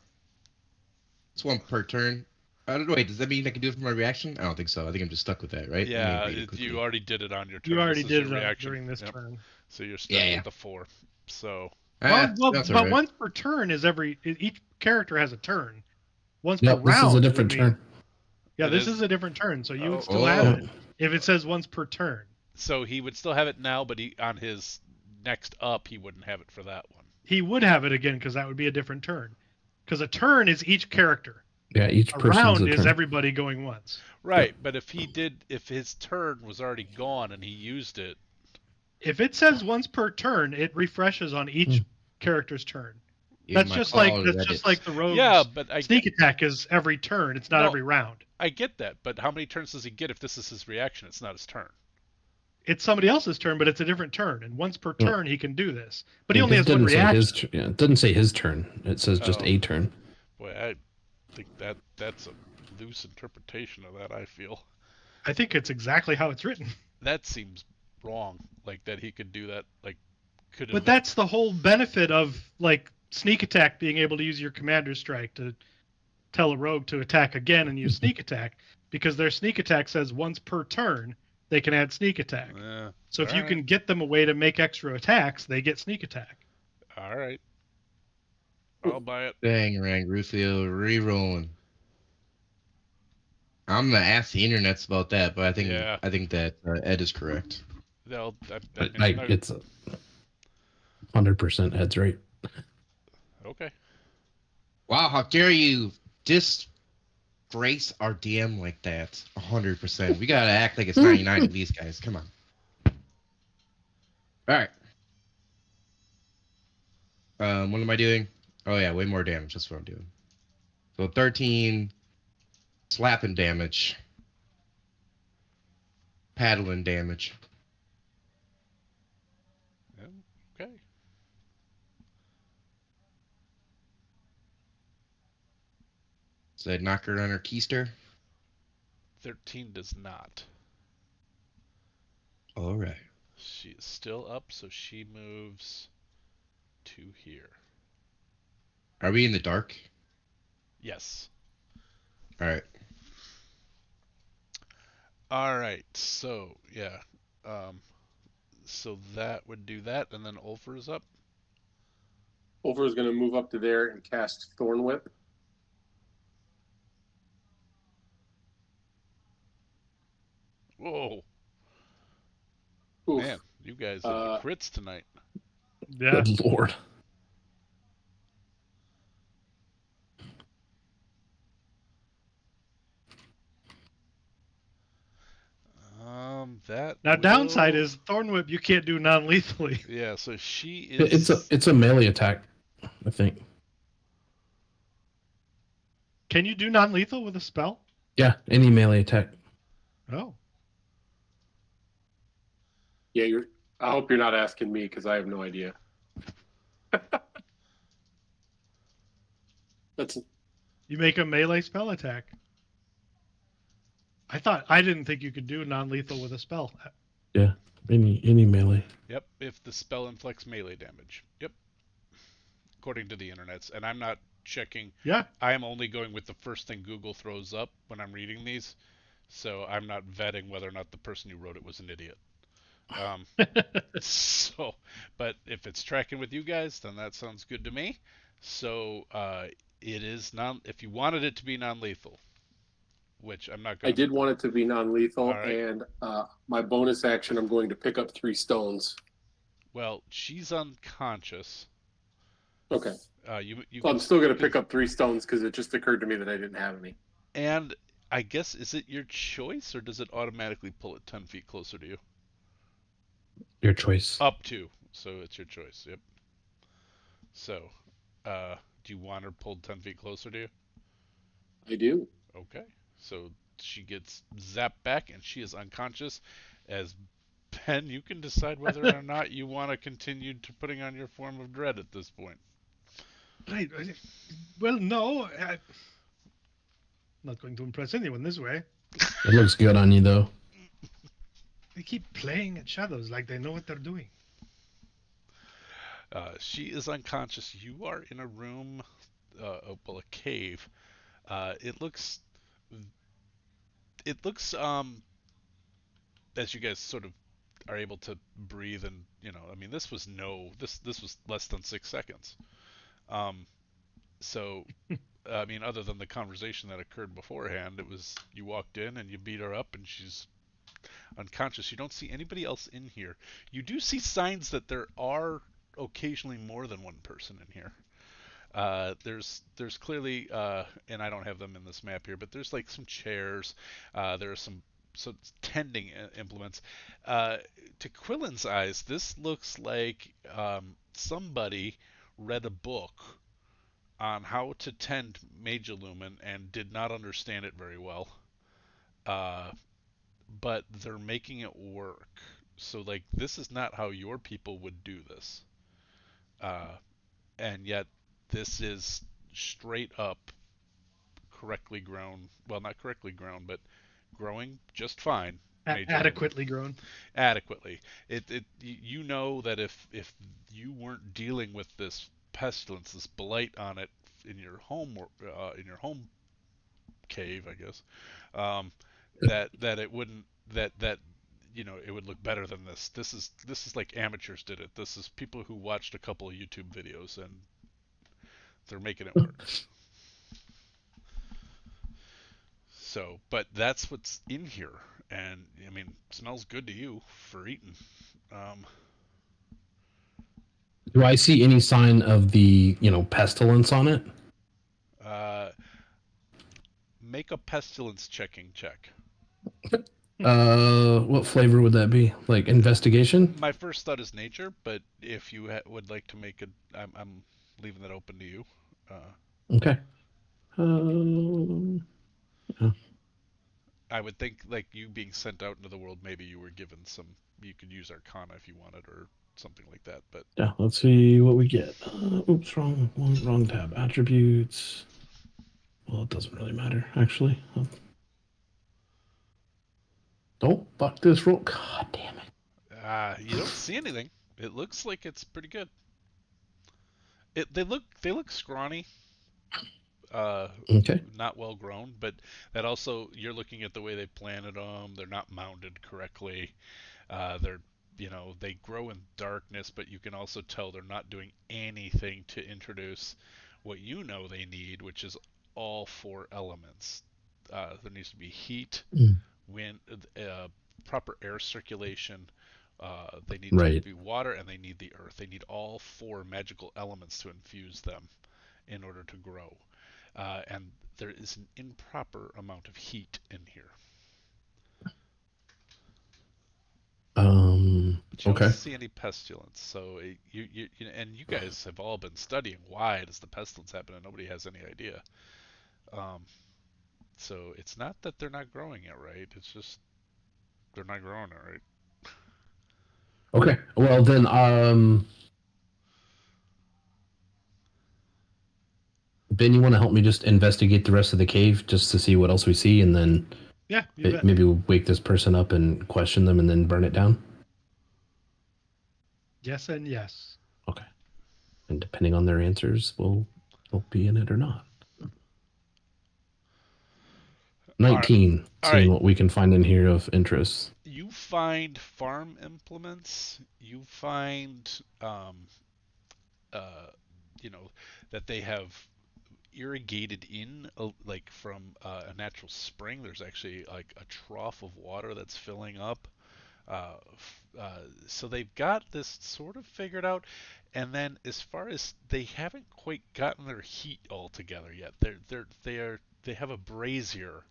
It's one per turn. Wait, does that mean I can do it for my reaction? I don't think so. I think I'm just stuck with that, right? Yeah, you already did it on your turn. You already did it during this turn. So you're stuck with the 4. So. But once per turn is each character has a turn. Once per round. This is a different turn. Yeah, this is a different turn, so you would still have it if it says once per turn. So he would still have it now, but on his next up, he wouldn't have it for that one. He would have it again because that would be a different turn. Because a turn is each character. Yeah, each person's round is everybody going once. Right, but if his turn was already gone and he used it. If it says once per turn, it refreshes on each character's turn. That's just like the rogue's sneak attack is every turn. It's not every round. I get that, but how many turns does he get if this is his reaction? It's not his turn. It's somebody else's turn, but it's a different turn. And once per turn, he can do this. But he only has one reaction. It doesn't say his turn. It says just a turn. Boy, I think that's a loose interpretation of that, I feel. I think it's exactly how it's written. That seems wrong. Like, that he could do that. But that's the whole benefit of, sneak attack, being able to use your commander strike to tell a rogue to attack again and use sneak attack. Because their sneak attack says once per turn, they can add sneak attack. So if you can get them a way to make extra attacks, they get sneak attack. All right. I'll buy it. Dang, Rufio, re-rolling. I'm gonna ask the internets about that, but I think that Ed is correct. It's 100% Ed's right. Okay. Wow, how dare you disgrace our DM like that? 100%. We gotta act like it's 99 at least, guys. Come on. All right. What am I doing? Oh yeah, way more damage. That's what I'm doing. So 13 slapping damage, paddling damage. Does that knock her on her keister? 13 does not. All right. She is still up, so she moves to here. Are we in the dark? Yes. All right. All right. So yeah. So that would do that, and then Ulfer is up. Ulfer is going to move up to there and cast Thorn Whip. Whoa. Oof. Man, you guys have the crits tonight. Yeah. Good lord. That Now, downside will- is Thorn Whip you can't do non-lethally. Yeah, so she is. It's a melee attack, I think. Can you do non-lethal with a spell? Yeah, any melee attack. Oh. Yeah, I hope you're not asking me because I have no idea. You make a melee spell attack. I didn't think you could do non-lethal with a spell. Yeah, any melee. Yep, if the spell inflicts melee damage. Yep. According to the internets, and I'm not checking. Yeah. I am only going with the first thing Google throws up when I'm reading these, so I'm not vetting whether or not the person who wrote it was an idiot. So, but if it's tracking with you guys, then that sounds good to me. So, it is if you wanted it to be non-lethal, which I'm not going I did want it to be non-lethal, right. And my bonus action, I'm going to pick up 3 stones. Well, she's unconscious. Okay. I'm still going to pick up 3 stones because it just occurred to me that I didn't have any. And I guess, is it your choice, or does it automatically pull it 10 feet closer to you? Your choice. Up to. So it's your choice. Yep. So, do you want her pulled 10 feet closer to you? I do. Okay. So she gets zapped back, and she is unconscious. As Ben, you can decide whether or not you want to continue to putting on your form of dread at this point. Right. Well, no. I'm not going to impress anyone this way. It looks good on you, though. They keep playing at shadows like they know what they're doing. She is unconscious. You are in a room, a cave. It looks, as you guys sort of are able to breathe, and I mean, this was less than 6 seconds. So, I mean, other than the conversation that occurred beforehand, it was you walked in and you beat her up, and she's unconscious. You don't see anybody else in here. You do see signs that there are occasionally more than one person in here. There's clearly, and I don't have them in this map here, but there's like some chairs. There are some tending implements. To Quillen's eyes, this looks like somebody read a book on how to tend Mage Illumin and did not understand it very well. But they're making it work. So, like, this is not how your people would do this. And yet, this is straight up correctly grown. Well, not correctly grown, but growing just fine. Adequately grown. Adequately. You know that if you weren't dealing with this pestilence, this blight on it in your home cave, I guess, that it wouldn't that it would look better than this. This is like amateurs did it. This is people who watched a couple of YouTube videos and they're making it work. So, but that's what's in here, and I mean, smells good to you for eating. Do I see any sign of the pestilence on it? Make a pestilence checking check. What flavor would that be? Like investigation? My first thought is nature, but if you would like to make it, I'm leaving that open to you. Okay. Yeah. I would think, like, you being sent out into the world, maybe you were given you could use Arcana if you wanted, or something like that. But yeah, let's see what we get. Oops, wrong tab. Attributes. Well, it doesn't really matter, actually. Oh, fuck this roll. God damn it. You don't see anything. It looks like it's pretty good. They look scrawny, Okay. not well grown, but that also you're looking at the way they planted them. They're not mounded correctly. They're they grow in darkness, but you can also tell they're not doing anything to introduce what they need, which is all four elements. There needs to be heat, Mm. wind, proper air circulation. They need to Right. be water, and they need the earth. They need all four magical elements to infuse them in order to grow. And there is an improper amount of heat in here. But you Okay. don't see any pestilence. So and you guys have all been studying why does the pestilence happen, and nobody has any idea. So it's not that they're not growing it right. It's just they're not growing it right. Okay. Well, then, Ben, you want to help me just investigate the rest of the cave just to see what else we see, and then Yeah, you bet. maybe we'll wake this person up and question them, and then burn it down? Yes and yes. Okay. And depending on their answers, they'll be in it or not. 19. All Seeing right. what we can find in here of interest. You find farm implements. You find, that they have irrigated in, like from a natural spring. There's actually like a trough of water that's filling up. So they've got this sort of figured out. And then as far as they haven't quite gotten their heat all together yet. They have a brazier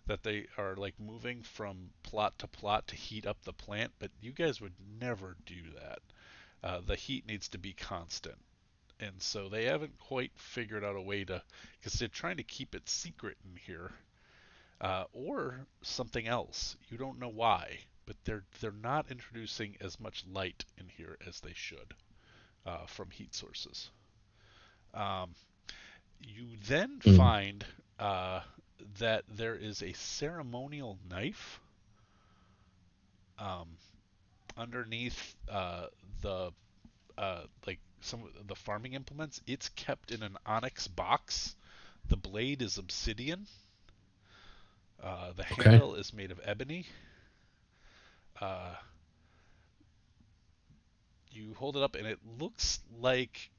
that they are like moving from plot to plot to heat up the plant, but you guys would never do that. The heat needs to be constant. And so they haven't quite figured out a way to, because they're trying to keep it secret in here, or something else. You don't know why, but they're not introducing as much light in here as they should from heat sources. You then find that there is a ceremonial knife underneath the like some of the farming implements. It's kept in an onyx box. The blade is obsidian. The handle is made of ebony. You hold it up, and it looks like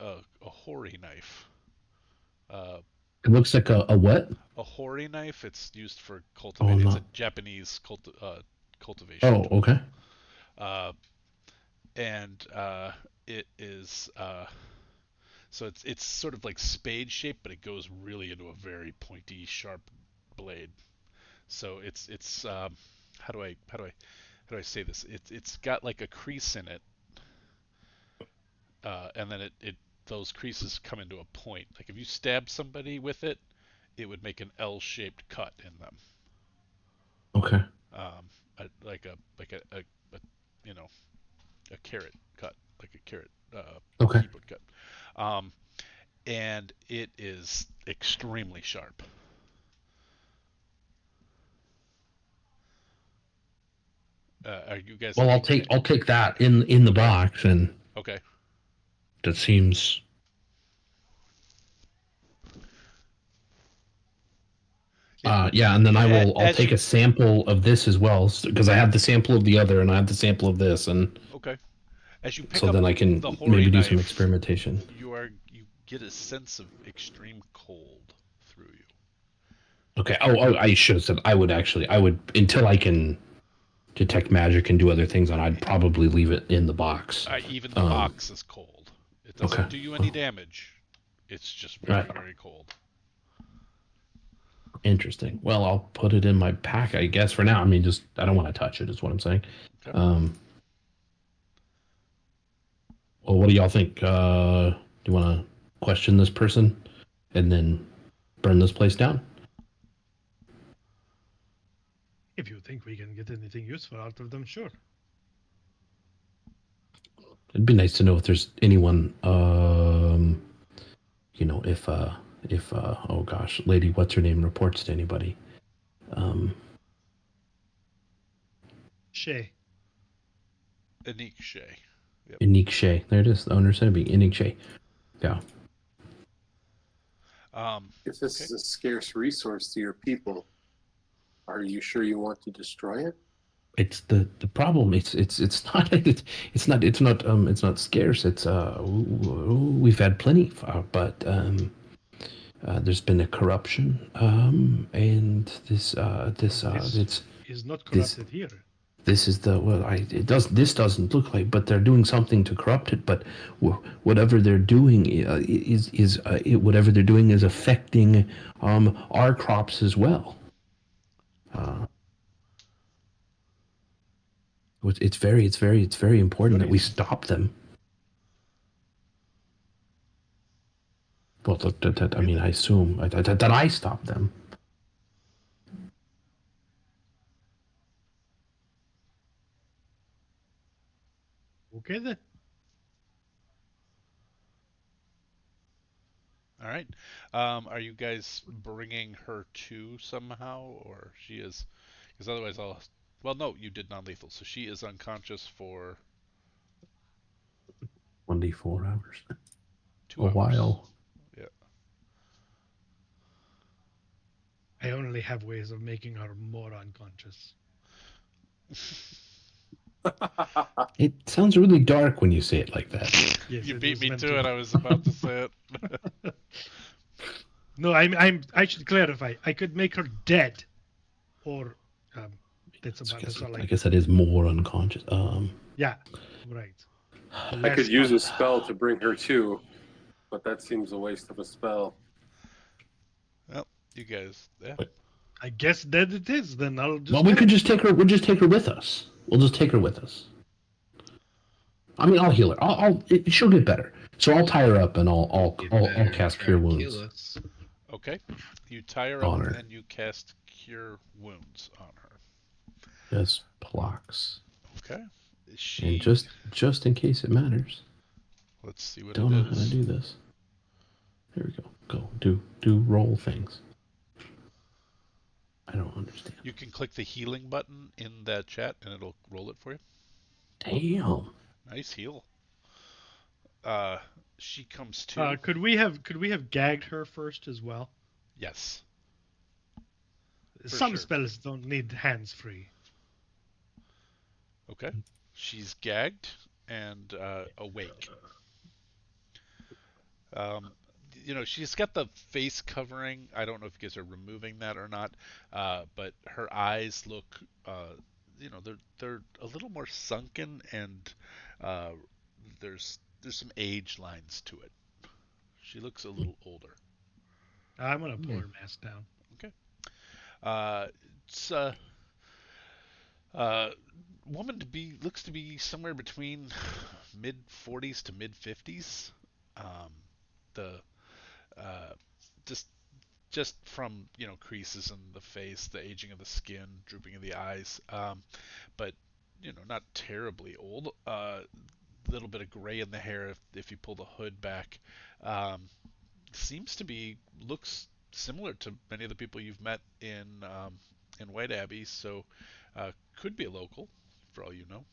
a hori knife. It looks like a what? A hori knife. It's used for cultivating. Oh, It's no. a Japanese cultivation. Oh, okay. And it is so it's sort of like spade shaped, but it goes really into a very pointy, sharp blade. So it's how do I say this? It's got like a crease in it, and then it those creases come into a point. Like if you stab somebody with it, it would make an L-shaped cut in them. Okay. Like a a carrot cut, like a carrot Okay. keyboard cut. And it is extremely sharp. Are you guys? Well, I'll take that in the box, and Okay. that seems. Yeah, and then I'll take a sample of this as well, because I have the sample of the other, and I have the sample of this, and Okay. As you pick so up then I can the hori maybe do knife, some experimentation. You get a sense of extreme cold through you. Okay. Oh, I should have said I would until I can detect magic and do other things, and I'd probably leave it in the box. Even the box is cold. It doesn't do you any damage. It's just very, very cold. Interesting. Well, I'll put it in my pack, I guess, for now. I mean, I don't want to touch it, is what I'm saying. Okay. Well, what do y'all think? Do you want to question this person and then burn this place down? If you think we can get anything useful out of them, sure. It'd be nice to know if there's anyone, if oh gosh, Lady what's her name reports to anybody. Shay. Anik Shay. Yep. Inique Shay. There it is. The owner said it'd be Inique Shay. Yeah. If this Okay. is a scarce resource to your people, are you sure you want to destroy it? It's the problem. It's not it's not scarce. It's we've had plenty, but there's been a corruption, and this it's Is not this corrupted here. this is the this doesn't look like, but they're doing something to corrupt it. But whatever they're doing whatever they're doing is affecting our crops as well. It's very important that we stop them. Well, I mean, I assume that I stop them. Okay then. All right. Are you guys bringing her to somehow, or she is? Because otherwise, I'll. Well, no, you did non-lethal, so she is unconscious for 24 hours. 2 hours. While. Yeah. I only have ways of making her more unconscious. It sounds really dark when you say it like that. Yes, You it beat was me meant to it. I was about to say it. No, I should clarify. I could make her dead, or that's all I guess that is more unconscious. Yeah, right. I could use a spell to bring her to, but that seems a waste of a spell. Well, you guys. Yeah. I guess that it is. Then I'll just. Well, we could just take her. We'll just take her with us. We'll just take her with us. I mean, I'll heal her. She'll get better. So I'll tie her up and I'll cast Cure Wounds. Okay. You tie her up and you cast Cure Wounds on her. Just blocks. Okay. And just in case it matters. Let's see what Don't it know is. how to do this. Here we go. Go. Do roll things. I don't understand. You can click the healing button in that chat and it'll roll it for you. Damn. Nice heal. She comes to. Could we have gagged her first as well? Yes. Some spells don't need hands free. Okay. She's gagged and awake. She's got the face covering. I don't know if you guys are removing that or not, but her eyes look, they're a little more sunken, and there's some age lines to it. She looks a little older. I'm gonna pull her mask down. Okay. It's woman looks to be somewhere between mid 40s to mid 50s. Just from creases in the face, the aging of the skin, drooping of the eyes, but not terribly old. Little bit of gray in the hair if you pull the hood back. Seems to looks similar to many of the people you've met in White Abbey, so could be a local for all you know.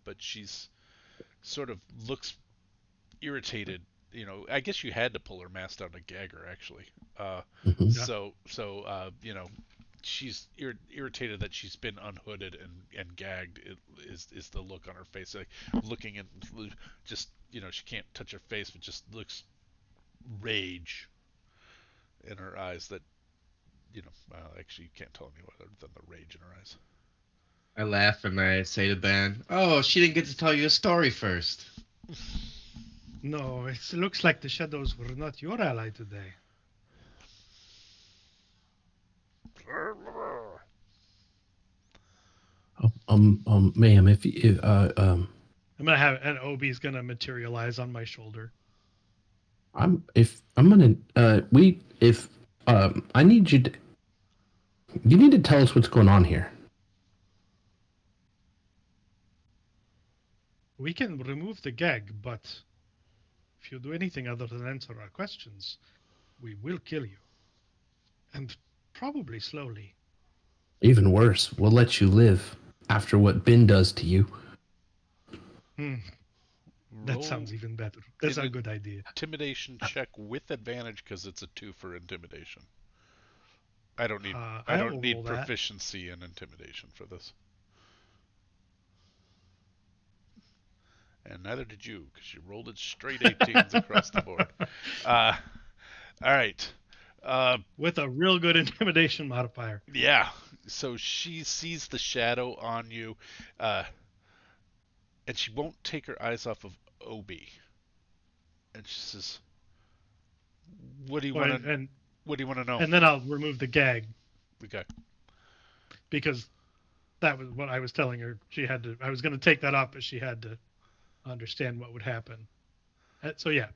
But she's sort of looks irritated. I guess you had to pull her mask down to gag her, actually. So she's irritated that she's been unhooded and gagged. Is the look on her face, like looking and just she can't touch her face, but just looks rage in her eyes. That actually you can't tell any other than the rage in her eyes. I laugh and I say to Ben, "Oh, she didn't get to tell you a story first." No, it looks like the shadows were not your ally today. Ma'am, if I'm gonna have an Obi's gonna materialize on my shoulder. I need you need to tell us what's going on here. We can remove the gag, but if you do anything other than answer our questions, we will kill you. And probably slowly. Even worse, we'll let you live after what Ben does to you. That Roll sounds even better. That's a good idea. intimidation check with advantage because it's a 2 for intimidation. I don't need I will roll that. proficiency in intimidation for this. And neither did you, because you rolled it straight 18s across the board. All right. With a real good intimidation modifier. Yeah. So she sees the shadow on you, and she won't take her eyes off of Obi. And she says, "What do you want to? What do you want to know?" And then I'll remove the gag. Okay. Because that was what I was telling her. She had to. I was going to take that off, but she had to understand what would happen. So yeah.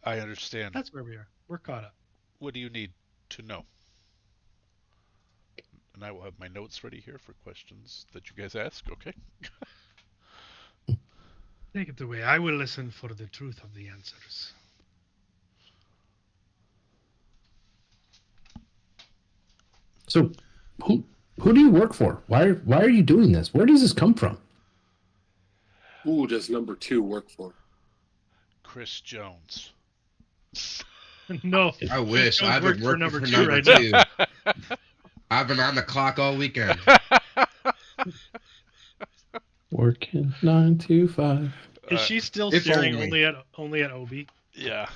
I understand. That's where we are. We're caught up. What do you need to know? And I will have my notes ready here for questions that you guys ask. Okay. Take it away. I will listen for the truth of the answers. So, who do you work for? Why are you doing this? Where does this come from? Who does number 2 work for? Chris Jones. No. I wish I've been working number for 2 number right 2. now. I've been on the clock all weekend. Working 9 to 5. Is she still if staring only. only at Obi? Yeah.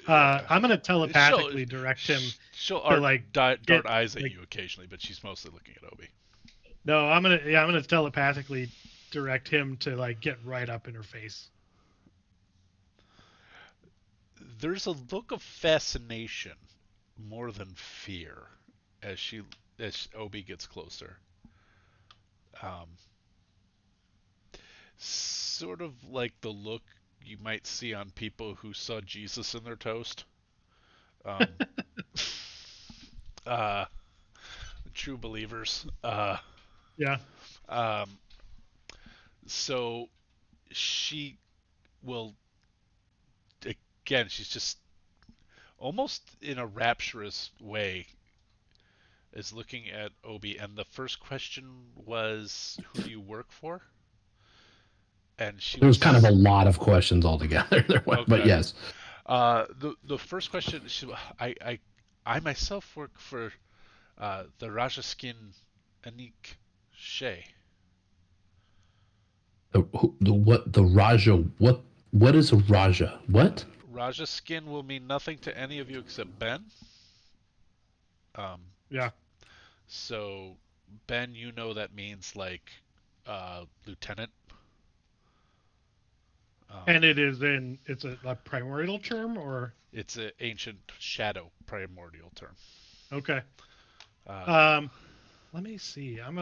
I'm gonna telepathically direct him She'll to like dart get, eyes at like- you occasionally, but she's mostly looking at Obi. No, I'm gonna telepathically direct him to like get right up in her face. There's a look of fascination more than fear as Obi gets closer. Sort of like the look you might see on people who saw Jesus in their toast. True believers. Yeah. So she will, again, she's just almost in a rapturous way is looking at Obi, and the first question was, "Who do you work for?" And there was kind of a lot of questions altogether there, okay. But yes. The first question, I myself work for the Rajaskin Anik Shea. The Raja? What is a Raja? What? Rajaskin will mean nothing to any of you except Ben. Yeah. So Ben, you know that means like lieutenant. And it's a primordial term, or it's an ancient shadow primordial term. Okay. Let me see. I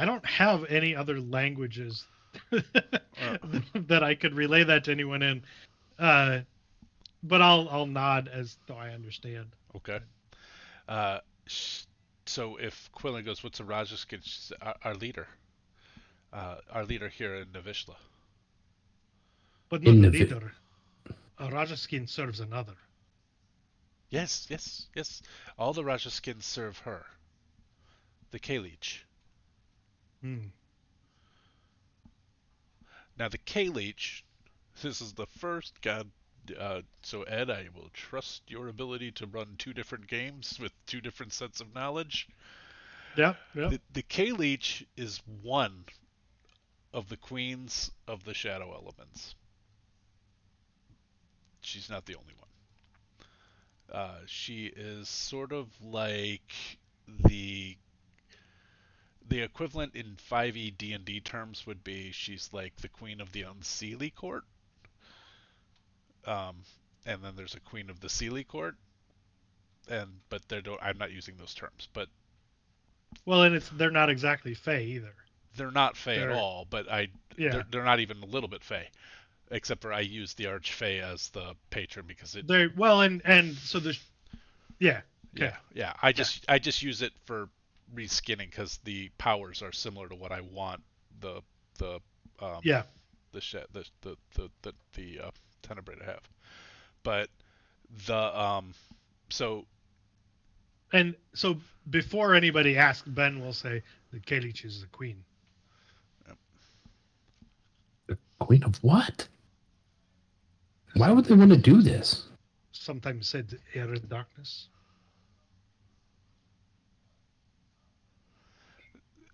don't have any other languages that I could relay that to anyone in. But I'll nod as though I understand. Okay. So if Quillen goes, "What's a Rajaskin?" She's our leader. Our leader here in Navyshla. But not the leader. A Rajaskin serves another. Yes. All the Rajaskins serve her. The K-Leech. Now the K-Leech, this is the first god. So Ed, I will trust your ability to run 2 different games with 2 different sets of knowledge. Yeah. The K-Leech is one of the queens of the shadow elements. She's not the only one. She is sort of like the equivalent in 5e D&D terms would be she's like the queen of the Unseelie Court. And then there's a queen of the Seelie Court. But I'm not using those terms, but well, and they're not exactly Fey either. They're not Fey at all, but they're not even a little bit Fey, except for I use the Archfey as the patron because they're well, and so there's okay. yeah. I just use it for reskinning because the powers are similar to what I want the Tenebrae to have. But the so And so before anybody asks, Ben will say the Kalich is the queen. The queen of what? Why would they want to do this? Sometimes said air and darkness.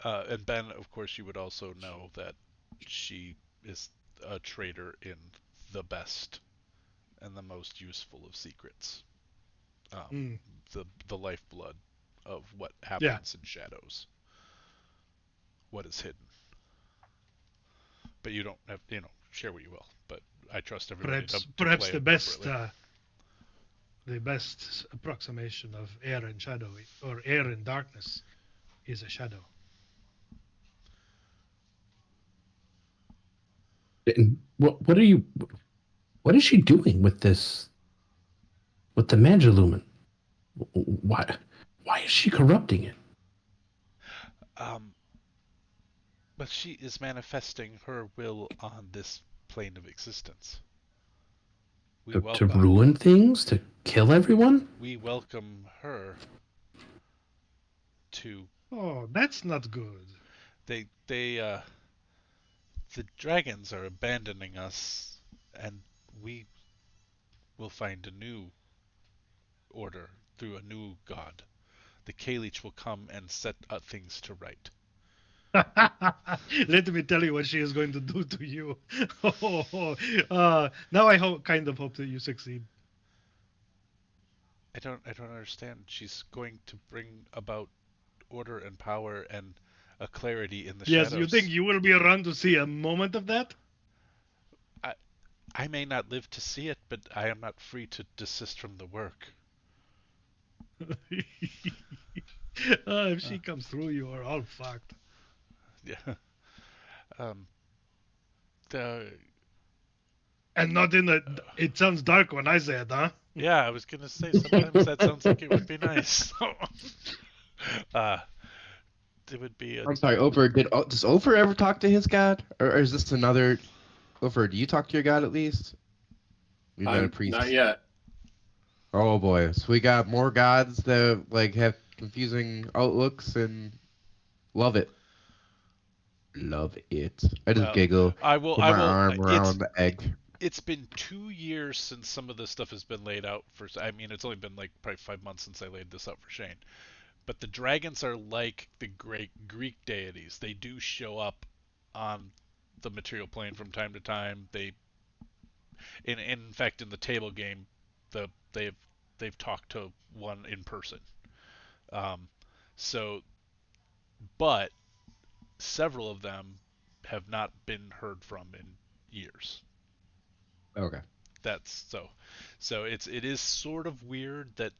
and Ben, of course, you would also know that she is a trader in the best and the most useful of secrets. Mm. The lifeblood of what Yeah. happens in shadows, what is hidden. But you don't have, share what you will. But I trust everybody to Perhaps play the appropriately. best approximation of air and shadow, or air and darkness, is a shadow. And what are you? What is she doing with this? With the Magilumen? Why is she corrupting it? But she is manifesting her will on this plane of existence. To ruin things? To kill everyone? We welcome her to. Oh, that's not good. The dragons are abandoning us, and we will find a new order through a new god. The Kalich will come and set things to right. Let me tell you what she is going to do to you. Now I kind of hope that you succeed. I don't understand. She's going to bring about order and power and a clarity in the Yes, shadows. you think you will be around to see a moment of that? I may not live to see it, but I am not free to desist from the work. If she comes through, you are all fucked. Yeah. And not in the. It sounds dark when I say it, huh? Yeah, I was gonna say sometimes that sounds like it would be nice. It would be. I'm sorry, Ofer. Does Ofer ever talk to his god, or is this another? Ofer, do you talk to your god at least? We met a priest. Not yet. Oh boy, so we got more gods that have confusing outlooks and love it. Love it. I just giggle. I will. Put my arm around the egg. It's been 2 years since some of this stuff has been laid out for. I mean, it's only been like probably 5 months since I laid this out for Shane. But the dragons are like the great Greek deities. They do show up on the material plane from time to time. In fact, in the table game, they've talked to one in person. So, but several of them have not been heard from in years. Okay. That's so it is sort of weird that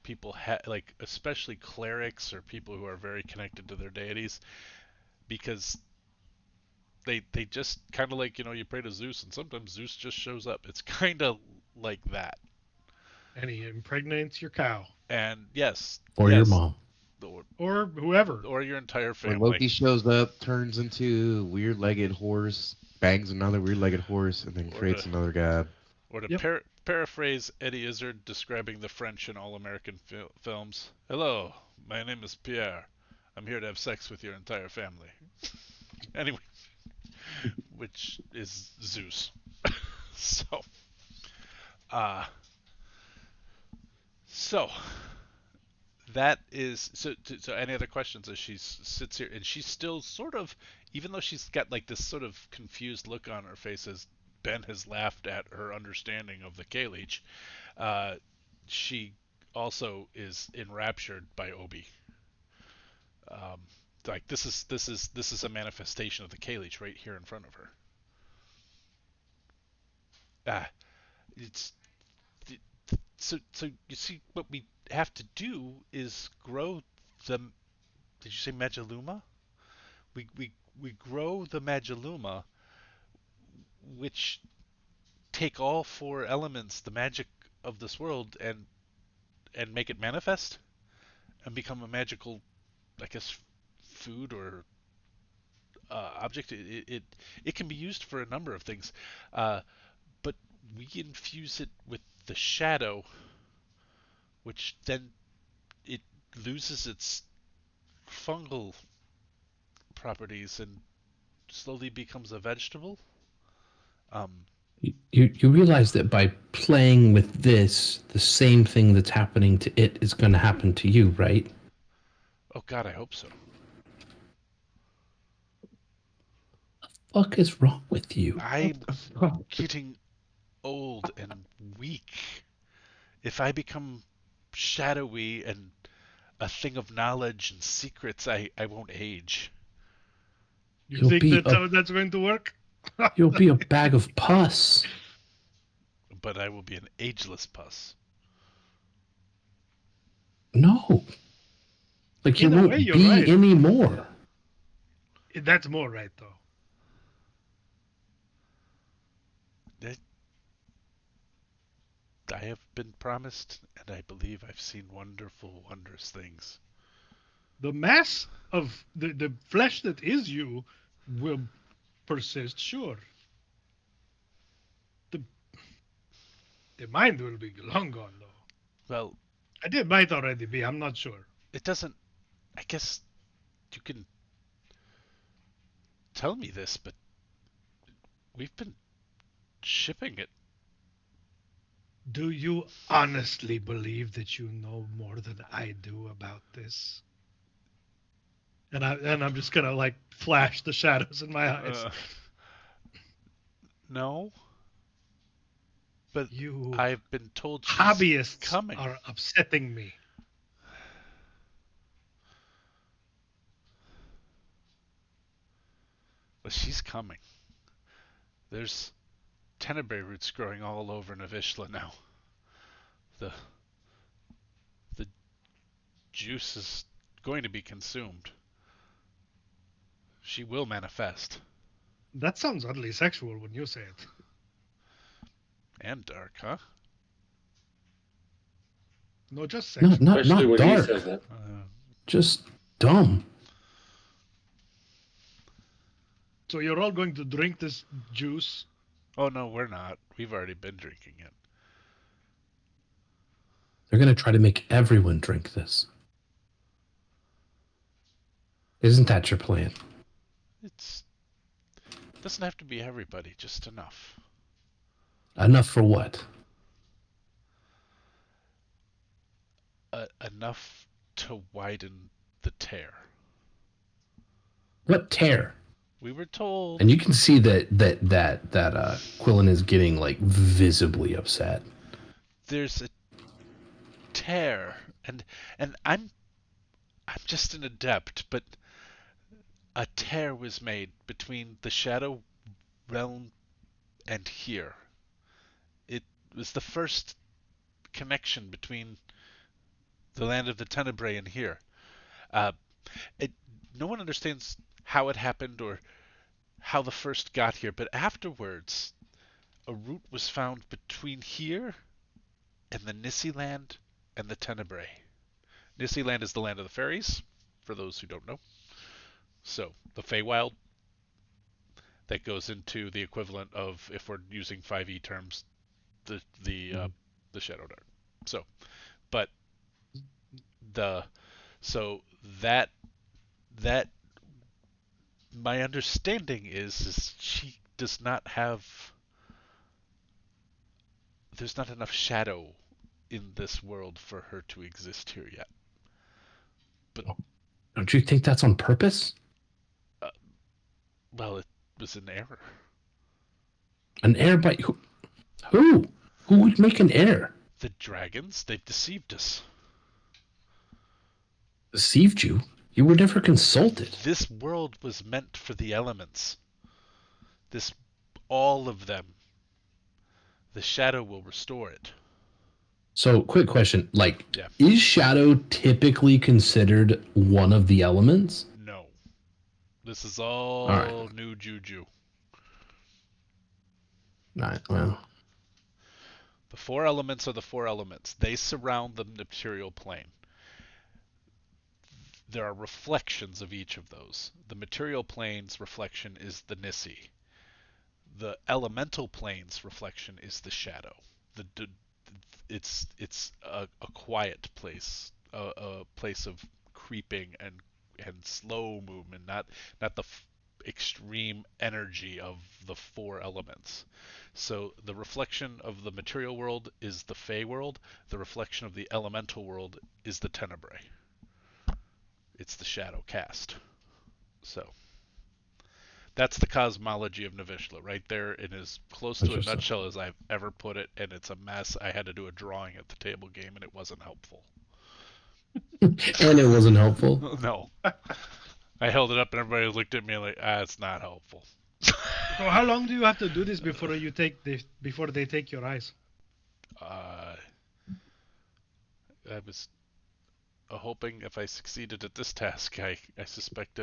people like, especially clerics or people who are very connected to their deities, because they just kind of like, you pray to Zeus and sometimes Zeus just shows up. It's kind of like that. And he impregnates your cow. And yes, your mom, or whoever, or your entire family. When Loki shows up, turns into weird-legged horse, bangs another weird-legged horse, and then creates another god. Or to paraphrase Eddie Izzard describing the French in all-American films, "Hello, my name is Pierre. I'm here to have sex with your entire family." Anyway, which is Zeus. So that is so. Any other questions as she sits here and she's still sort of, even though she's got like this sort of confused look on her face as Ben has laughed at her understanding of the Kalich, she also is enraptured by Obi. Like this is a manifestation of the Kalich right here in front of her. It's so you see, what we have to do is grow the. Did you say Magiluma? We grow the Magiluma, which take all 4 elements, the magic of this world, and make it manifest and become a magical, I guess, food or object. It can be used for a number of things, we infuse it with the shadow, which then it loses its fungal properties and slowly becomes a vegetable. You realize that by playing with this, the same thing that's happening to it is going to happen to you, right? Oh God, I hope so. Fuck is wrong with you? I'm getting old and weak. If I become shadowy and a thing of knowledge and secrets, I won't age. You You'll think be that's a- how that's going to work? You'll be a bag of pus. But I will be an ageless pus. No. Like, you In a won't way, you're be right. anymore. That's more right, though. I have been promised, and I believe I've seen wonderful, wondrous things. The mass of the flesh that is you will persist, sure. The the mind will be long gone, though. Well, It might already be. I'm not sure. it doesn't. I guess you can tell me this, but we've been shipping it. Do you honestly believe that you know more than I do about this? And I'm just gonna like flash the shadows in my eyes. No, but You I've been told she's hobbyists coming. are upsetting me. Well, she's coming. There's tenebrae roots growing all over Navyshla now. The the juice is going to be consumed. She will manifest. That sounds oddly sexual when you say it. And dark, huh? No, just sexual. Not Especially when he dark. says it. Just dumb. So you're all going to drink this juice? Oh no, we're not. We've already been drinking it. They're going to try to make everyone drink this. Isn't that your plan? It doesn't have to be everybody, just enough. Enough for what? Enough to widen the tear. What tear? We were told. And you can see that Quillen is getting like visibly upset. There's a tear, and I'm just an adept, but a tear was made between the shadow realm and here. It was the first connection between the land of the Tenebrae and here. Uh, no one understands how it happened or how the first got here, but afterwards, a route was found between here and the Nissi land and the Tenebrae. Nissi land is the land of the fairies, for those who don't know. So, the Feywild, that goes into the equivalent of, if we're using 5e terms, the Shadow Dark. So, but that my understanding is she does not have. There's not enough shadow in this world for her to exist here yet. But don't you think that's on purpose? Well, it was an error. An error by who? Who? Who would make an error? The dragons, they've deceived us. Deceived you? You were never consulted. This world was meant for the elements. All of them. The shadow will restore it. So, quick question. Yeah. Is shadow typically considered one of the elements? No. This is all right. new juju. Right, well. The 4 elements are the 4 elements. They surround the material plane. There are reflections of each of those. The material plane's reflection is the Nissi. the elemental plane's reflection is the shadow. It's a quiet place, a place of creeping and slow movement, not the extreme energy of the four elements. So the reflection of the material world is the Fey world. The reflection of the elemental world is the Tenebrae. It's the shadow cast. So that's the cosmology of Navyshla right there, in as close to a nutshell as I've ever put it, and it's a mess. I had to do a drawing at the table game, and it wasn't helpful. And it wasn't helpful? No. I held it up, and everybody looked at me like, it's not helpful. So how long do you have to do this before they take your eyes? I was hoping if I succeeded at this task, I suspect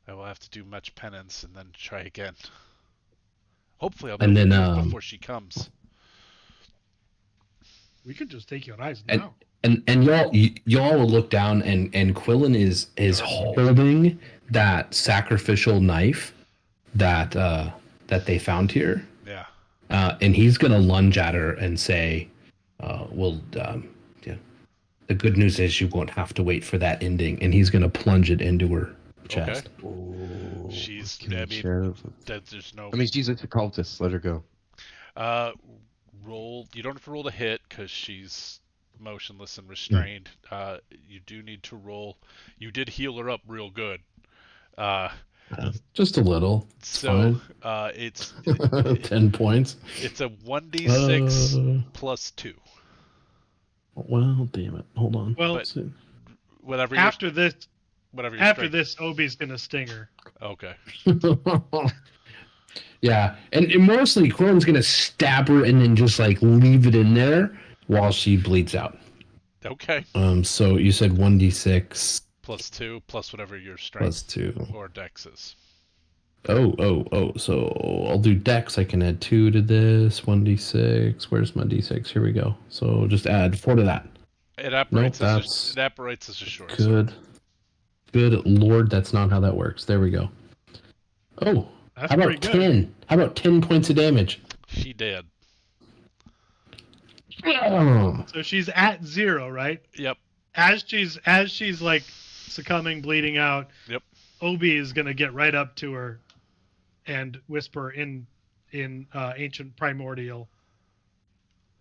I will have to do much penance and then try again. Hopefully I'll be able to do it before she comes. We could just take your eyes now. And y'all will look down, and Quillen is holding that sacrificial knife that they found here. Yeah. And he's gonna lunge at her and say, the good news is you won't have to wait for that ending. And he's gonna plunge it into her chest. Okay. Oh, She's. There's no. I mean, she's a cultist. Let her go. Roll. You don't have to roll to hit because she's motionless and restrained. You do need to roll. You did heal her up real good. Just a little. So it's 10 points. It's a 1d6 plus 2. Well, damn it. Hold on. Well, whatever. After this, After this, Obi's gonna sting her. Okay. Yeah, and mostly Quillen's gonna stab her and then just like leave it in there while she bleeds out. Okay. So you said 1d6 plus 2 plus whatever your strength plus 2 or dex is. Oh. So I'll do dex. I can add 2 to this. 1d6. Where's my d6? Here we go. So just add 4 to that. It operates as a short sword. Good Lord, that's not how that works. There we go. Oh, that's how about 10? How about 10 points of damage? She did. So she's at 0, right? Yep. As she's like succumbing, bleeding out. Yep. Obi is gonna get right up to her and whisper in ancient primordial,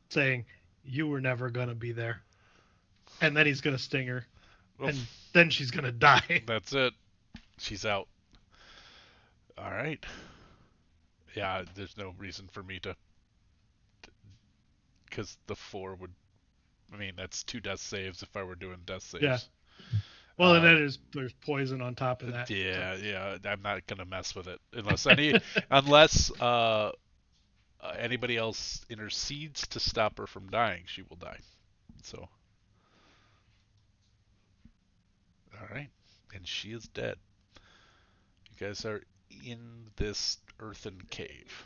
saying, "You were never gonna be there." And then he's gonna sting her, and then she's gonna die. That's it. She's out. All right. Yeah, there's no reason for me to, because the 4 would. I mean, that's 2 death saves if I were doing death saves. Yeah. Well, and then there's poison on top of that. Yeah. I'm not gonna mess with it unless anybody else intercedes to stop her from dying. She will die. So. All right, and she is dead. You guys are in this earthen cave.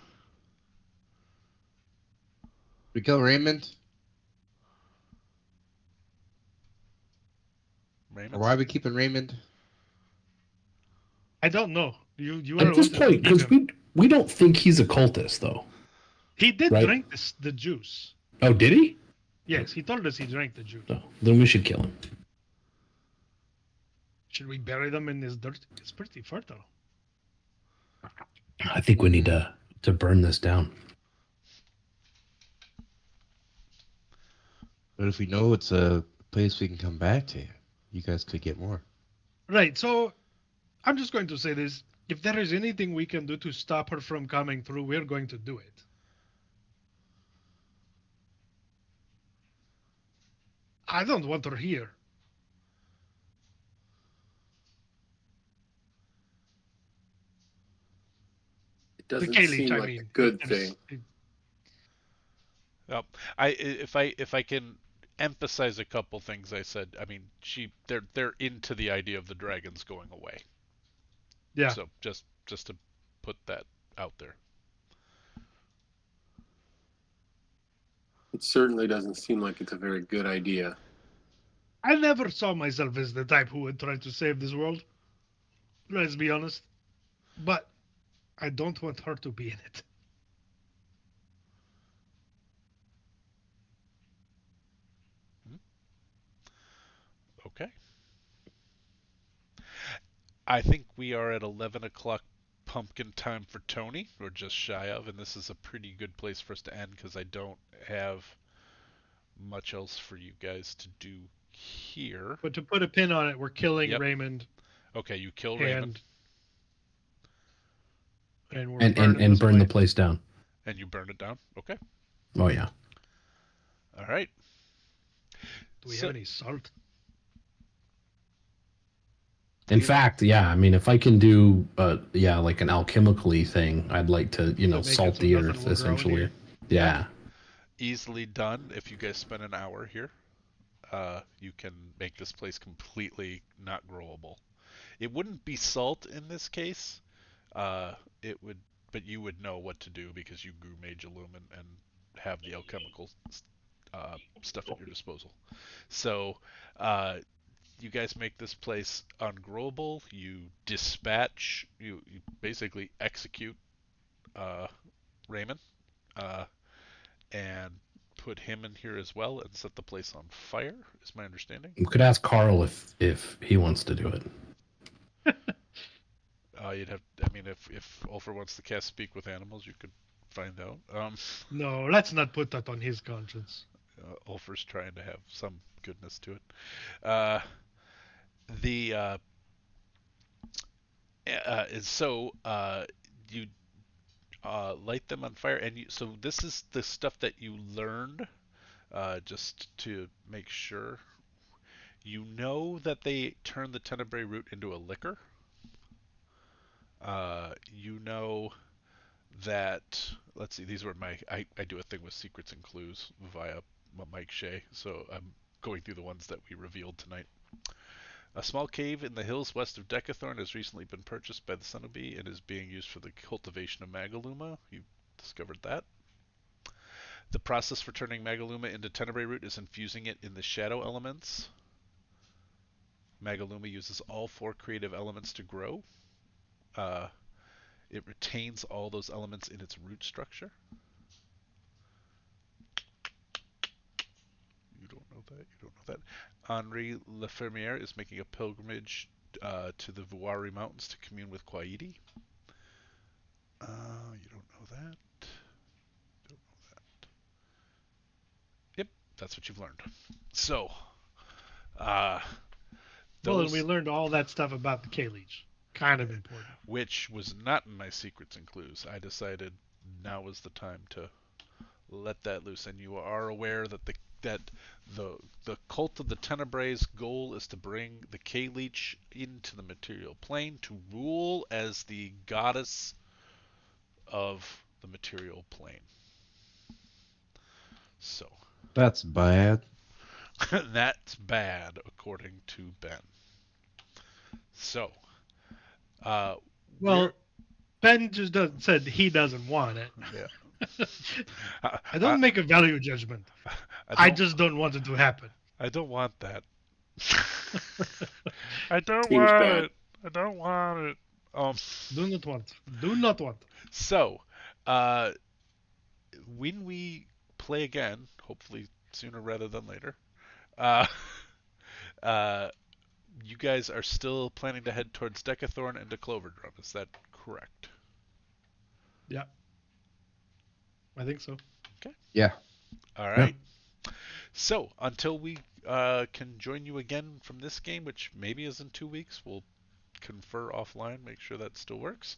We kill Raymond. Or why are we keeping Raymond? I don't know. You at this point, because we don't think he's a cultist, though. He did drink the juice. Oh, did he? Yes, he told us he drank the juice. No, then we should kill him. Should we bury them in this dirt? It's pretty fertile. I think we need to burn this down. But if we know it's a place we can come back to, you guys could get more. Right, so I'm just going to say this. If there is anything we can do to stop her from coming through, we're going to do it. I don't want her here. It doesn't seem like a good thing. Yep. If I can emphasize a couple things I said. I mean, they're into the idea of the dragons going away. Yeah. So just to put that out there. It certainly doesn't seem like it's a very good idea. I never saw myself as the type who would try to save this world. Let's be honest. But I don't want her to be in it. Okay. I think we are at 11 o'clock pumpkin time for Tony, or just shy of, and this is a pretty good place for us to end because I don't have much else for you guys to do here. But to put a pin on it, we're killing Yep. Raymond. Okay, you kill Raymond. And we're and burn the place down. And you burn it down? Okay. Oh, yeah. All right. Do we have any salt? In fact, yeah, I mean, if I can do, like an alchemically thing, I'd like to, salt the earth, essentially. Yeah. Easily done. If you guys spend an hour here, you can make this place completely not growable. It wouldn't be salt in this case. It would, but you would know what to do because you grew Mage Illumin and have the alchemical stuff at your disposal. So, you guys make this place ungrowable. You dispatch, you basically execute Raymond, and put him in here as well and set the place on fire, is my understanding. You could ask Carl if he wants to do it. You'd have, I mean, if Ulfr wants to cast Speak with Animals, you could find out. No, let's not put that on his conscience. Ulfr's trying to have some goodness to it. So you light them on fire, and so this is the stuff that you learned, just to make sure. You know that they turn the tenebrae root into a liquor. You know that, let's see, these were I do a thing with secrets and clues via Mike Shea, so I'm going through the ones that we revealed tonight. A small cave in the hills west of Decathorn has recently been purchased by the Sunabee and is being used for the cultivation of Magaluma. You discovered that. The process for turning Magaluma into tenebrae root is infusing it in the shadow elements. Magaluma uses all 4 creative elements to grow. It retains all those elements in its root structure. You don't know that. Henri Lefermier is making a pilgrimage to the Vuari Mountains to commune with Quaidi. You don't know that. Yep, that's what you've learned. So, Well, and we learned all that stuff about the K-Leech. Kind of important. Which was not in my secrets and clues. I decided now was the time to let that loose, and you are aware that the cult of the Tenebrae's goal is to bring the K-Leech into the material plane to rule as the goddess of the material plane. So that's bad. That's bad, according to Ben. So, well, Ben just said he doesn't want it. Yeah. I don't make a value judgment. I just don't want it to happen. I don't want that. I don't want it. I don't want it. Do not want. Do not want. So, when we play again, hopefully sooner rather than later, you guys are still planning to head towards Decathorn and to Cloverdrum. Is that correct? Yeah. I think so. Okay. Yeah. All right. Yeah. So, until we can join you again from this game, which maybe is in 2 weeks, we'll confer offline, make sure that still works.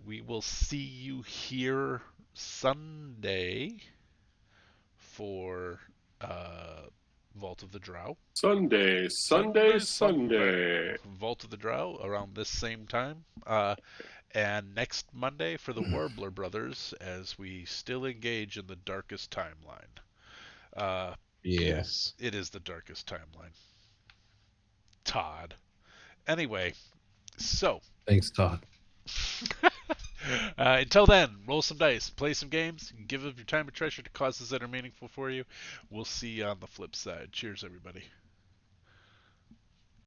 We will see you here Sunday for Vault of the Drow. Sunday. Vault of the Drow around this same time. And next Monday for the Warbler Brothers as we still engage in the darkest timeline. Yes. It is the darkest timeline. Todd. Anyway, so. Thanks, Todd. Until then, roll some dice, play some games, give up your time and treasure to causes that are meaningful for you. We'll see you on the flip side. Cheers, everybody.